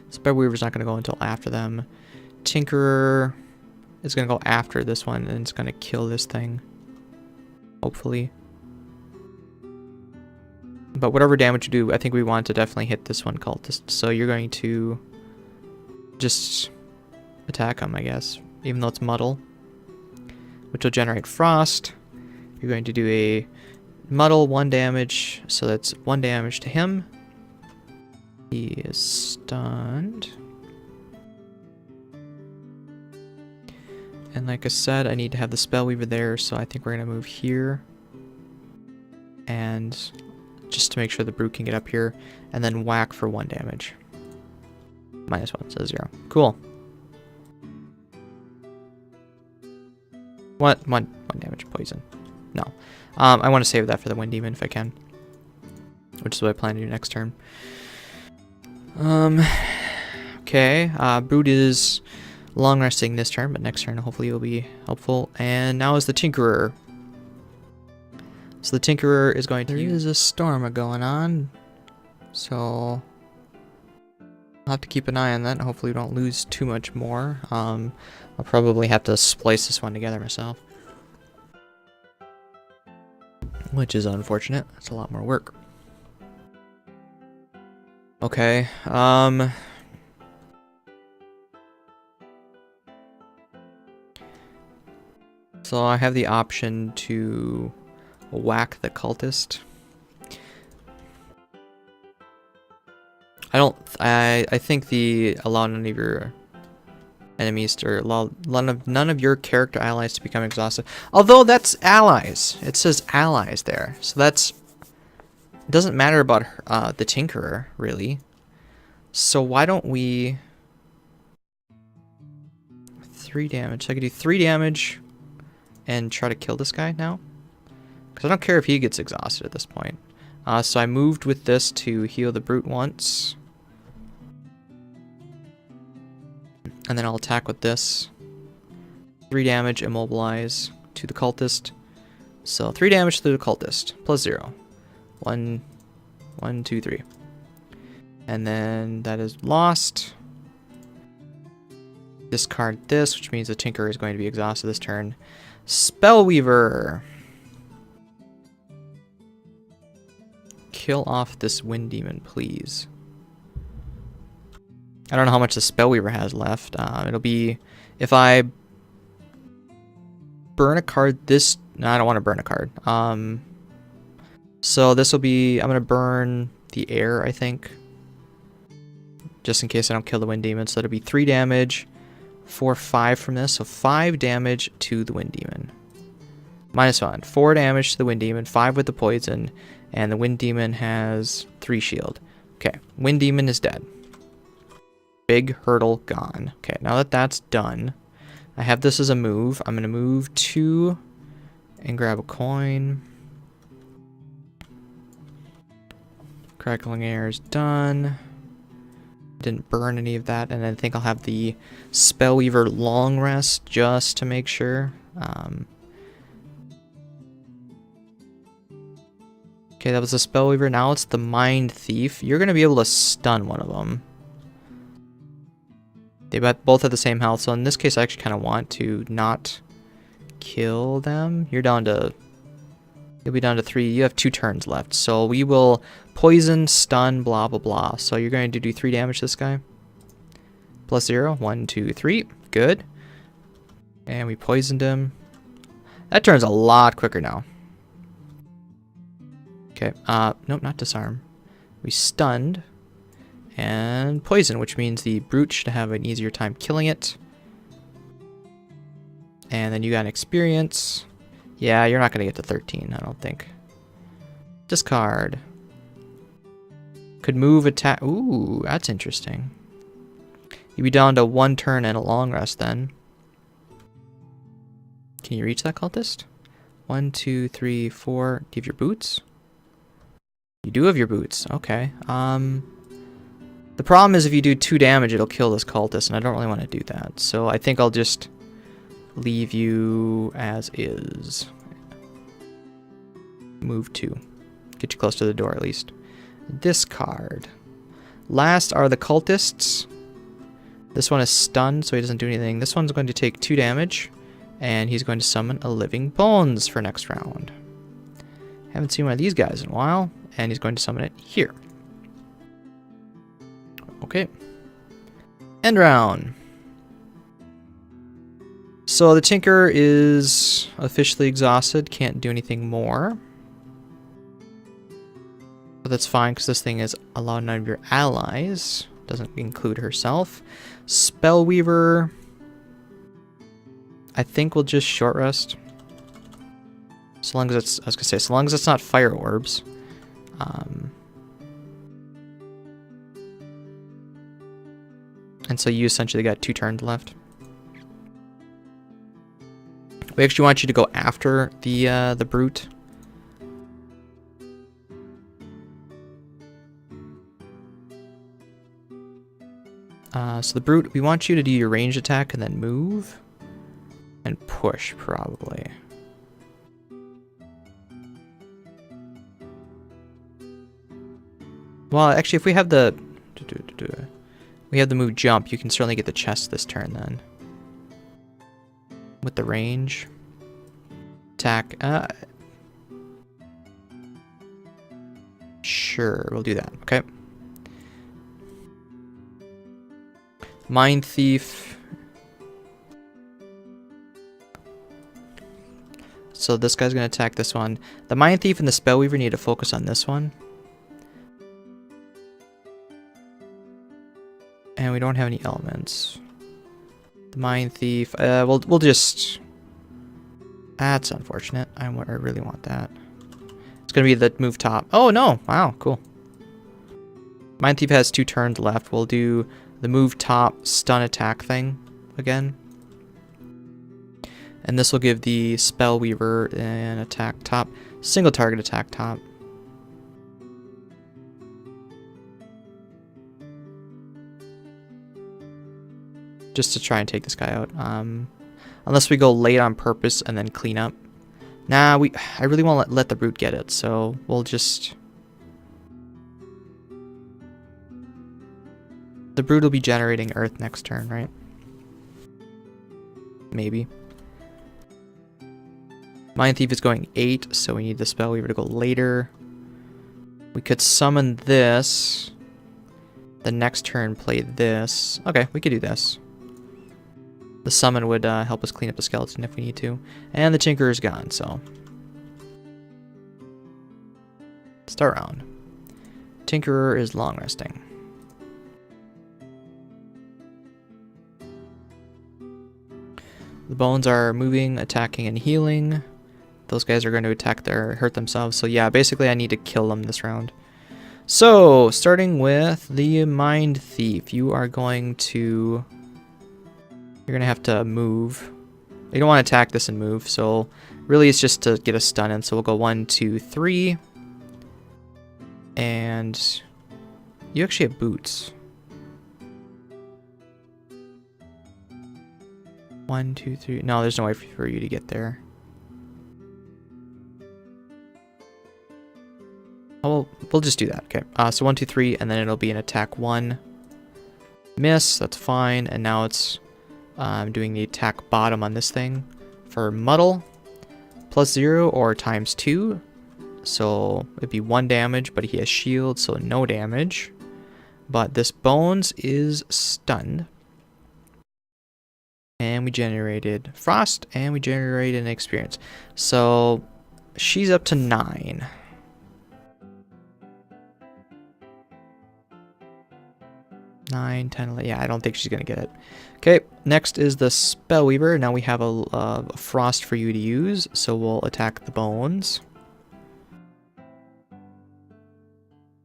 Spellweaver's not going to go until after them. Tinkerer is going to go after this one, and it's going to kill this thing. Hopefully. But whatever damage you do, I think we want to definitely hit this one cultist. So you're going to just attack him, I guess. Even though it's muddle, which will generate frost. You're going to do a muddle 1 damage, so that's 1 damage to him. He is stunned. And like I said, I need to have the Spellweaver there, so I think we're going to move here. And just to make sure the Brute can get up here, and then whack for 1 damage. -1, so 0. Cool. One damage poison. No. I want to save that for the wind demon if I can. Which is what I plan to do next turn. Okay. Brute is long resting this turn, but next turn hopefully will be helpful. And now is the Tinkerer. So the Tinkerer is going to use... There is a storm going on. So I'll have to keep an eye on that. Hopefully we don't lose too much more. I'll probably have to splice this one together myself. Which is unfortunate. That's a lot more work. Okay, so I have the option to whack the cultist. I think the allow none of your enemies to allow none of your character allies to become exhausted. Although that's allies. It says allies there. So that's it doesn't matter about the Tinkerer, really. So why don't we 3 damage. So I could do 3 damage and try to kill this guy now. Because I don't care if he gets exhausted at this point. So I moved with this to heal the Brute once. And then I'll attack with this. 3 damage, immobilize to the cultist. So 3 damage to the cultist, plus 0. 1, 2, 3. And then that is lost. Discard this, which means the Tinkerer is going to be exhausted this turn. Spellweaver. Kill off this wind demon, please. I don't know how much the Spellweaver has left. It'll be if I burn a card this... No, I don't want to burn a card. So this will be, I'm going to burn the air, I think. Just in case I don't kill the wind demon. So it'll be 3 damage, 4, 5 from this. So 5 damage to the wind demon. -1. 4 damage to the wind demon, 5 with the poison, and the wind demon has 3 shield. Okay, wind demon is dead. Big hurdle gone. Okay, now that that's done, I have this as a move. I'm going to move 2 and grab a coin. Crackling air is done. Didn't burn any of that, and I think I'll have the Spellweaver long rest just to make sure. Okay, that was the Spellweaver. Now it's the Mindthief. You're going to be able to stun one of them. They both have the same health, so in this case I actually kind of want to not kill them. You're down to... You'll be down to 3. You have 2 turns left. So we will poison, stun, blah, blah, blah. So you're going to do 3 damage to this guy. +0. 1, 2, 3. Good. And we poisoned him. That turns a lot quicker now. Okay. Nope, not disarm. We stunned. And poison, which means the brute should have an easier time killing it. And then you got an experience. Yeah, you're not going to get to 13, I don't think. Discard. Could move, attack. Ooh, that's interesting. You'd be down to 1 turn and a long rest then. Can you reach that cultist? 1, 2, 3, 4. Do you have your boots? You do have your boots. Okay. The problem is if you do 2 damage, it'll kill this cultist, and I don't really want to do that. So I think I'll just leave you as is. Move 2. Get you close to the door at least. Discard. Last are the cultists. This one is stunned, so he doesn't do anything. This one's going to take 2 damage, and he's going to summon a living bones for next round. Haven't seen one of these guys in a while, and he's going to summon it here. Okay. End round. So the Tinker is officially exhausted, can't do anything more. But that's fine, because this thing is allow none of your allies. Doesn't include herself. Spellweaver, I think we'll just short rest. So long as it's, I was gonna say, so long as it's not fire orbs. And so you essentially got 2 turns left. We actually want you to go after the brute. So the brute, we want you to do your ranged attack and then move and push probably. Well, actually, if we have the move jump, you can certainly get the chest this turn then. With the range. Attack. Sure, we'll do that. Okay. Mindthief. So this guy's going to attack this one. The Mindthief and the Spellweaver need to focus on this one. And we don't have any elements. The Mindthief. We'll just... That's unfortunate. I really want that. It's going to be the move top. Oh, no. Wow, cool. Mindthief has 2 turns left. We'll do the move top stun attack thing again. And this will give the Spellweaver an attack top. Single target attack top. Just to try and take this guy out. Unless we go late on purpose and then clean up. Nah, I really won't let the brute get it, so we'll just... The brute will be generating earth next turn, right? Maybe. Mindthief is going 8, so we need the Spellweaver to go later. We could summon this. The next turn play this. Okay, we could do this. The summon would help us clean up the skeleton if we need to. And the Tinker is gone, so... Start round. Tinkerer is long resting. The bones are moving, attacking, and healing. Those guys are going to attack hurt themselves. So yeah, basically I need to kill them this round. So, starting with the Mindthief, you are going to... You're going to have to move. You don't want to attack this and move, so really it's just to get a stun in. So we'll go 1, 2, 3. And you actually have boots. 1, 2, 3. No, there's no way for you to get there. Oh, we'll just do that. Okay. So 1, 2, 3, and then it'll be an attack 1. Miss. That's fine. And now it's doing the attack bottom on this thing for muddle. +0 or ×2. So it'd be 1 damage, but he has shield, so no damage. But this bones is stunned. And we generated frost, and we generated an experience. So she's up to 9. 9, 10, 11. Yeah, I don't think she's gonna get it. Okay, next is the Spellweaver. Now we have a frost for you to use, so we'll attack the bones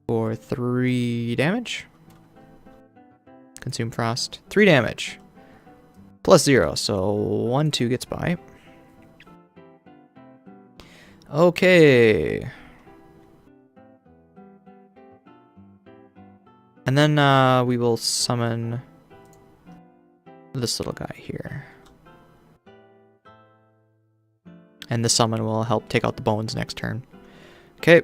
for 3 damage. Consume frost, 3 damage. +0, so 1, 2 gets by. Okay. And then we will summon this little guy here. And the summon will help take out the bones next turn. Okay.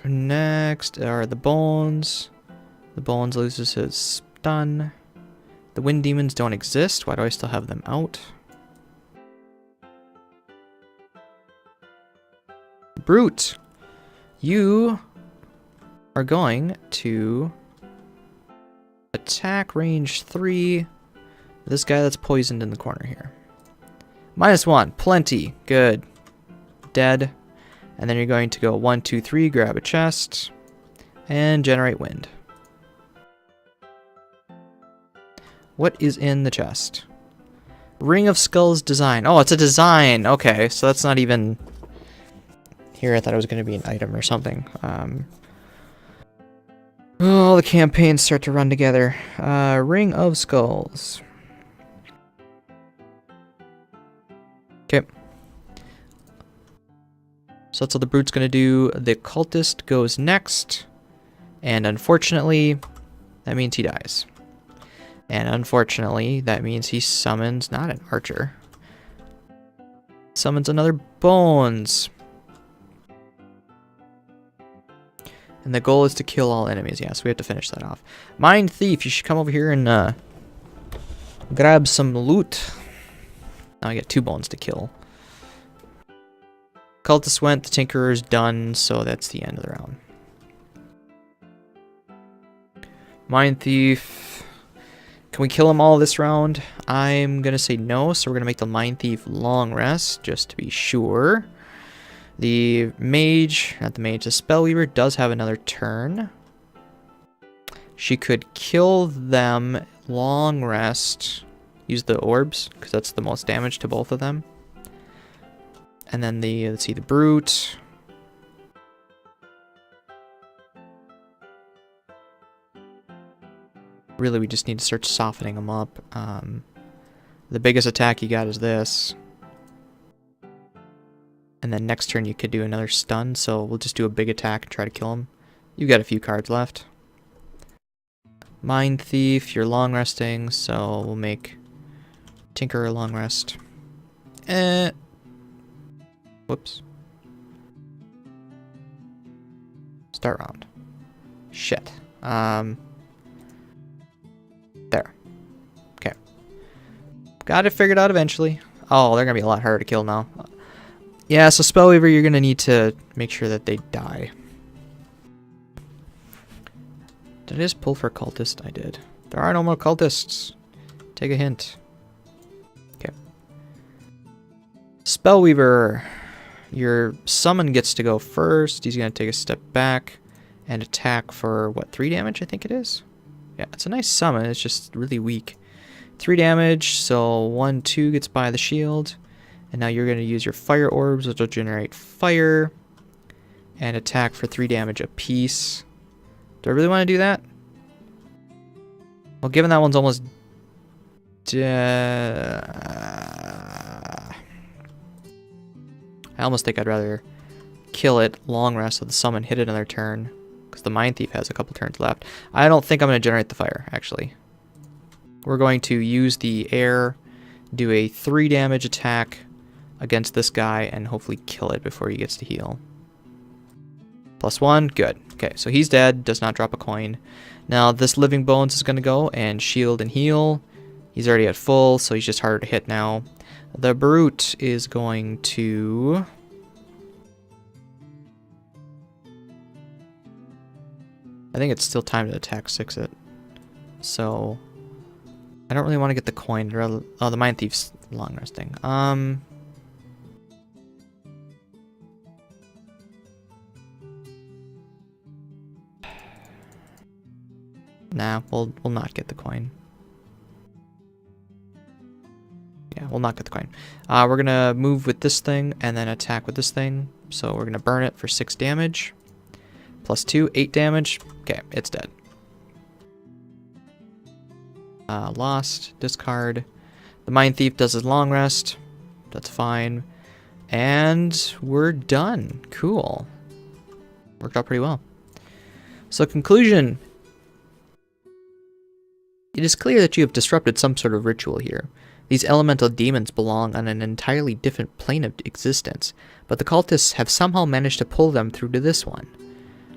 Next are the bones. The bones loses his stun. The wind demons don't exist. Why do I still have them out? Brute, you are going to attack range 3. This guy that's poisoned in the corner here. -1, plenty, good. Dead. And then you're going to go 1, 2, 3, grab a chest, and generate wind. What is in the chest? Ring of Skulls design. Oh, it's a design. Okay, so that's not even... Here, I thought it was going to be an item or something. Oh, the campaigns start to run together. Ring of Skulls. Okay. So that's what the Brute's going to do. The Cultist goes next. And unfortunately, that means he dies. And unfortunately, that means he summons, not an archer, summons another bones. And the goal is to kill all enemies. Yeah, so we have to finish that off. Mindthief, you should come over here and grab some loot. Now I get 2 bones to kill. Cultist went, the Tinkerer's done, so that's the end of the round. Mindthief. Can we kill them all this round? I'm going to say no, so we're going to make the Mindthief long rest, just to be sure. The mage, not the mage, the Spellweaver does have another turn. She could kill them, long rest, use the orbs, because that's the most damage to both of them. And then the, let's see, the Brute. Really, we just need to start softening them up. The biggest attack you got is this. And then next turn you could do another stun, so we'll just do a big attack and try to kill him. You've got a few cards left. Mindthief, you're long resting, so we'll make Tinkerer long rest. Whoops. Start round. Shit. There. Okay. Got it figured out eventually. Oh, they're gonna be a lot harder to kill now. Yeah, so Spellweaver, you're gonna need to make sure that they die. Did I just pull for Cultist? I did. There are no more Cultists. Take a hint. Okay. Spellweaver. Your summon gets to go first. He's going to take a step back and attack for, what, 3 damage, I think it is? Yeah, it's a nice summon. It's just really weak. 3 damage, so 1-2 gets by the shield. And now you're going to use your fire orbs, which will generate fire. And attack for 3 damage apiece. Do I really want to do that? Well, given that one's almost dead... I almost think I'd rather kill it, long rest of the summon, hit it another turn. Because the Mindthief has a couple turns left. I don't think I'm going to generate the fire, actually. We're going to use the air, do a 3 damage attack against this guy, and hopefully kill it before he gets to heal. +1, good. Okay, so he's dead, does not drop a coin. Now this Living Bones is going to go and shield and heal. He's already at full, so he's just harder to hit now. The Brute is going to... I think it's still time to attack 6 it. So... I don't really want to get the coin. Oh, the Mindthief's long resting. Nah, we'll not get the coin. Yeah, we'll not get the coin. We're gonna move with this thing and then attack with this thing. So we're gonna burn it for 6 damage. +2, 8 damage. Okay, it's dead. Lost, discard. The Mindthief does his long rest. That's fine. And we're done. Cool. Worked out pretty well. So conclusion. It is clear that you have disrupted some sort of ritual here. These elemental demons belong on an entirely different plane of existence, but the cultists have somehow managed to pull them through to this one.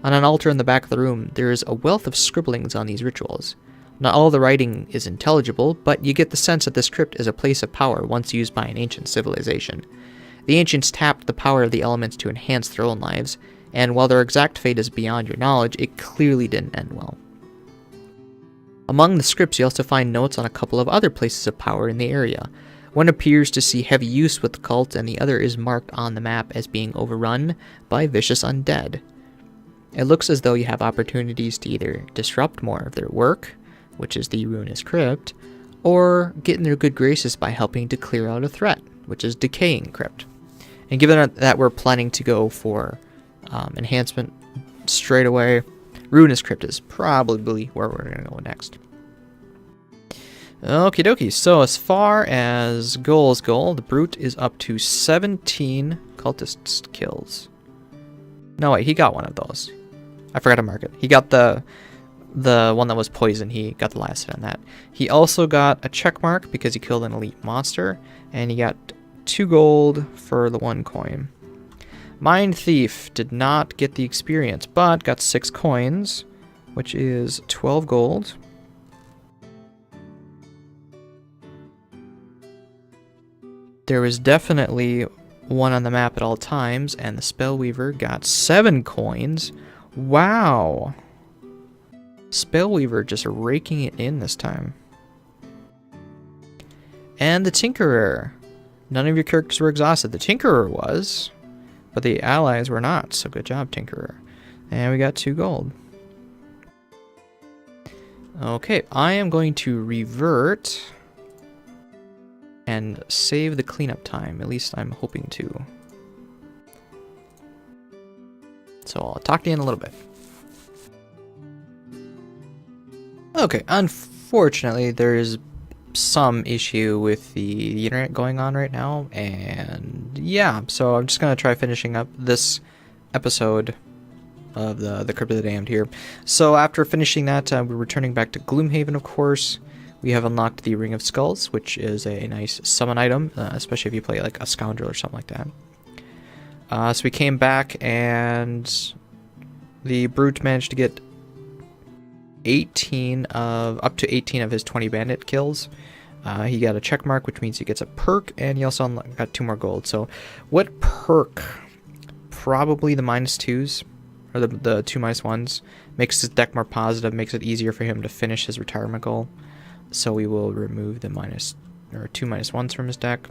On an altar in the back of the room, there is a wealth of scribblings on these rituals. Not all the writing is intelligible, but you get the sense that this crypt is a place of power once used by an ancient civilization. The ancients tapped the power of the elements to enhance their own lives, and while their exact fate is beyond your knowledge, it clearly didn't end well. Among the scripts, you also find notes on a couple of other places of power in the area. One appears to see heavy use with the cult, and the other is marked on the map as being overrun by vicious undead. It looks as though you have opportunities to either disrupt more of their work, which is the Ruinous Crypt, or get in their good graces by helping to clear out a threat, which is Decaying Crypt. And given that we're planning to go for enhancement straight away, Ruinous Crypt is probably where we're going to go next. Okie dokie, so as far as goals go, the Brute is up to 17 Cultist kills. No, wait, he got one of those. I forgot to mark it. He got the one that was poison. He got the last hit on that. He also got a check mark because he killed an elite monster, and he got 2 gold for the 1 coin. Mindthief did not get the experience, but got 6 coins, which is 12 gold. There was definitely one on the map at all times, and the Spellweaver got 7 coins. Wow. Spellweaver just raking it in this time. And the Tinkerer. None of your characters were exhausted. The Tinkerer was, but the allies were not, so good job, Tinkerer. And we got 2 gold. Okay, I am going to revert and save the cleanup time. At least I'm hoping to. So I'll talk to you in a little bit. Okay, unfortunately, there's some issue with the internet going on right now, and yeah, so I'm just gonna try finishing up this episode of the Crypt of the Damned here. So after finishing that, we're returning back to Gloomhaven, of course. We have unlocked the Ring of Skulls, which is a nice summon item, especially if you play like a Scoundrel or something like that. So we came back, and the Brute managed to get up to 18 of his 20 bandit kills. He got a check mark, which means he gets a perk, and he also got 2 more gold. So what perk? Probably the -2s, or the 2 -1s. Makes his deck more positive, makes it easier for him to finish his retirement goal. So we will remove the 2 -1s from his deck.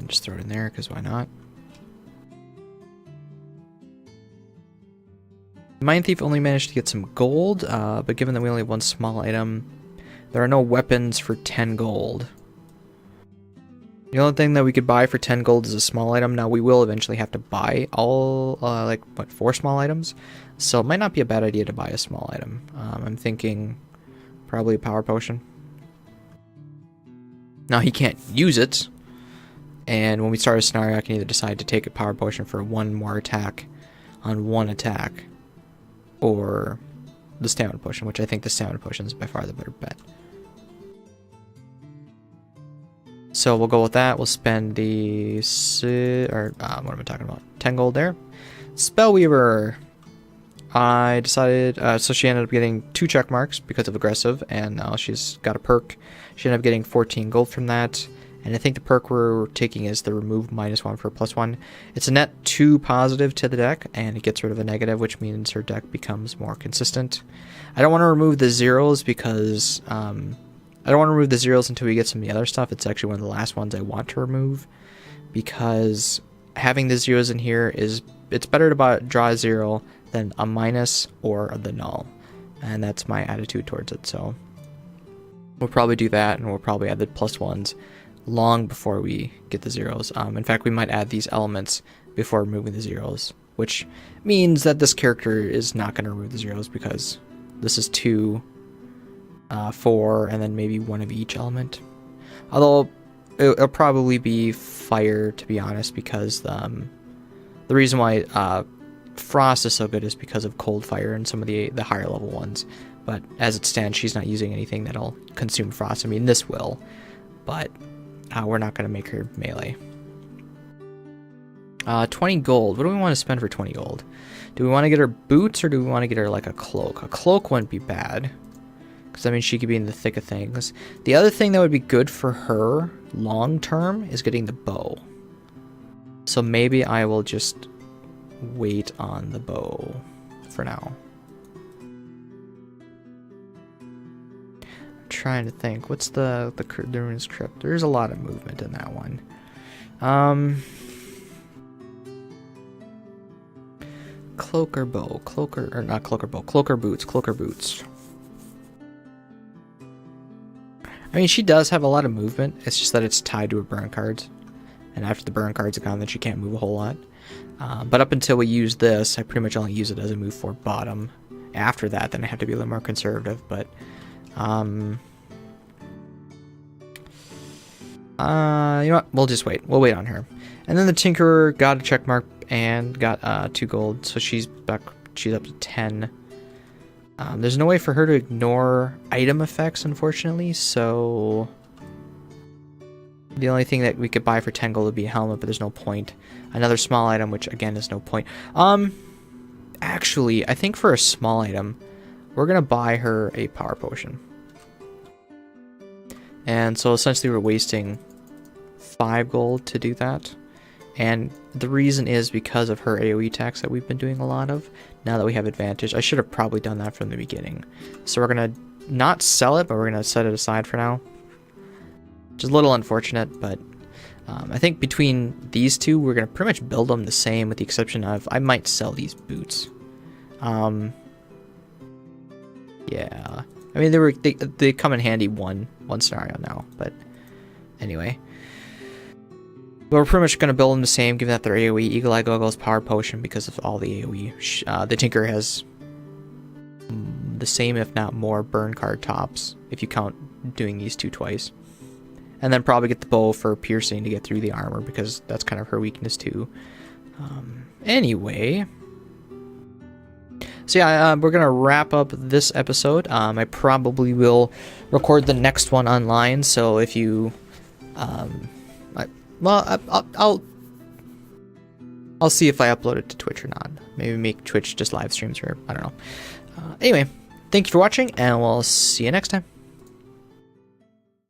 can just throw it in there, because why not? Mindthief only managed to get some gold, but given that we only have one small item, there are no weapons for 10 gold. The only thing that we could buy for 10 gold is a small item. Now, we will eventually have to buy all, 4 small items. So it might not be a bad idea to buy a small item. I'm thinking probably a power potion. Now, he can't use it. And when we start a scenario, I can either decide to take a power potion for one more attack on one attack, or the stamina potion, which I think the stamina potion is by far the better bet. So we'll go with that. We'll spend the what am I talking about? 10 gold there. Spellweaver. I decided, so she ended up getting 2 check marks because of aggressive, and now she's got a perk. She ended up getting 14 gold from that. And I think the perk we're taking is the remove -1 for +1. It's a net 2 positive to the deck, and it gets rid of a negative, which means her deck becomes more consistent. I don't want to remove the zeros because I don't want to remove the zeros until we get some of the other stuff. It's actually one of the last ones I want to remove, because having the zeros in here it's better to draw a 0 than a minus or the null, and that's my attitude towards it. So we'll probably do that, and we'll probably add the +1s long before we get the zeros. In fact, we might add these elements before removing the zeros, which means that this character is not going to remove the zeros, because this is 2, 4, and then maybe 1 of each element. Although it'll probably be fire, to be honest, because the reason why frost is so good is because of cold fire and some of the higher level ones. But as it stands, she's not using anything that'll consume frost. I mean, this will, but we're not going to make her melee. 20 gold. What do we want to spend for 20 gold? Do we want to get her boots, or do we want to get her like a cloak? A cloak wouldn't be bad, because I mean, she could be in the thick of things. The other thing that would be good for her long term is getting the bow. So maybe I will just wait on the bow for now. Trying to think, what's the ruins crypt? There's a lot of movement in that one. Cloak or bow? Cloak or not cloak or bow? Cloak or boots? Cloak or boots? I mean, she does have a lot of movement. It's just that it's tied to her burn cards, and after the burn cards are gone, then she can't move a whole lot. But up until we use this, I pretty much only use it as a move for bottom. After that, then I have to be a little more conservative, but you know what? We'll just wait. We'll wait on her. And then the Tinkerer got a check mark and got 2 gold, so she's back. She's up to 10. There's no way for her to ignore item effects, unfortunately. So the only thing that we could buy for 10 gold would be a helmet, but there's no point. Another small item, which again is no point. Actually, I think for a small item, we're gonna buy her a power potion. And so essentially we're wasting 5 gold to do that. And the reason is because of her AoE attacks that we've been doing a lot of. Now that we have advantage, I should have probably done that from the beginning. So we're going to not sell it, but we're going to set it aside for now. Which is a little unfortunate, but I think between these two, we're going to pretty much build them the same, with the exception of I might sell these boots. Yeah. I mean, they come in handy one scenario now, but anyway. But we're pretty much going to build them the same, given that they're AoE. Eagle Eye Goggles, Power Potion, because of all the AoE. The Tinker has the same, if not more, burn card tops, if you count doing these 2 twice. And then probably get the bow for piercing to get through the armor, because that's kind of her weakness too. Anyway. So yeah, we're going to wrap up this episode. I probably will record the next one online, so if you... I'll see if I upload it to Twitch or not. Maybe make Twitch just live streams, or I don't know. Anyway, thank you for watching, and we'll see you next time.